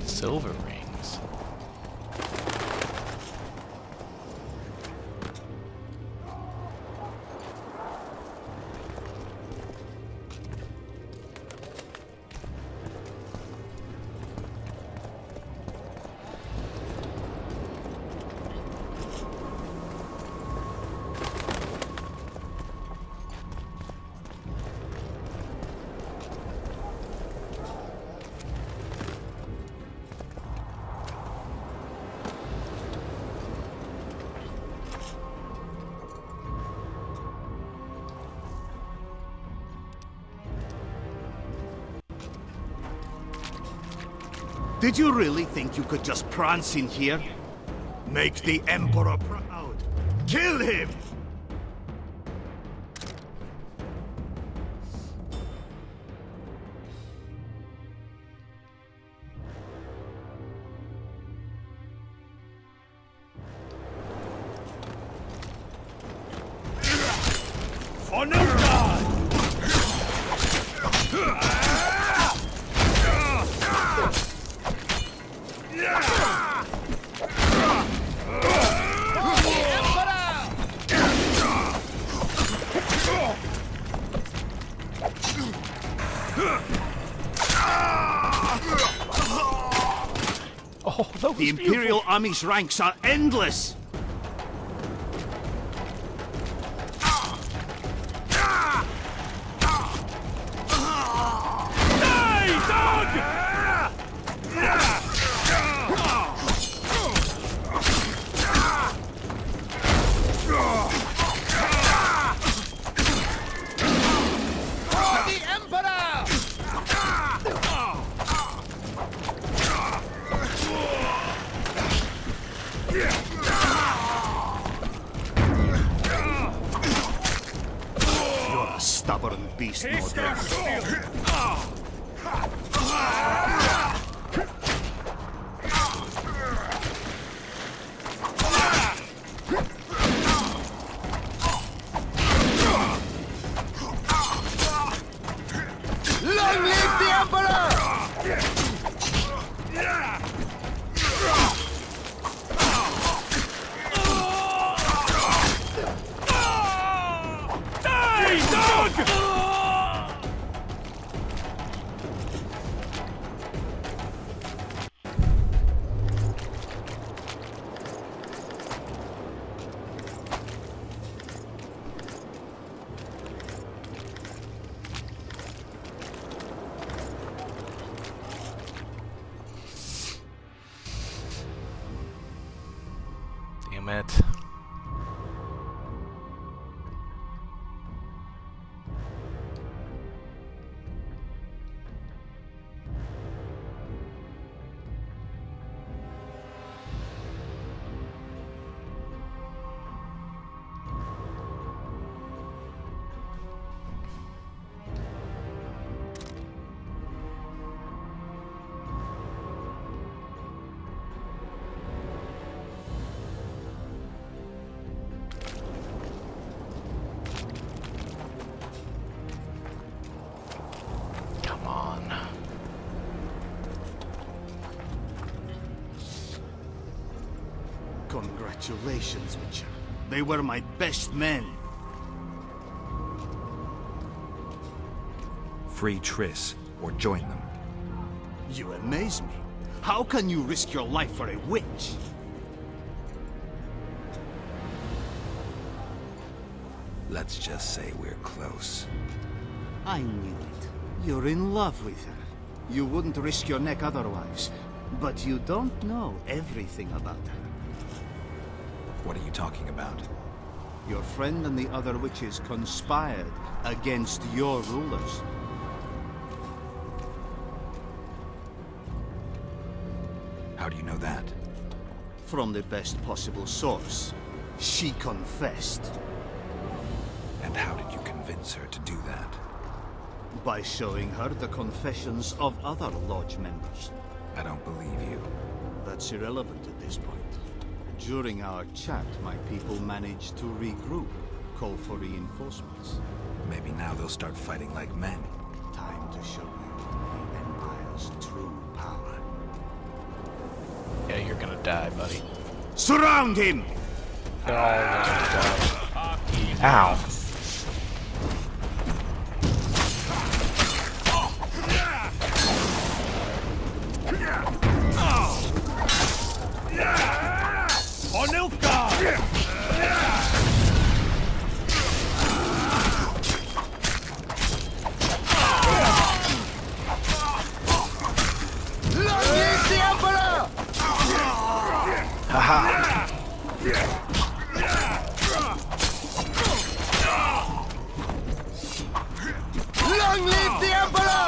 Silver rings. Did you really think you could just prance in here? Make the Emperor proud. Kill him! For Nilfgaard! Oh, the Imperial Army's ranks are endless! Stubborn beast, Mordred. Long live the Emperor! Damn it. Come on. Congratulations, Witcher. They were my best men. Free Triss, or join them. You amaze me. How can you risk your life for a witch? Let's just say we're close. I knew it. You're in love with her. You wouldn't risk your neck otherwise. But you don't know everything about her. What are you talking about? Your friend and the other witches conspired against your rulers. How do you know that? From the best possible source. She confessed. And how did you convince her to do that? By showing her the confessions of other Lodge members. I don't believe you. That's irrelevant at this point. During our chat, my people managed to regroup, call for reinforcements. Maybe now they'll start fighting like men. Time to show you the Empire's true power. Yeah, you're gonna die, buddy. Surround him! Ow. For Nilfgaard! Long live the Emperor! Haha! Long live the Emperor!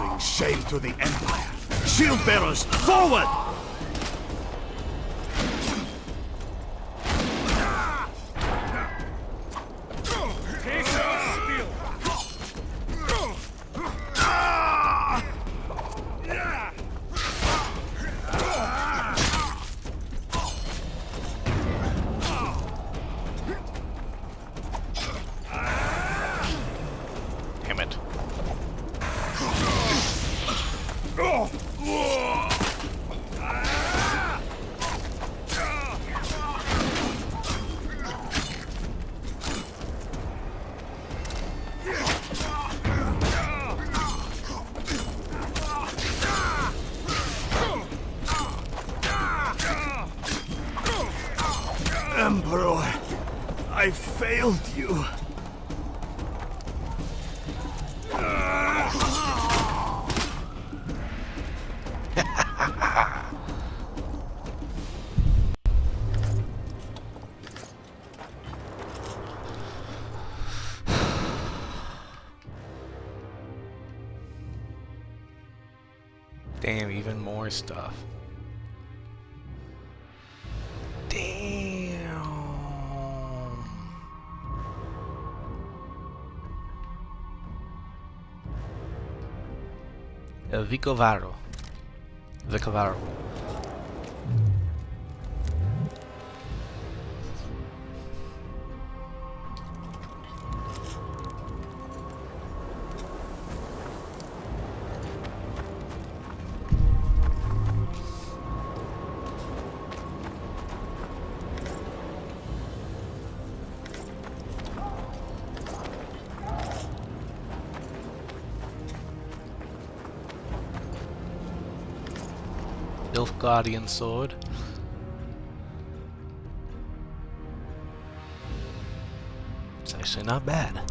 Bring shame to the Empire. Shield bearers, forward! Damn it. Emperor, I failed you. Damn, even more stuff. Damn. Vicovaro. Vicovaro. Nilfgaardian sword. It's actually not bad.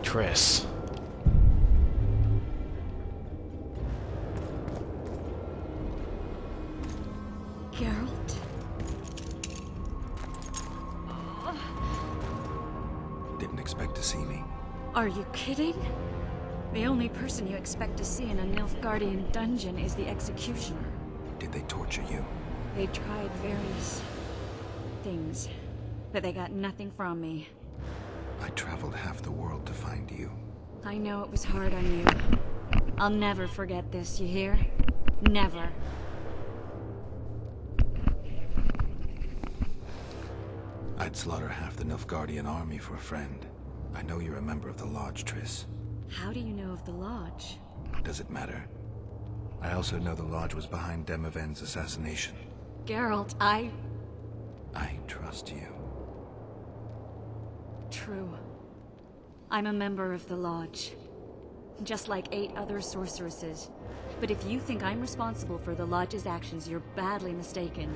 Triss. didn't expect to see me. Are you kidding? The only person you expect to see in a Nilfgaardian dungeon is the executioner. Did they torture you? They tried various things, but they got nothing from me. I traveled half the world to find you. I know it was hard on you. I'll never forget this, you hear? Never. I'd slaughter half the Nilfgaardian army for a friend. I know you're a member of the Lodge, Triss. How do you know of the Lodge? Does it matter? I also know the Lodge was behind Demavend's assassination. Geralt, I trust you. True. I'm a member of the Lodge. Just like 8 other sorceresses. But if you think I'm responsible for the Lodge's actions, you're badly mistaken.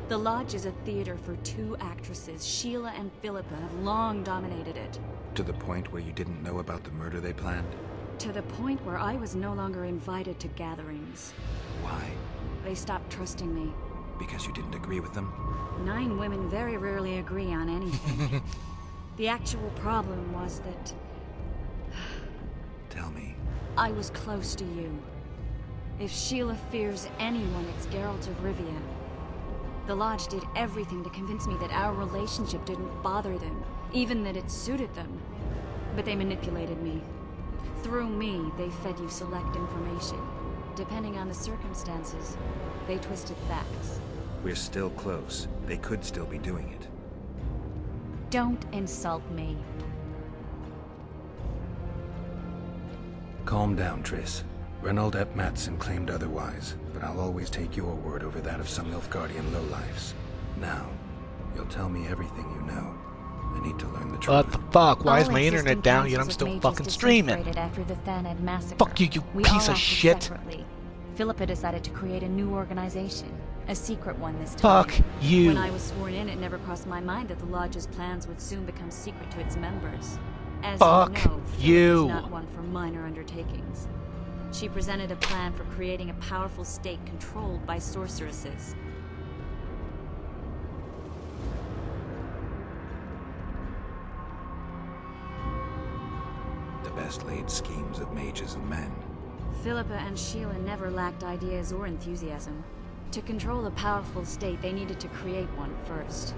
The Lodge is a theater for 2 actresses. Sheila and Philippa have long dominated it. To the point where you didn't know about the murder they planned? To the point where I was no longer invited to gatherings. Why? They stopped trusting me. Because you didn't agree with them? 9 women very rarely agree on anything. The actual problem was that... Tell me. I was close to you. If Sheila fears anyone, it's Geralt of Rivia. The Lodge did everything to convince me that our relationship didn't bother them, even that it suited them. But they manipulated me. Through me, they fed you select information. Depending on the circumstances, they twisted facts. We're still close. They could still be doing it. Don't insult me. Calm down, Triss. Reynold Ep Matson claimed otherwise, but I'll always take your word over that of some Nilfgaardian lowlifes. Now, you'll tell me everything you know. I need to learn the truth. What the fuck? Why is my internet down yet I'm still fucking streaming? After the Thaned massacre. Fuck you, you piece of shit. Separately. Philippa decided to create a new organization. A secret one this time. Fuck you. When I was sworn in, it never crossed my mind that the Lodge's plans would soon become secret to its members. As Fuck you know, you. Philippa's not one for minor undertakings. She presented a plan for creating a powerful state controlled by sorceresses. The best laid schemes of mages and men. Philippa and Sheila never lacked ideas or enthusiasm. To control a powerful state, they needed to create one first.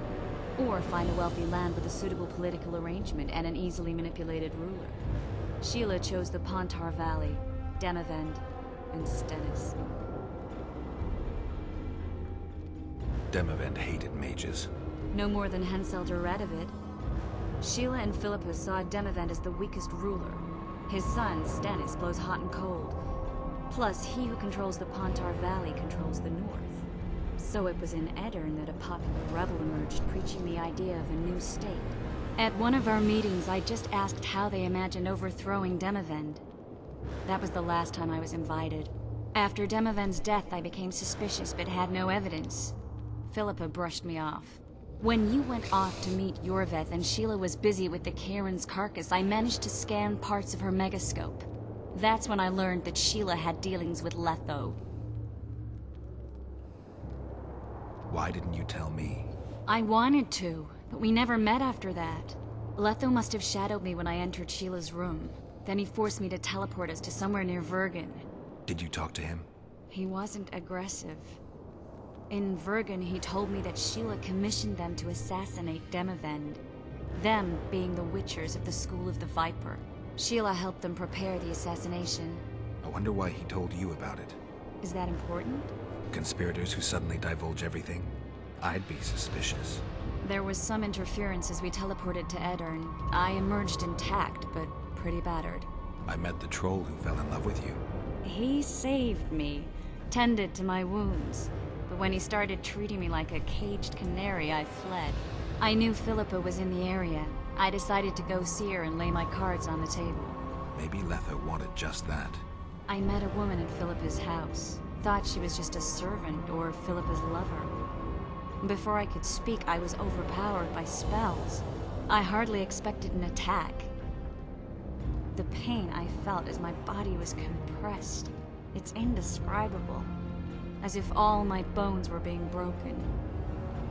Or find a wealthy land with a suitable political arrangement and an easily manipulated ruler. Sheila chose the Pontar Valley, Demavend, and Stennis. Demavend hated mages. No more than Henselder read of it. Sheila and Philippa saw Demavend as the weakest ruler. His son, Stennis, blows hot and cold. Plus, he who controls the Pontar Valley controls the north. So it was in Edirn that a popular rebel emerged, preaching the idea of a new state. At one of our meetings, I just asked how they imagined overthrowing Demavend. That was the last time I was invited. After Demavend's death, I became suspicious but had no evidence. Philippa brushed me off. When you went off to meet Yorveth and Sheila was busy with the Karen's carcass, I managed to scan parts of her megascope. That's when I learned that Sheila had dealings with Letho. Why didn't you tell me? I wanted to, but we never met after that. Letho must have shadowed me when I entered Sheila's room. Then he forced me to teleport us to somewhere near Vergen. Did you talk to him? He wasn't aggressive. In Vergen, he told me that Sheila commissioned them to assassinate Demavend. Them being the Witchers of the School of the Viper. Sheila helped them prepare the assassination. I wonder why he told you about it. Is that important? Conspirators who suddenly divulge everything? I'd be suspicious. There was some interference as we teleported to Edirn. I emerged intact, but pretty battered. I met the troll who fell in love with you. He saved me, tended to my wounds. But when he started treating me like a caged canary, I fled. I knew Philippa was in the area. I decided to go see her and lay my cards on the table. Maybe Letho wanted just that. I met a woman at Philippa's house. Thought she was just a servant or Philippa's lover. Before I could speak, I was overpowered by spells. I hardly expected an attack. The pain I felt as my body was compressed. It's indescribable. As if all my bones were being broken.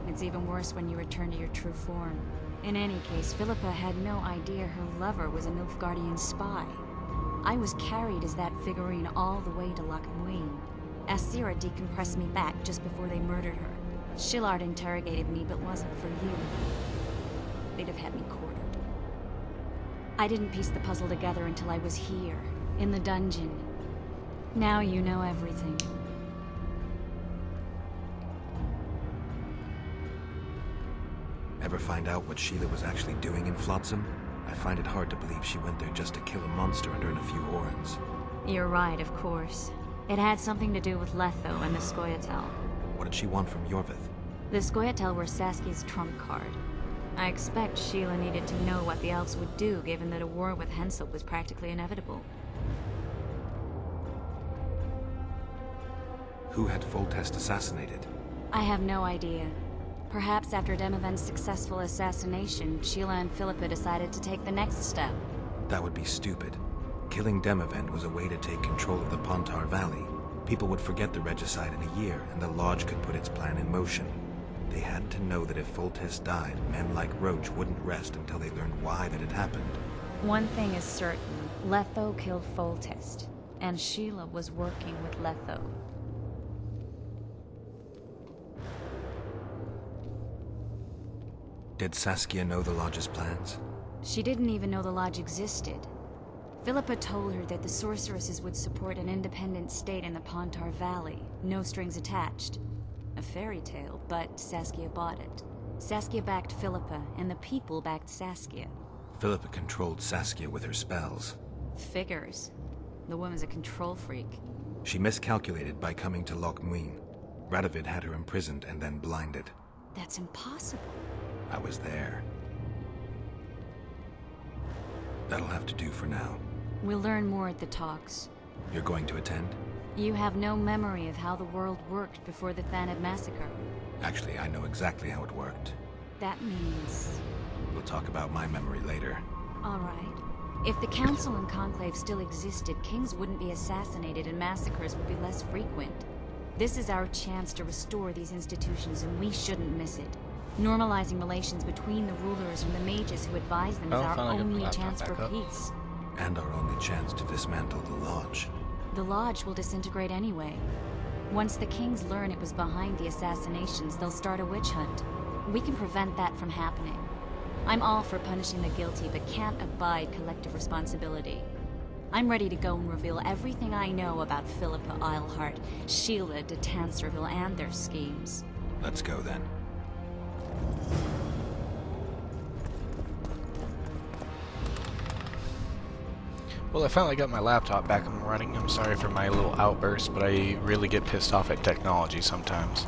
It's even worse when you return to your true form. In any case, Philippa had no idea her lover was a Nilfgaardian spy. I was carried as that figurine all the way to Loch Muin. Asira decompressed me back just before they murdered her. Shillard interrogated me, but wasn't for you. They'd have had me quartered. I didn't piece the puzzle together until I was here, in the dungeon. Now you know everything. Ever find out what Sheila was actually doing in Flotsam? I find it hard to believe she went there just to kill a monster and earn a few orens. You're right, of course. It had something to do with Letho and the Scoia'tael. What did she want from Yorvith? The Scoia'tael were Saskia's trump card. I expect Sheila needed to know what the elves would do, given that a war with Henselt was practically inevitable. Who had Foltest assassinated? I have no idea. Perhaps after Demavend's successful assassination, Sheila and Philippa decided to take the next step. That would be stupid. Killing Demavend was a way to take control of the Pontar Valley. People would forget the regicide in a year, and the Lodge could put its plan in motion. They had to know that if Foltest died, men like Roach wouldn't rest until they learned why that had happened. One thing is certain. Letho killed Foltest, and Sheila was working with Letho. Did Saskia know the Lodge's plans? She didn't even know the Lodge existed. Philippa told her that the sorceresses would support an independent state in the Pontar Valley, no strings attached. A fairy tale, but Saskia bought it. Saskia backed Philippa, and the people backed Saskia. Philippa controlled Saskia with her spells. Figures. The woman's a control freak. She miscalculated by coming to Loch Muin. Radovid had her imprisoned and then blinded. That's impossible. I was there. That'll have to do for now. We'll learn more at the talks. You're going to attend? You have no memory of how the world worked before the Thanad massacre. Actually, I know exactly how it worked. That means... We'll talk about my memory later. All right. If the Council and Conclave still existed, kings wouldn't be assassinated and massacres would be less frequent. This is our chance to restore these institutions, and we shouldn't miss it. Normalizing relations between the rulers and the mages who advise them is our only chance for peace. And our only chance to dismantle the Lodge. The Lodge will disintegrate anyway. Once the kings learn it was behind the assassinations, they'll start a witch hunt. We can prevent that from happening. I'm all for punishing the guilty, but can't abide collective responsibility. I'm ready to go and reveal everything I know about Philippa Eilhart, Sheila de Tanserville, and their schemes. Let's go then. Well, I finally got my laptop back and running. I'm sorry for my little outburst, but I really get pissed off at technology sometimes.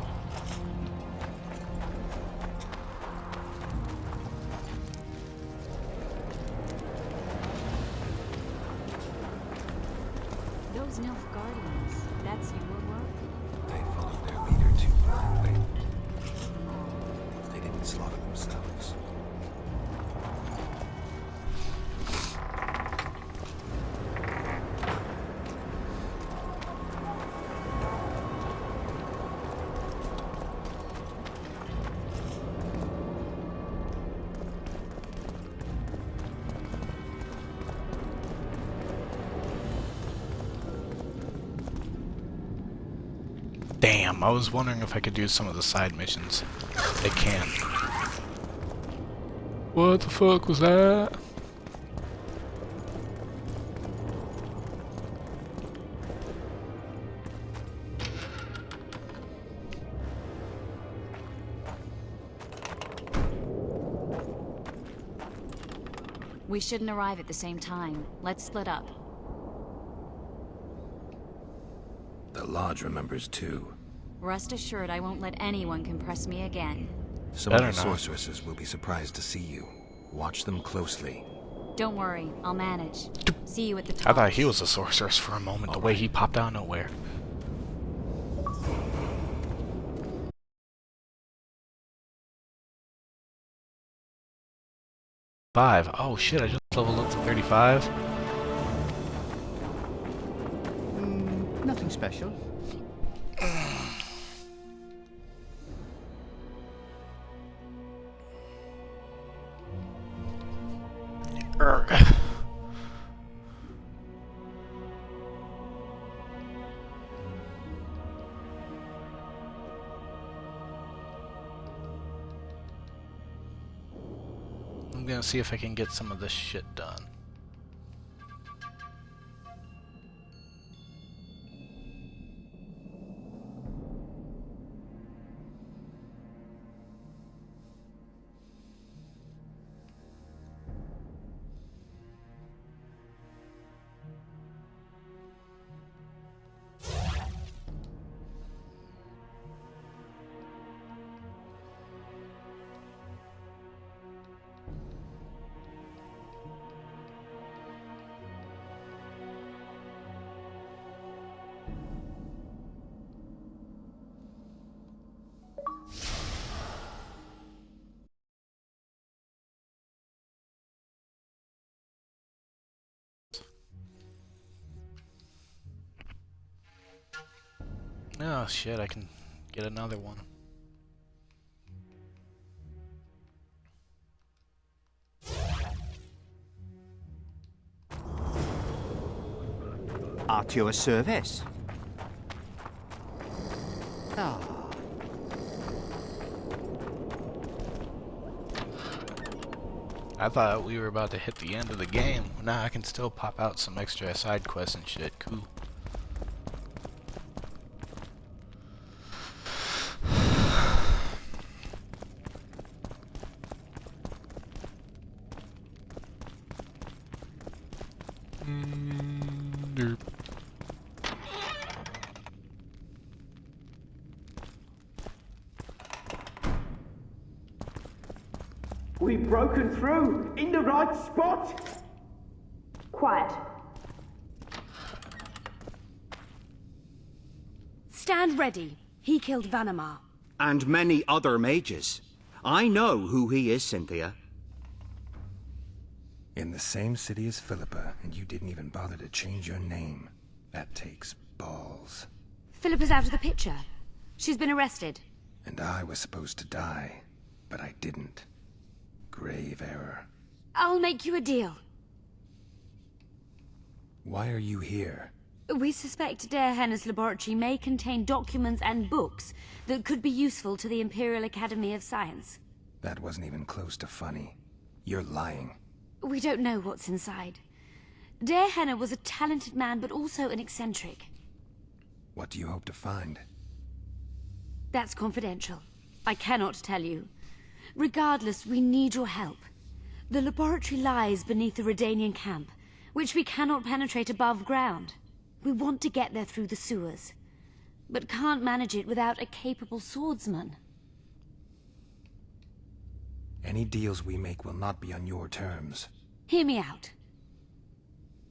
Those Nilfgaardians, that's your work? They followed their leader too blindly. They didn't slaughter themselves. Damn, I was wondering if I could do some of the side missions. I can. What the fuck was that? We shouldn't arrive at the same time. Let's split up. The Lodge remembers too. Rest assured I won't let anyone compress me again. Some of the sorceresses will be surprised to see you. Watch them closely. Don't worry, I'll manage. See you at the top. I thought he was a sorceress for a moment, the way he popped out of nowhere. Oh shit, I just leveled up to 35. Nothing special. gonna see if I can get some of this shit done. Oh shit, I can get another one. At your service. Ah. I thought we were about to hit the end of the game. Now I can still pop out some extra side quests and shit. Cool. We've broken through! In the right spot! Quiet. Stand ready. He killed Vanamar. And many other mages. I know who he is, Cynthia. In the same city as Philippa, and you didn't even bother to change your name. That takes balls. Philippa's out of the picture. She's been arrested. And I was supposed to die, but I didn't. Grave error. I'll make you a deal. Why are you here? We suspect Der Henner's laboratory may contain documents and books that could be useful to the Imperial Academy of Science. That wasn't even close to funny. You're lying. We don't know what's inside. Der Henner was a talented man, but also an eccentric. What do you hope to find? That's confidential. I cannot tell you. Regardless, we need your help. The laboratory lies beneath the Redanian camp, which we cannot penetrate above ground. We want to get there through the sewers, but can't manage it without a capable swordsman. Any deals we make will not be on your terms. Hear me out.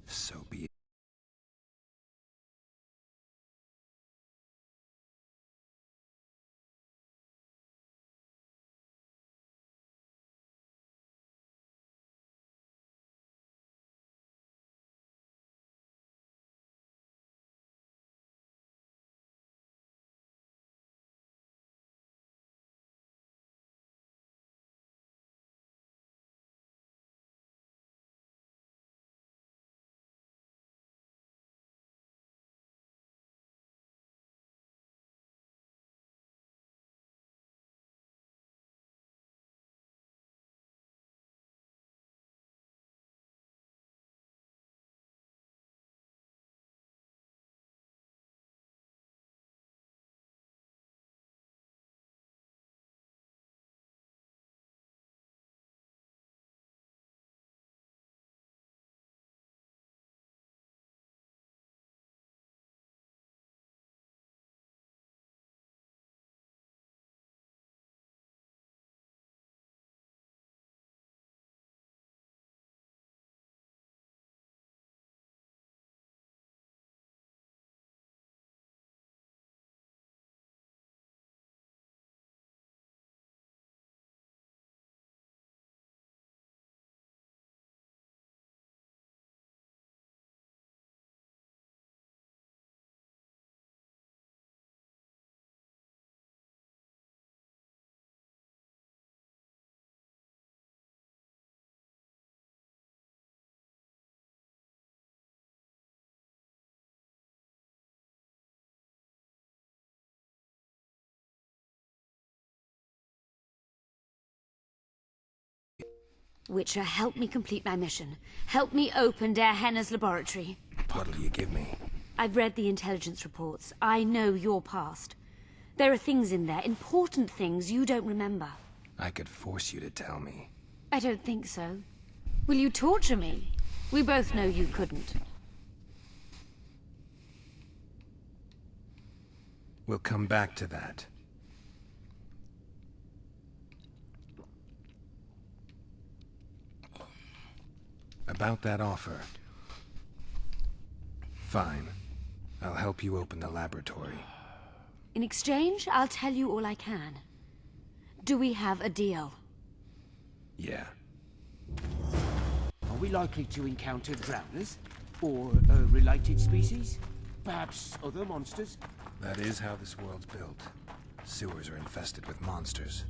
So be it. Witcher, help me complete my mission. Help me open Der Henner's laboratory. What'll you give me? I've read the intelligence reports. I know your past. There are things in there, important things you don't remember. I could force you to tell me. I don't think so. Will you torture me? We both know you couldn't. We'll come back to that. About that offer. Fine. I'll help you open the laboratory. In exchange, I'll tell you all I can. Do we have a deal? Yeah. Are we likely to encounter drowners? Or a related species? Perhaps other monsters? That is how this world's built. Sewers are infested with monsters.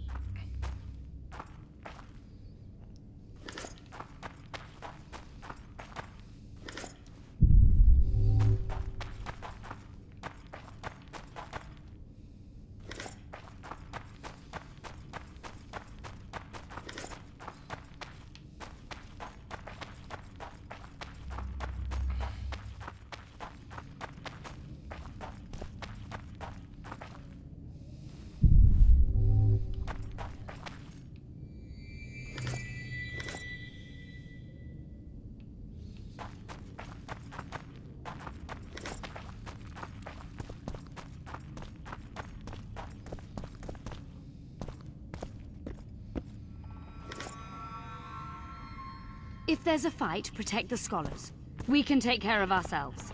If there's a fight, protect the scholars. We can take care of ourselves.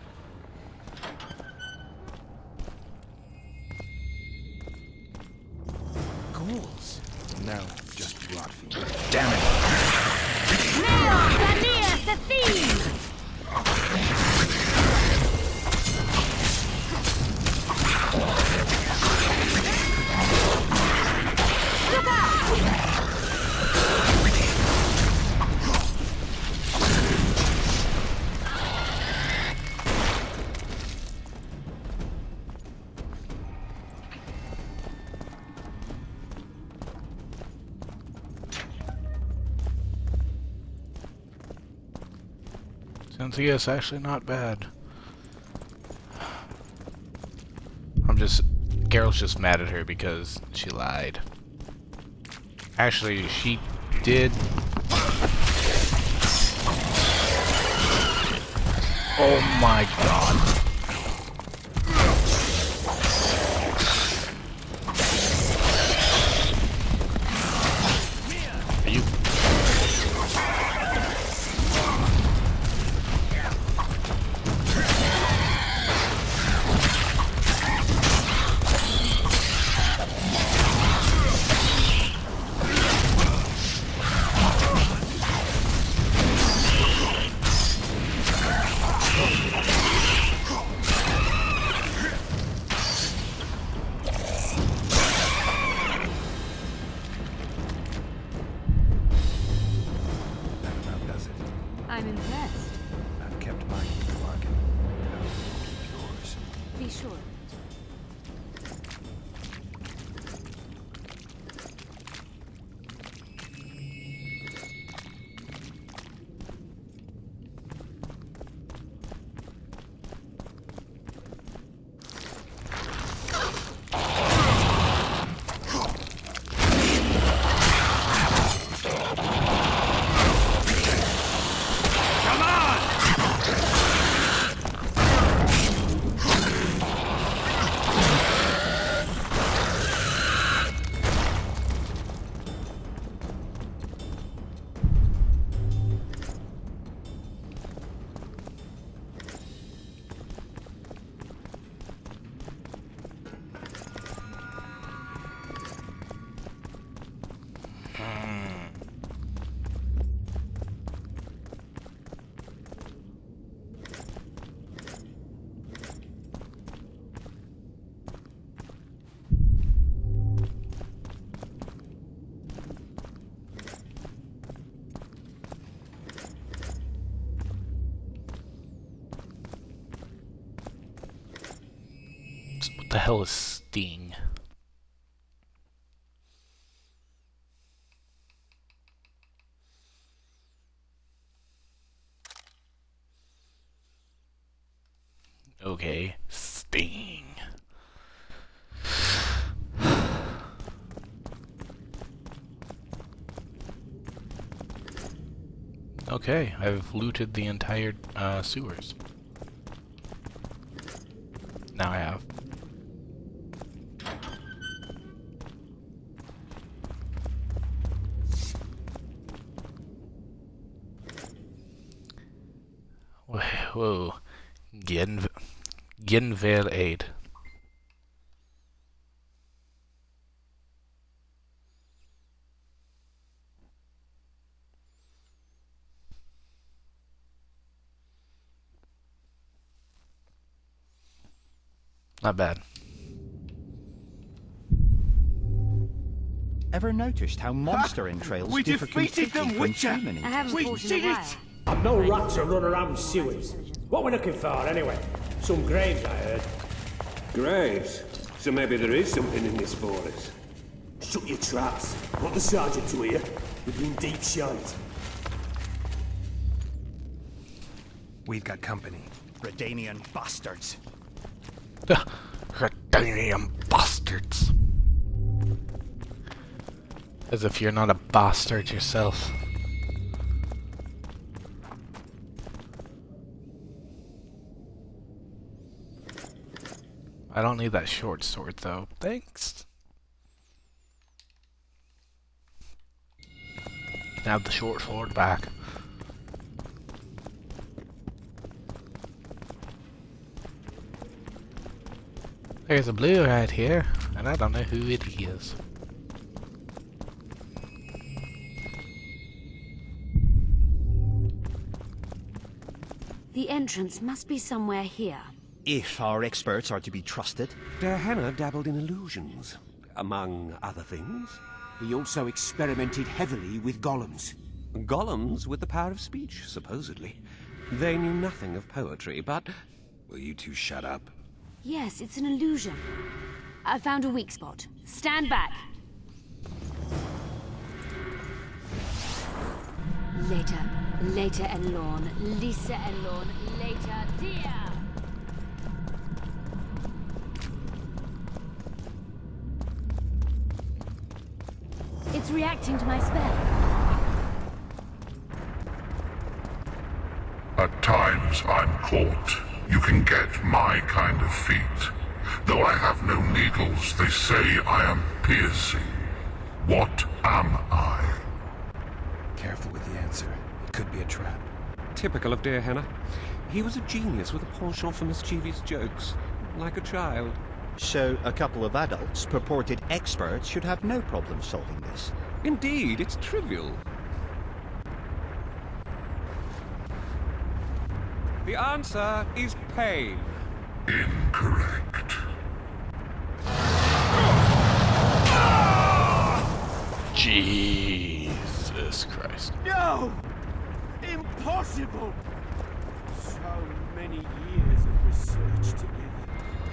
Ghouls? No, just rot fiends. Damn it! Neon, Thanias, the theme! Look out! Cynthia's actually not bad. Geralt's just mad at her because she lied. Actually, she did. Oh my god. I'm impressed. I've kept mine in the bargain. Now keep yours. Be sure. What the hell is Sting? Okay, Sting. Okay, I've looted the entire sewers. Now I have. Whoa. Genver aid. Not bad. Ever noticed how monster entrails We differ defeated completely them, from Witcher! human I haven't We fought in did a while. it! I'm no rat to run around sewers. What we're looking for, anyway? Some graves, I heard. Graves? So maybe there is something in this forest. Shut your traps. Want the sergeant to hear? We've been deep shite. We've got company. Redanian bastards. Redanian bastards. As if you're not a bastard yourself. I don't need that short sword though. Thanks. Have the short sword back. There's a blue right here, and I don't know who it is. The entrance must be somewhere here. If our experts are to be trusted. Dehanna dabbled in illusions, among other things. He also experimented heavily with golems. Golems with the power of speech, supposedly. They knew nothing of poetry, but... Will you two shut up? Yes, it's an illusion. I found a weak spot. Stand back. Later and Lorne. Lisa and Lorne. Later, dear. It's reacting to my spell. At times I'm caught. You can get my kind of feat. Though I have no needles, they say I am piercing. What am I? Careful with the answer. It could be a trap. Typical of Dehanna. He was a genius with a penchant for mischievous jokes, like a child. So a couple of adults, purported experts, should have no problem solving this. Indeed, it's trivial. The answer is pain. Incorrect. Jesus Christ. No! Impossible! So many years of research together.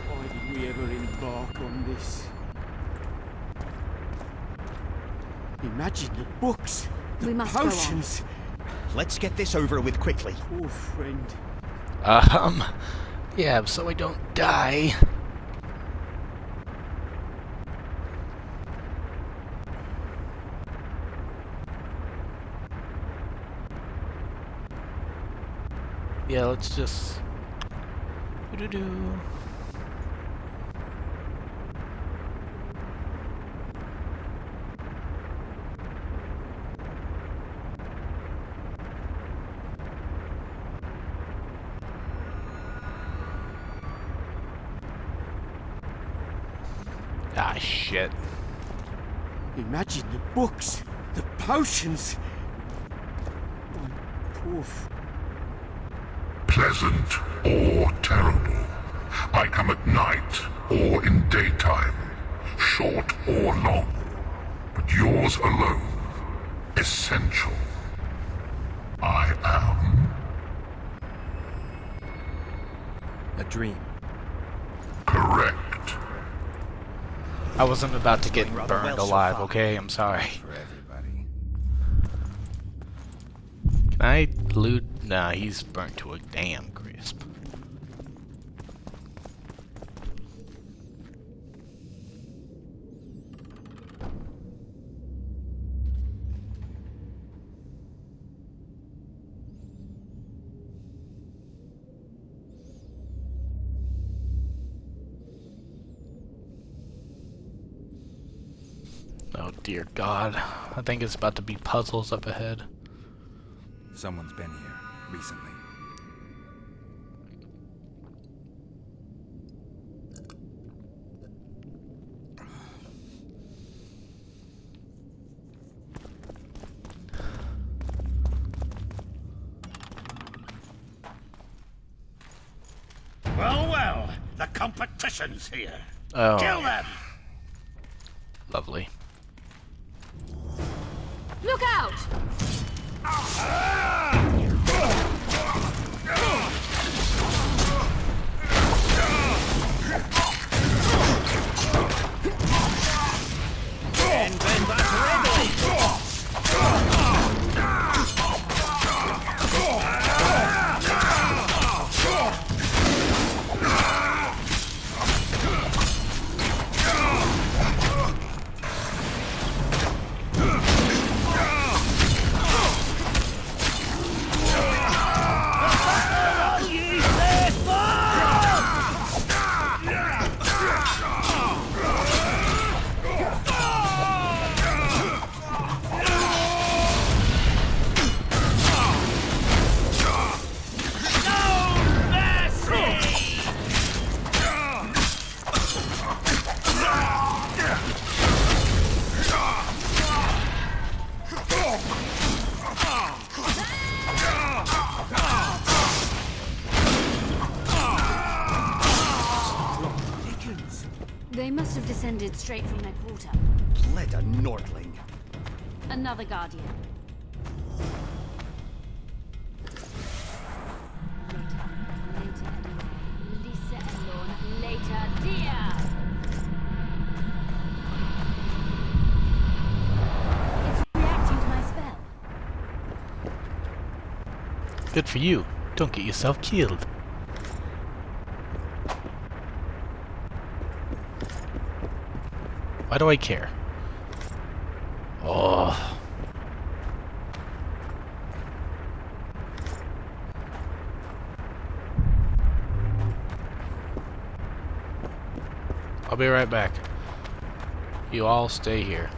Why did we ever embark on this? Imagine the books, the We must go on. potions. Let's get this over with quickly. Poor friend. Yeah, so I don't die. Yeah, let's just... Doo-doo-doo. Ah, shit. Imagine the books, the potions. My poor Pleasant or terrible. I come at night or in daytime, short or long, but yours alone, essential. I am. A dream. Correct. I wasn't about to get Rather burned well so alive, far. okay? I'm sorry. For everybody. Can I loot? Nah, he's burnt to a damn crisp. Dear God. I think it's about to be puzzles up ahead. Someone's been here recently. Well, well, the competition's here. Oh. Kill them! Lovely. Look out! And then that's ready! They must have descended straight from their quarter. Bled a Nordling. Another Guardian. Later, Lisa and Lorne. Later, dear! It's reacting to my spell. Good for you. Don't get yourself killed. Why do I care? Oh. I'll be right back. You all stay here.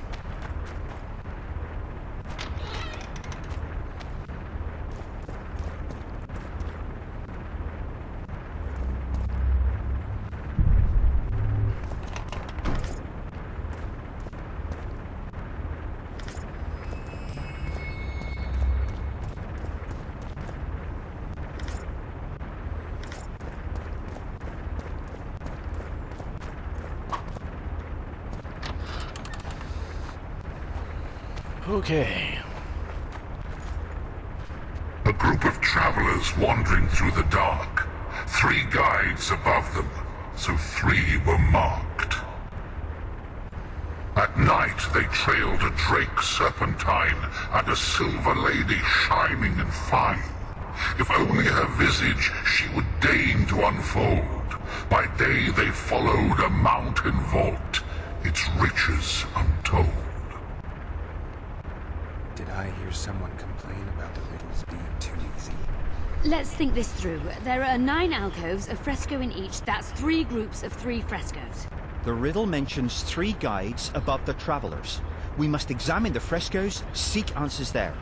Okay. A group of travelers wandering through the dark. 3 guides above them, so 3 were marked. At night they trailed a drake serpentine and a silver lady shining and fine. If only her visage she would deign to unfold. By day they followed a mountain vault, its riches untold. Did I hear someone complain about the riddles being too easy? Let's think this through. There are 9 alcoves, a fresco in each. That's 3 groups of 3 frescoes. The riddle mentions 3 guides above the travelers. We must examine the frescoes, seek answers there.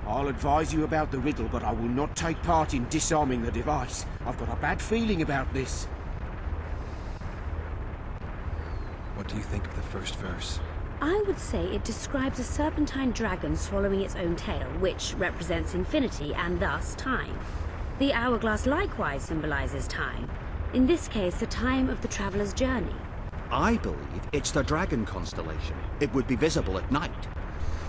I'll advise you about the riddle, but I will not take part in disarming the device. I've got a bad feeling about this. What do you think of the first verse? I would say it describes a serpentine dragon swallowing its own tail, which represents infinity and thus time. The hourglass likewise symbolizes time. In this case, the time of the traveler's journey. I believe it's the dragon constellation. It would be visible at night.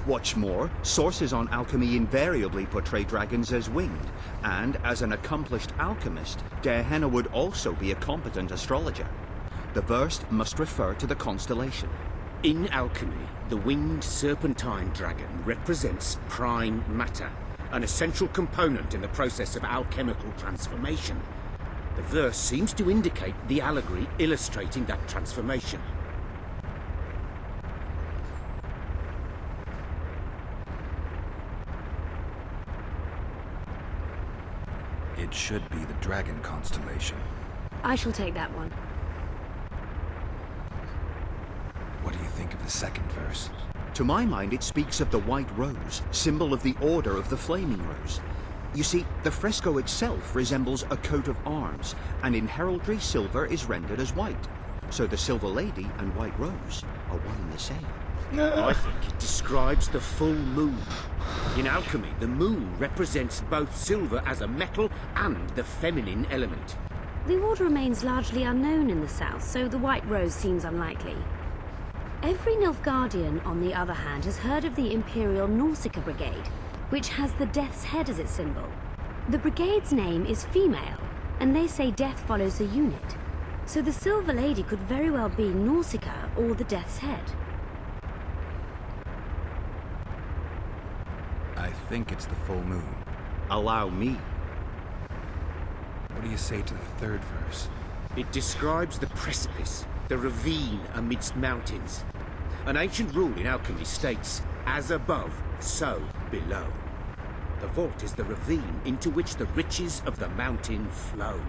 What's more, sources on alchemy invariably portray dragons as winged, and as an accomplished alchemist, Gehenna would also be a competent astrologer. The verse must refer to the constellation. In alchemy, the winged serpentine dragon represents prime matter, an essential component in the process of alchemical transformation. The verse seems to indicate the allegory illustrating that transformation. It should be the dragon constellation. I shall take that one. What do you think of the second verse? To my mind, it speaks of the White Rose, symbol of the Order of the Flaming Rose. You see, the fresco itself resembles a coat of arms, and in heraldry, silver is rendered as white. So the Silver Lady and White Rose are one and the same. I think it describes the full moon. In alchemy, the moon represents both silver as a metal and the feminine element. The order remains largely unknown in the south, so the White Rose seems unlikely. Every Nilfgaardian, on the other hand, has heard of the Imperial Nausicaa Brigade, which has the Death's Head as its symbol. The brigade's name is female, and they say death follows the unit. So the Silver Lady could very well be Nausicaa or the Death's Head. I think it's the full moon. Allow me. What do you say to the third verse? It describes the precipice, the ravine amidst mountains. An ancient rule in alchemy states, as above, so below. The vault is the ravine into which the riches of the mountain flow.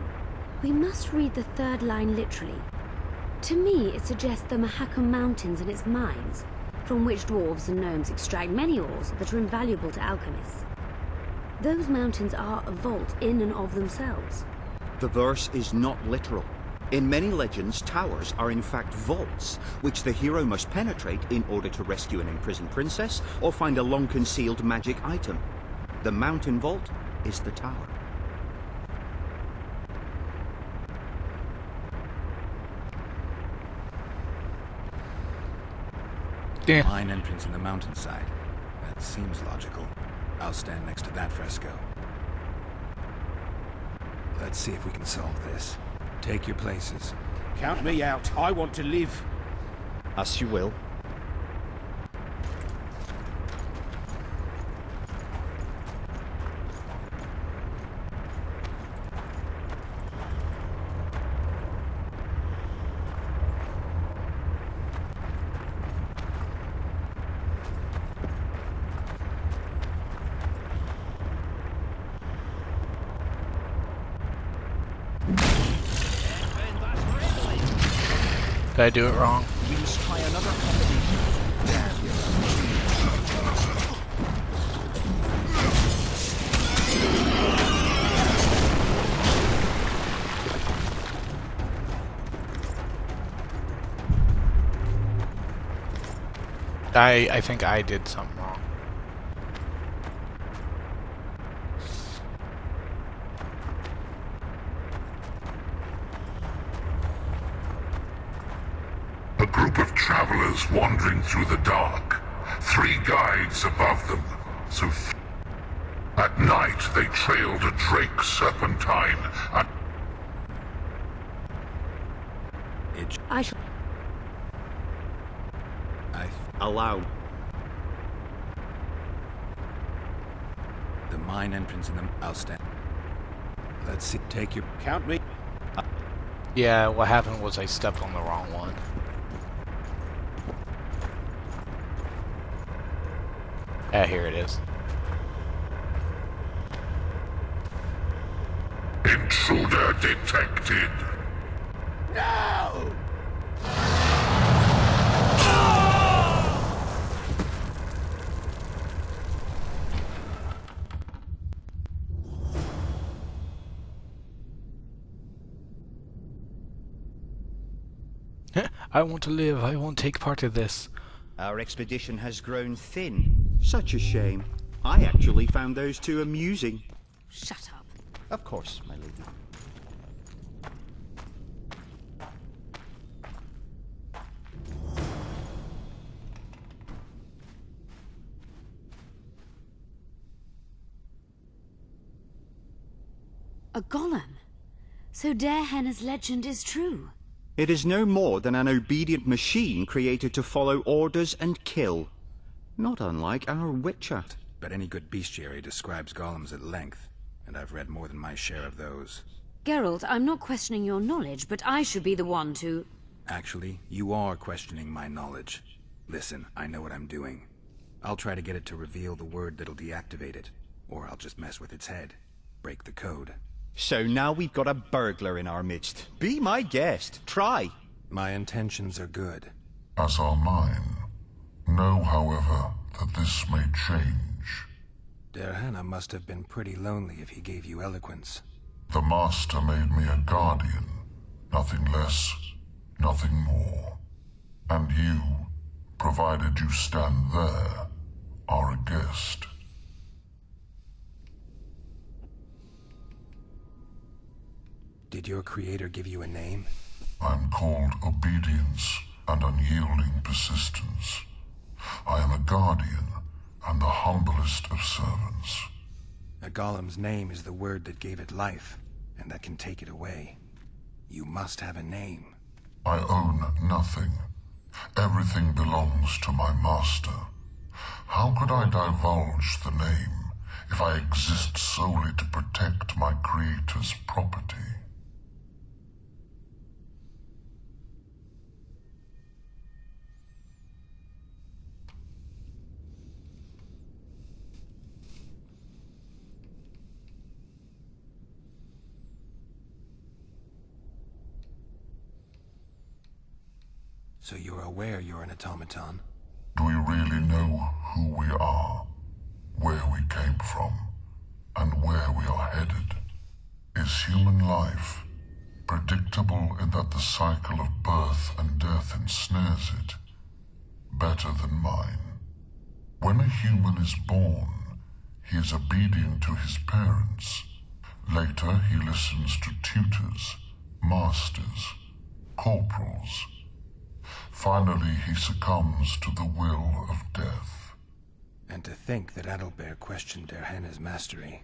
We must read the third line literally. To me, it suggests the Mahakam Mountains and its mines, from which dwarves and gnomes extract many ores that are invaluable to alchemists. Those mountains are a vault in and of themselves. The verse is not literal. In many legends, towers are in fact vaults, which the hero must penetrate in order to rescue an imprisoned princess or find a long-concealed magic item. The mountain vault is the tower. Mine entrance in the mountainside. That seems logical. I'll stand next to that fresco. Let's see if we can solve this. Take your places. Count me out. I want to live. As you will. Did I do it wrong? We must try another combination. I think I did something wrong. A group of travelers wandering through the dark. 3 guides above them. At night, they trailed a drake serpentine and... I shall... Allow. The mine entrance in the... I'll stand. Let's see. Take your... Count me. Yeah, what happened was I stepped on the wrong one. Here it is. Intruder detected. No! I want to live. I won't take part of this. Our expedition has grown thin. Such a shame. I actually found those two amusing. Shut up. Of course, my lady. A golem? So Darehenna's legend is true? It is no more than an obedient machine created to follow orders and kill. Not unlike our Witcher. But any good bestiary describes golems at length, and I've read more than my share of those. Geralt, I'm not questioning your knowledge, but I should be the one to... Actually, you are questioning my knowledge. Listen, I know what I'm doing. I'll try to get it to reveal the word that'll deactivate it, or I'll just mess with its head. Break the code. So now we've got a burglar in our midst. Be my guest. Try. My intentions are good. as are mine. Know, however, that this may change. Derhana must have been pretty lonely if he gave you eloquence. The Master made me a guardian, nothing less, nothing more. And you, provided you stand there, are a guest. Did your creator give you a name? I'm called obedience and unyielding persistence. I am a guardian and the humblest of servants. A golem's name is the word that gave it life, and that can take it away. You must have a name. I own nothing. Everything belongs to my master. How could I divulge the name if I exist solely to protect my creator's property? So you're aware you're an automaton? Do we really know who we are, where we came from, and where we are headed? Is human life predictable in that the cycle of birth and death ensnares it, better than mine? When a human is born, he is obedient to his parents. Later, he listens to tutors, masters, corporals. Finally, he succumbs to the will of death. And to think that Adalbert questioned Derhana's mastery.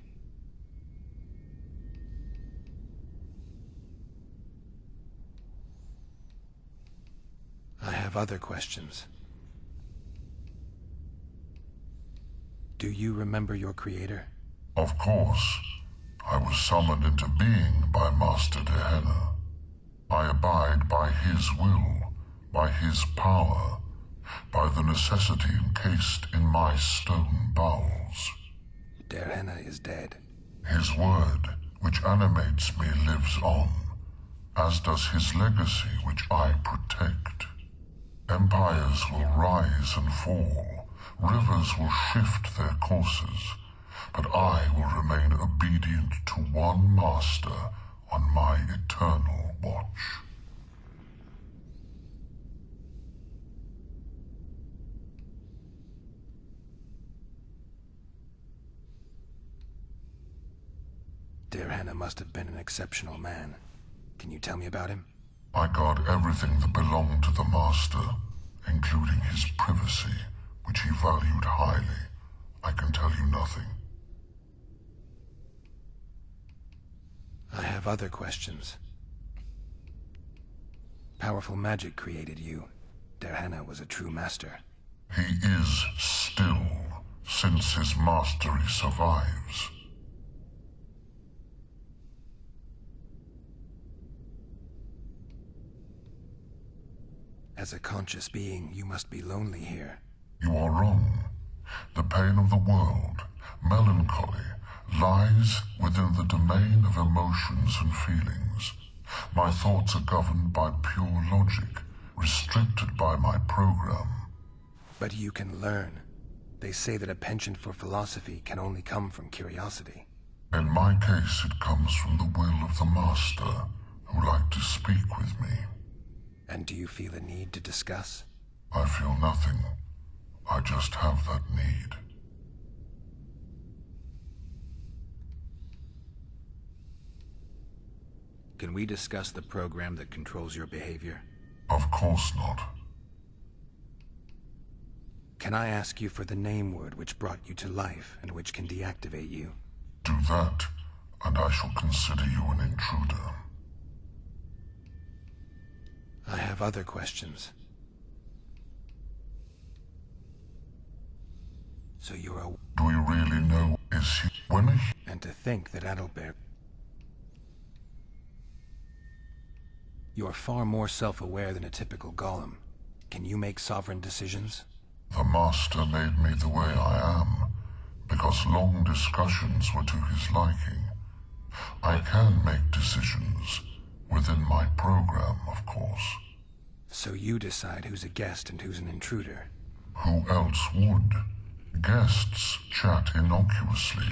I have other questions. Do you remember your creator? Of course. I was summoned into being by Master Derhana. I abide by his will, by his power, by the necessity encased in my stone bowels. Derhana is dead. His word, which animates me, lives on, as does his legacy, which I protect. Empires will rise and fall, rivers will shift their courses, but I will remain obedient to one master on my eternal watch. Derhana must have been an exceptional man. Can you tell me about him? I guard everything that belonged to the Master, including his privacy, which he valued highly. I can tell you nothing. I have other questions. Powerful magic created you. Derhana was a true master. He is still, since his mastery survives. As a conscious being, you must be lonely here. You are wrong. The pain of the world, melancholy, lies within the domain of emotions and feelings. My thoughts are governed by pure logic, restricted by my program. But you can learn. They say that a penchant for philosophy can only come from curiosity. In my case, it comes from the will of the Master, who liked to speak with me. And do you feel a need to discuss? I feel nothing. I just have that need. Can we discuss the program that controls your behavior? Of course not. Can I ask you for the name word which brought you to life and which can deactivate you? Do that, and I shall consider you an intruder. I have other questions. So you're a... Do we really know? Is he... When a... And to think that Adalbert... You're far more self-aware than a typical golem. Can you make sovereign decisions? The Master made me the way I am, because long discussions were to his liking. I can make decisions, within my program, of course. So you decide who's a guest and who's an intruder. Who else would? Guests chat innocuously,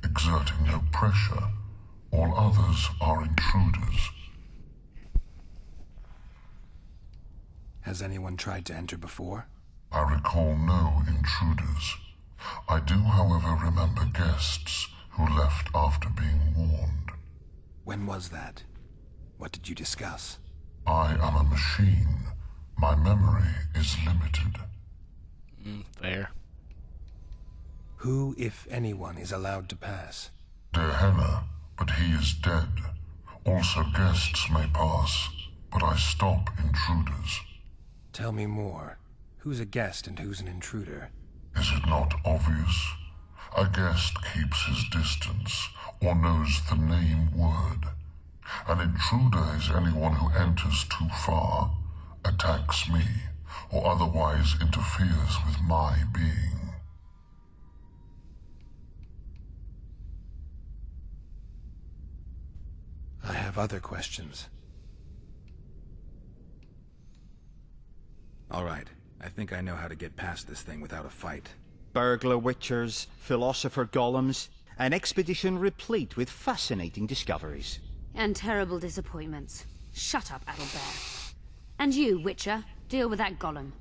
exerting no pressure. All others are intruders. Has anyone tried to enter before? I recall no intruders. I do, however, remember guests who left after being warned. When was that? What did you discuss? I am a machine. My memory is limited. Fair. Who, if anyone, is allowed to pass? Dehenna, but he is dead. Also guests may pass, but I stop intruders. Tell me more. Who's a guest and who's an intruder? Is it not obvious? A guest keeps his distance, or knows the name word. An intruder is anyone who enters too far, attacks me, or otherwise interferes with my being. I have other questions. All right. I think I know how to get past this thing without a fight. Burglar witchers, philosopher golems, an expedition replete with fascinating discoveries. And terrible disappointments. Shut up, Adelbear. And you, Witcher, deal with that golem.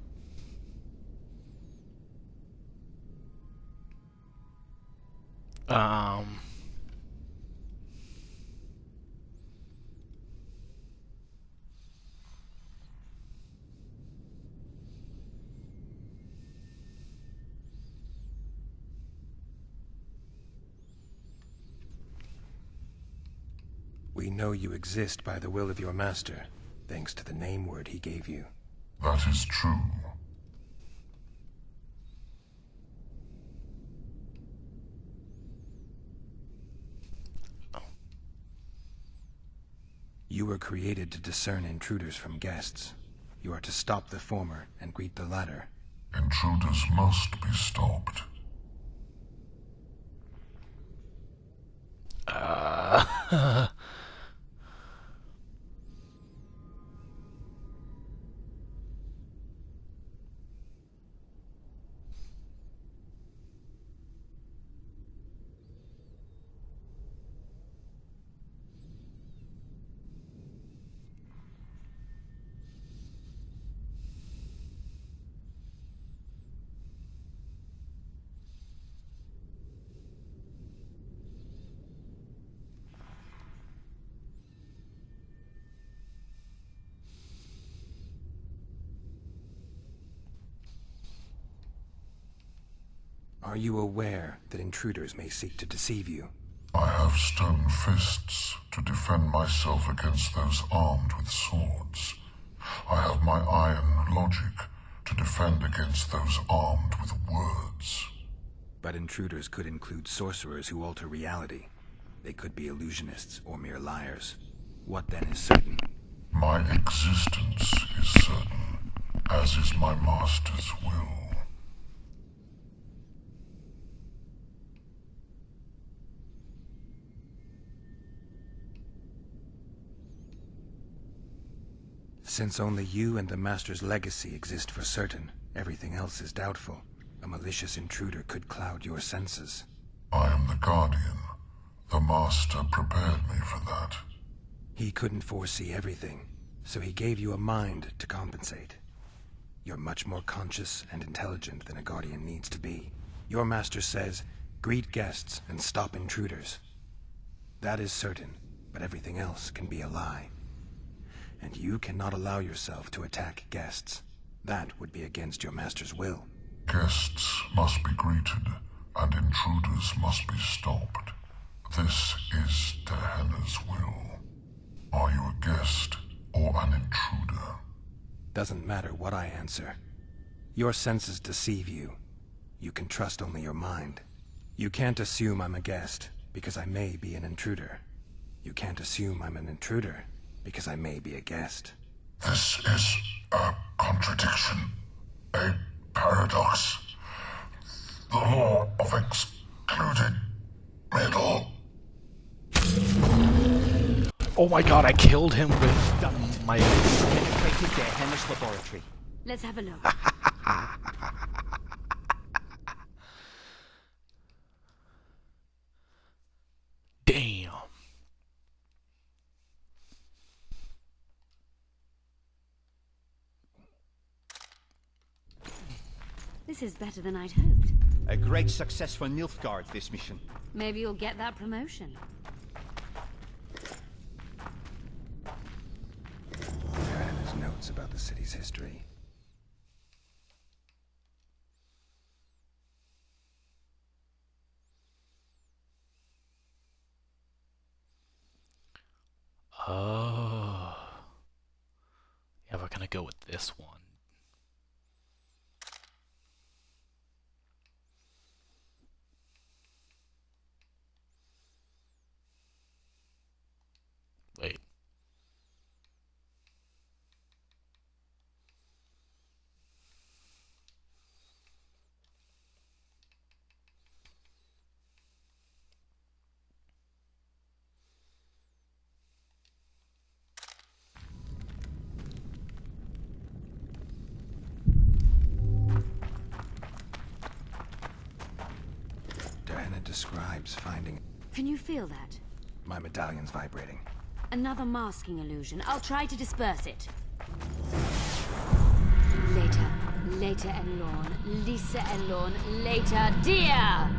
We know you exist by the will of your master, thanks to the name word he gave you. That is true. You were created to discern intruders from guests. You are to stop the former and greet the latter. Intruders must be stopped. Are you aware that intruders may seek to deceive you? I have stone fists to defend myself against those armed with swords. I have my iron logic to defend against those armed with words. But intruders could include sorcerers who alter reality. They could be illusionists or mere liars. What then is certain? My existence is certain, as is my master's will. Since only you and the Master's legacy exist for certain, everything else is doubtful. A malicious intruder could cloud your senses. I am the Guardian. The Master prepared me for that. He couldn't foresee everything, so he gave you a mind to compensate. You're much more conscious and intelligent than a Guardian needs to be. Your Master says, greet guests and stop intruders. That is certain, but everything else can be a lie. And you cannot allow yourself to attack guests. That would be against your master's will. Guests must be greeted, and intruders must be stopped. This is Dehenna's will. Are you a guest or an intruder? Doesn't matter what I answer. Your senses deceive you. You can trust only your mind. You can't assume I'm a guest, because I may be an intruder. You can't assume I'm an intruder, because I may be a guest. This is a contradiction, a paradox. The law of excluded middle. Oh my god, I killed him with my to Gehenna's laboratory. Let's have a look. Damn. This is better than I'd hoped. A great success for Nilfgaard, this mission. Maybe you'll get that promotion. Diana's notes about the city's history. Oh. Yeah, we're gonna go with this one. Wait. Diana describes finding... Can you feel that? My medallion's vibrating. Another masking illusion. I'll try to disperse it. Later. Later, Elorn. Lisa Elorn. Later, dear!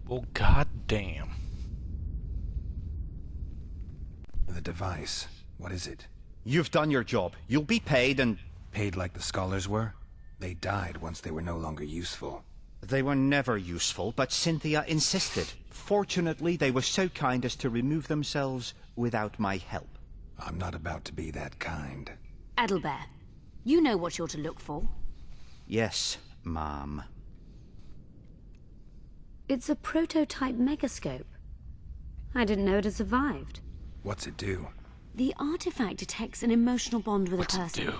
Well, goddamn. The device. What is it? You've done your job. You'll be paid and... Paid like the scholars were? They died once they were no longer useful. They were never useful, but Cynthia insisted. Fortunately, they were so kind as to remove themselves without my help. I'm not about to be that kind. Adelbert, you know what you're to look for. Yes, Mom. It's a prototype megascope. I didn't know it had survived. What's it do? The artifact detects an emotional bond with a person.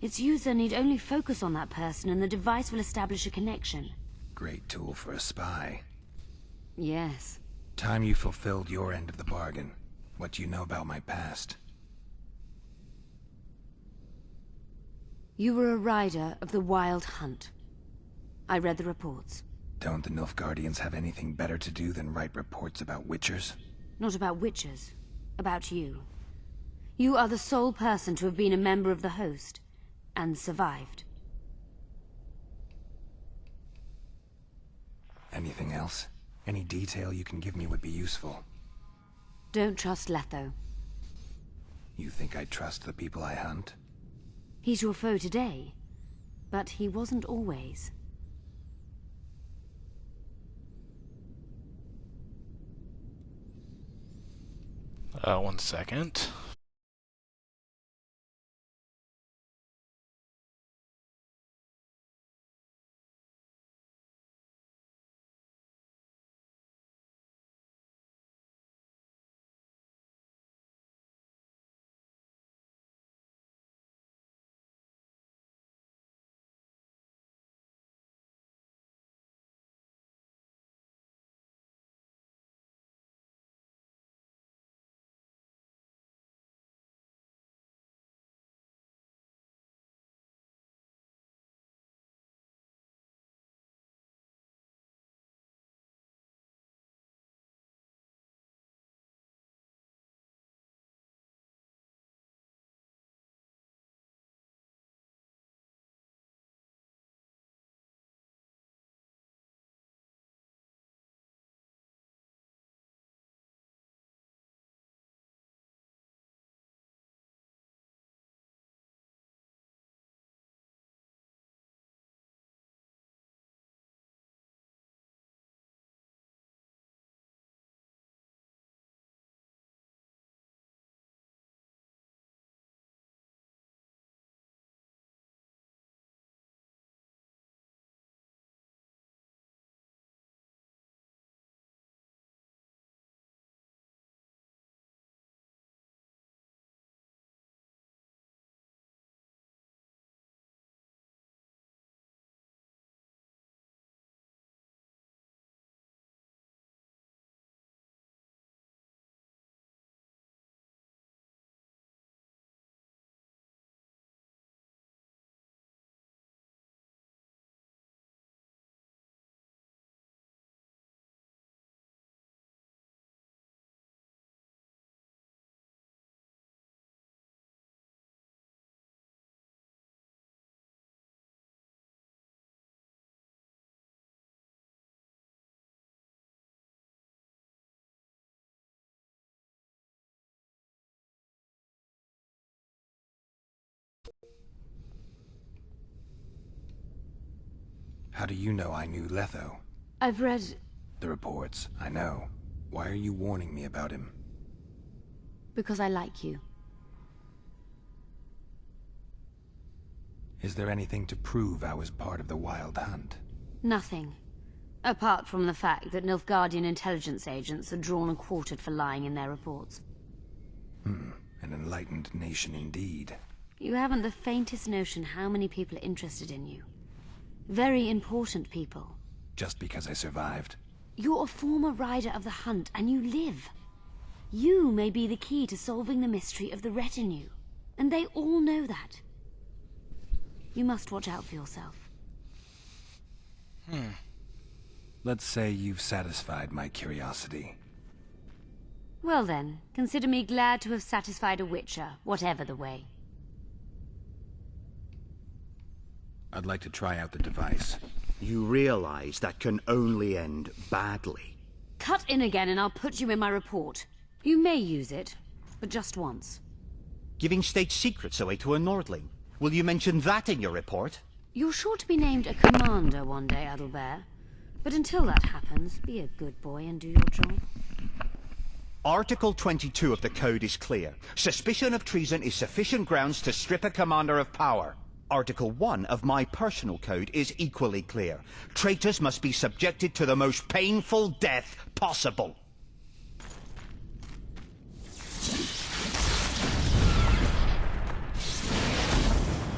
Its user need only focus on that person and the device will establish a connection. Great tool for a spy. Yes. Time you fulfilled your end of the bargain. What do you know about my past? You were a rider of the Wild Hunt. I read the reports. Don't the Nilfgaardians have anything better to do than write reports about witchers? Not about witchers. About you. You are the sole person to have been a member of the Host. And survived. Anything else? Any detail you can give me would be useful. Don't trust Letho. You think I trust the people I hunt? He's your foe today, but he wasn't always. One second. How do you know I knew Letho? I've read... The reports, I know. Why are you warning me about him? because I like you. Is there anything to prove I was part of the Wild Hunt? Nothing. Apart from the fact that Nilfgaardian intelligence agents are drawn and quartered for lying in their reports. An enlightened nation indeed. You haven't the faintest notion how many people are interested in you. Very important people. Just because I survived? You're a former rider of the Hunt, and you live. You may be the key to solving the mystery of the retinue, and they all know that. You must watch out for yourself. Let's say you've satisfied my curiosity. Well then, consider me glad to have satisfied a Witcher, whatever the way. I'd like to try out the device. You realize that can only end badly. Cut in again and I'll put you in my report. You may use it, but just once. Giving state secrets away to a Nordling. Will you mention that in your report? You're sure to be named a commander one day, Adalbert. But until that happens, be a good boy and do your job. Article 22 of the Code is clear. Suspicion of treason is sufficient grounds to strip a commander of power. Article 1 of my personal code is equally clear. Traitors must be subjected to the most painful death possible.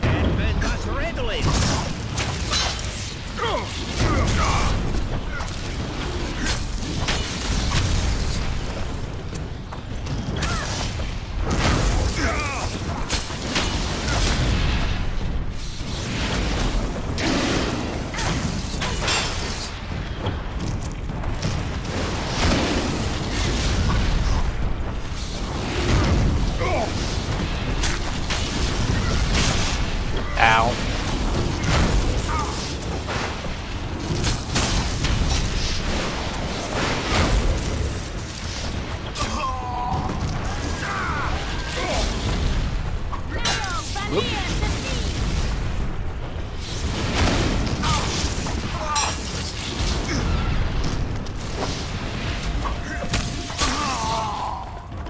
Defend us readily! Ow.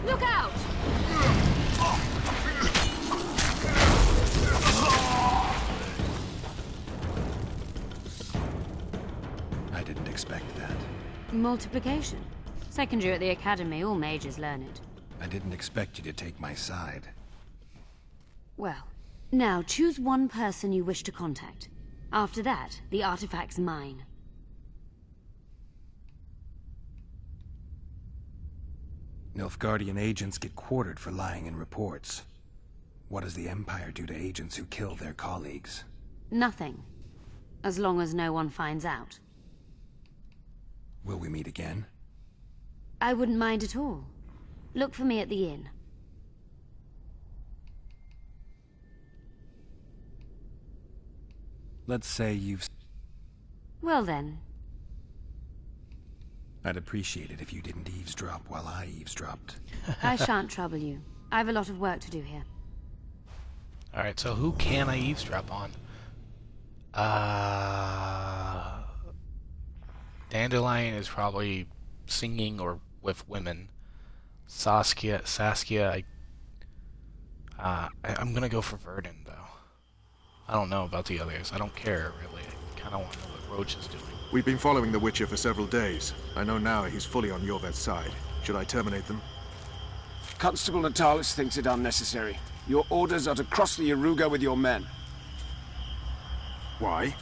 Look out! I didn't expect that. Multiplication. Second year at the academy, all mages learn it. I didn't expect you to take my side. Well, now choose one person you wish to contact. After that, the artifact's mine. Nilfgaardian agents get quartered for lying in reports. What does the Empire do to agents who kill their colleagues? Nothing. As long as no one finds out. Will we meet again? I wouldn't mind at all. Look for me at the inn. Let's say you've... Well then. I'd appreciate it if you didn't eavesdrop while I eavesdropped. I shan't trouble you. I have a lot of work to do here. Alright, so who can I eavesdrop on? Dandelion is probably singing or with women. Saskia, I'm gonna go for Verdun, though. I don't know about the others. I don't care, really. I kinda want to know what Roach is doing. We've been following the Witcher for several days. I know now he's fully on Yorvet's side. Should I terminate them? Constable Natalis thinks it unnecessary. Your orders are to cross the Yaruga with your men. Why?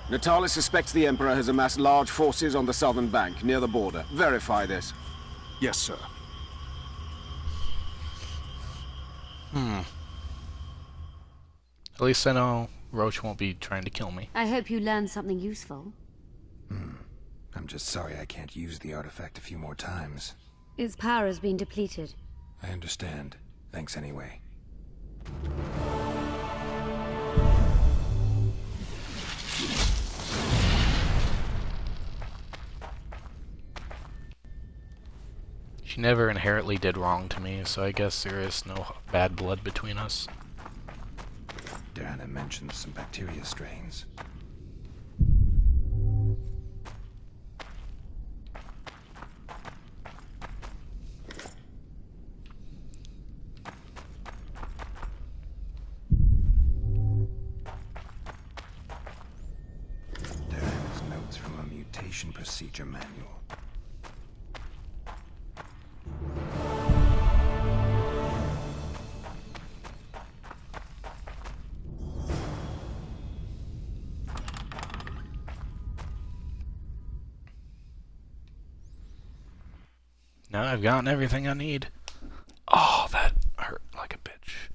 Natalis suspects the Emperor has amassed large forces on the southern bank, near the border. Verify this. Yes, sir. At least I know Roach won't be trying to kill me. I hope you learned something useful. I'm just sorry I can't use the artifact a few more times. Its power has been depleted. I understand. Thanks anyway. She never inherently did wrong to me, so I guess there is no bad blood between us. Diana mentioned some bacteria strains. from a mutation procedure manual. Now I've gotten everything I need. Oh, that hurt like a bitch.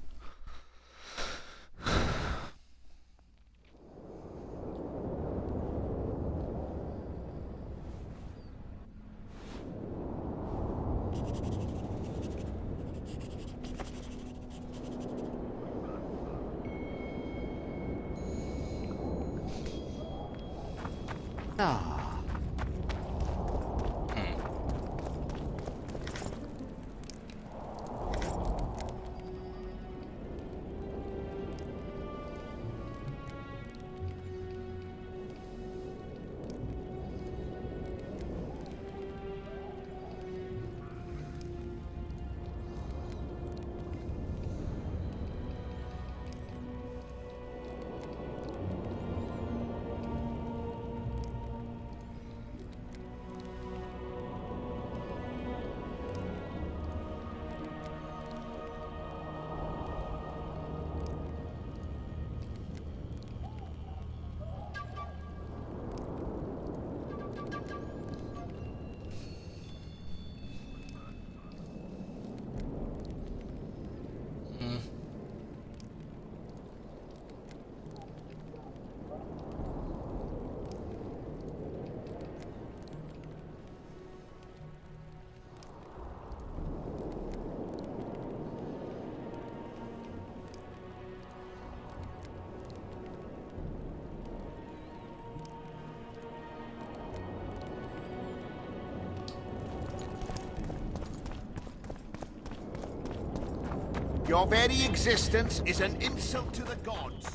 Your very existence is an insult to the gods.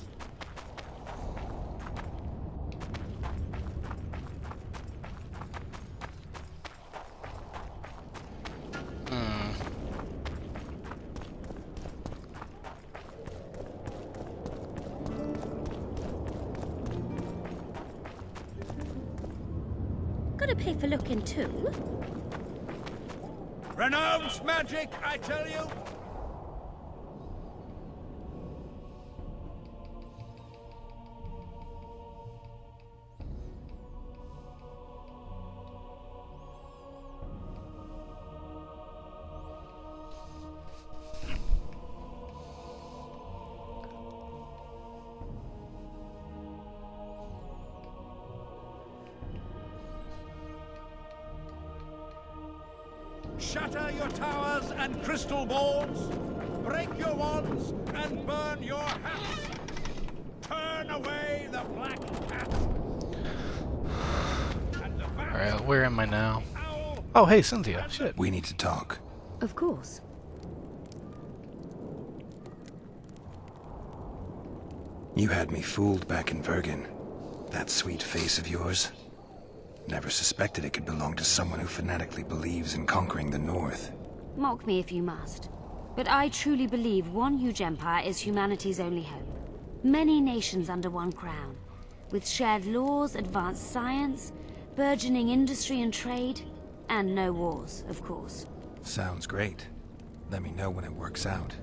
Gotta pay for looking too. Renounce magic, I tell you! Shatter your towers and crystal balls. Break your wands and burn your hats. Turn away the black cat. Alright, where am I now? Oh, hey, Cynthia. Shit. We need to talk. Of course. You had me fooled back in Vergen. That sweet face of yours. Never suspected it could belong to someone who fanatically believes in conquering the North. Mock me if you must. But I truly believe one huge empire is humanity's only hope. Many nations under one crown. With shared laws, advanced science, burgeoning industry and trade, and no wars, of course. Sounds great. Let me know when it works out.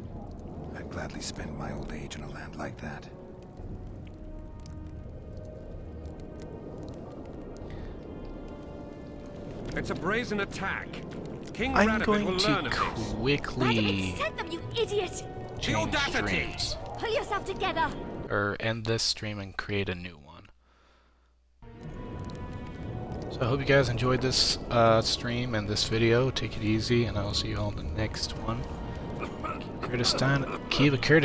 I'd gladly spend my old age in a land like that. It's a brazen attack. King I'm Radovid going will to learn of this. quickly Send them, you idiot! change streams. Pull yourself together! Or end this stream and create a new one. So I hope you guys enjoyed this stream and this video. Take it easy, and I will see you all in the next one. Keep a Kurdistan.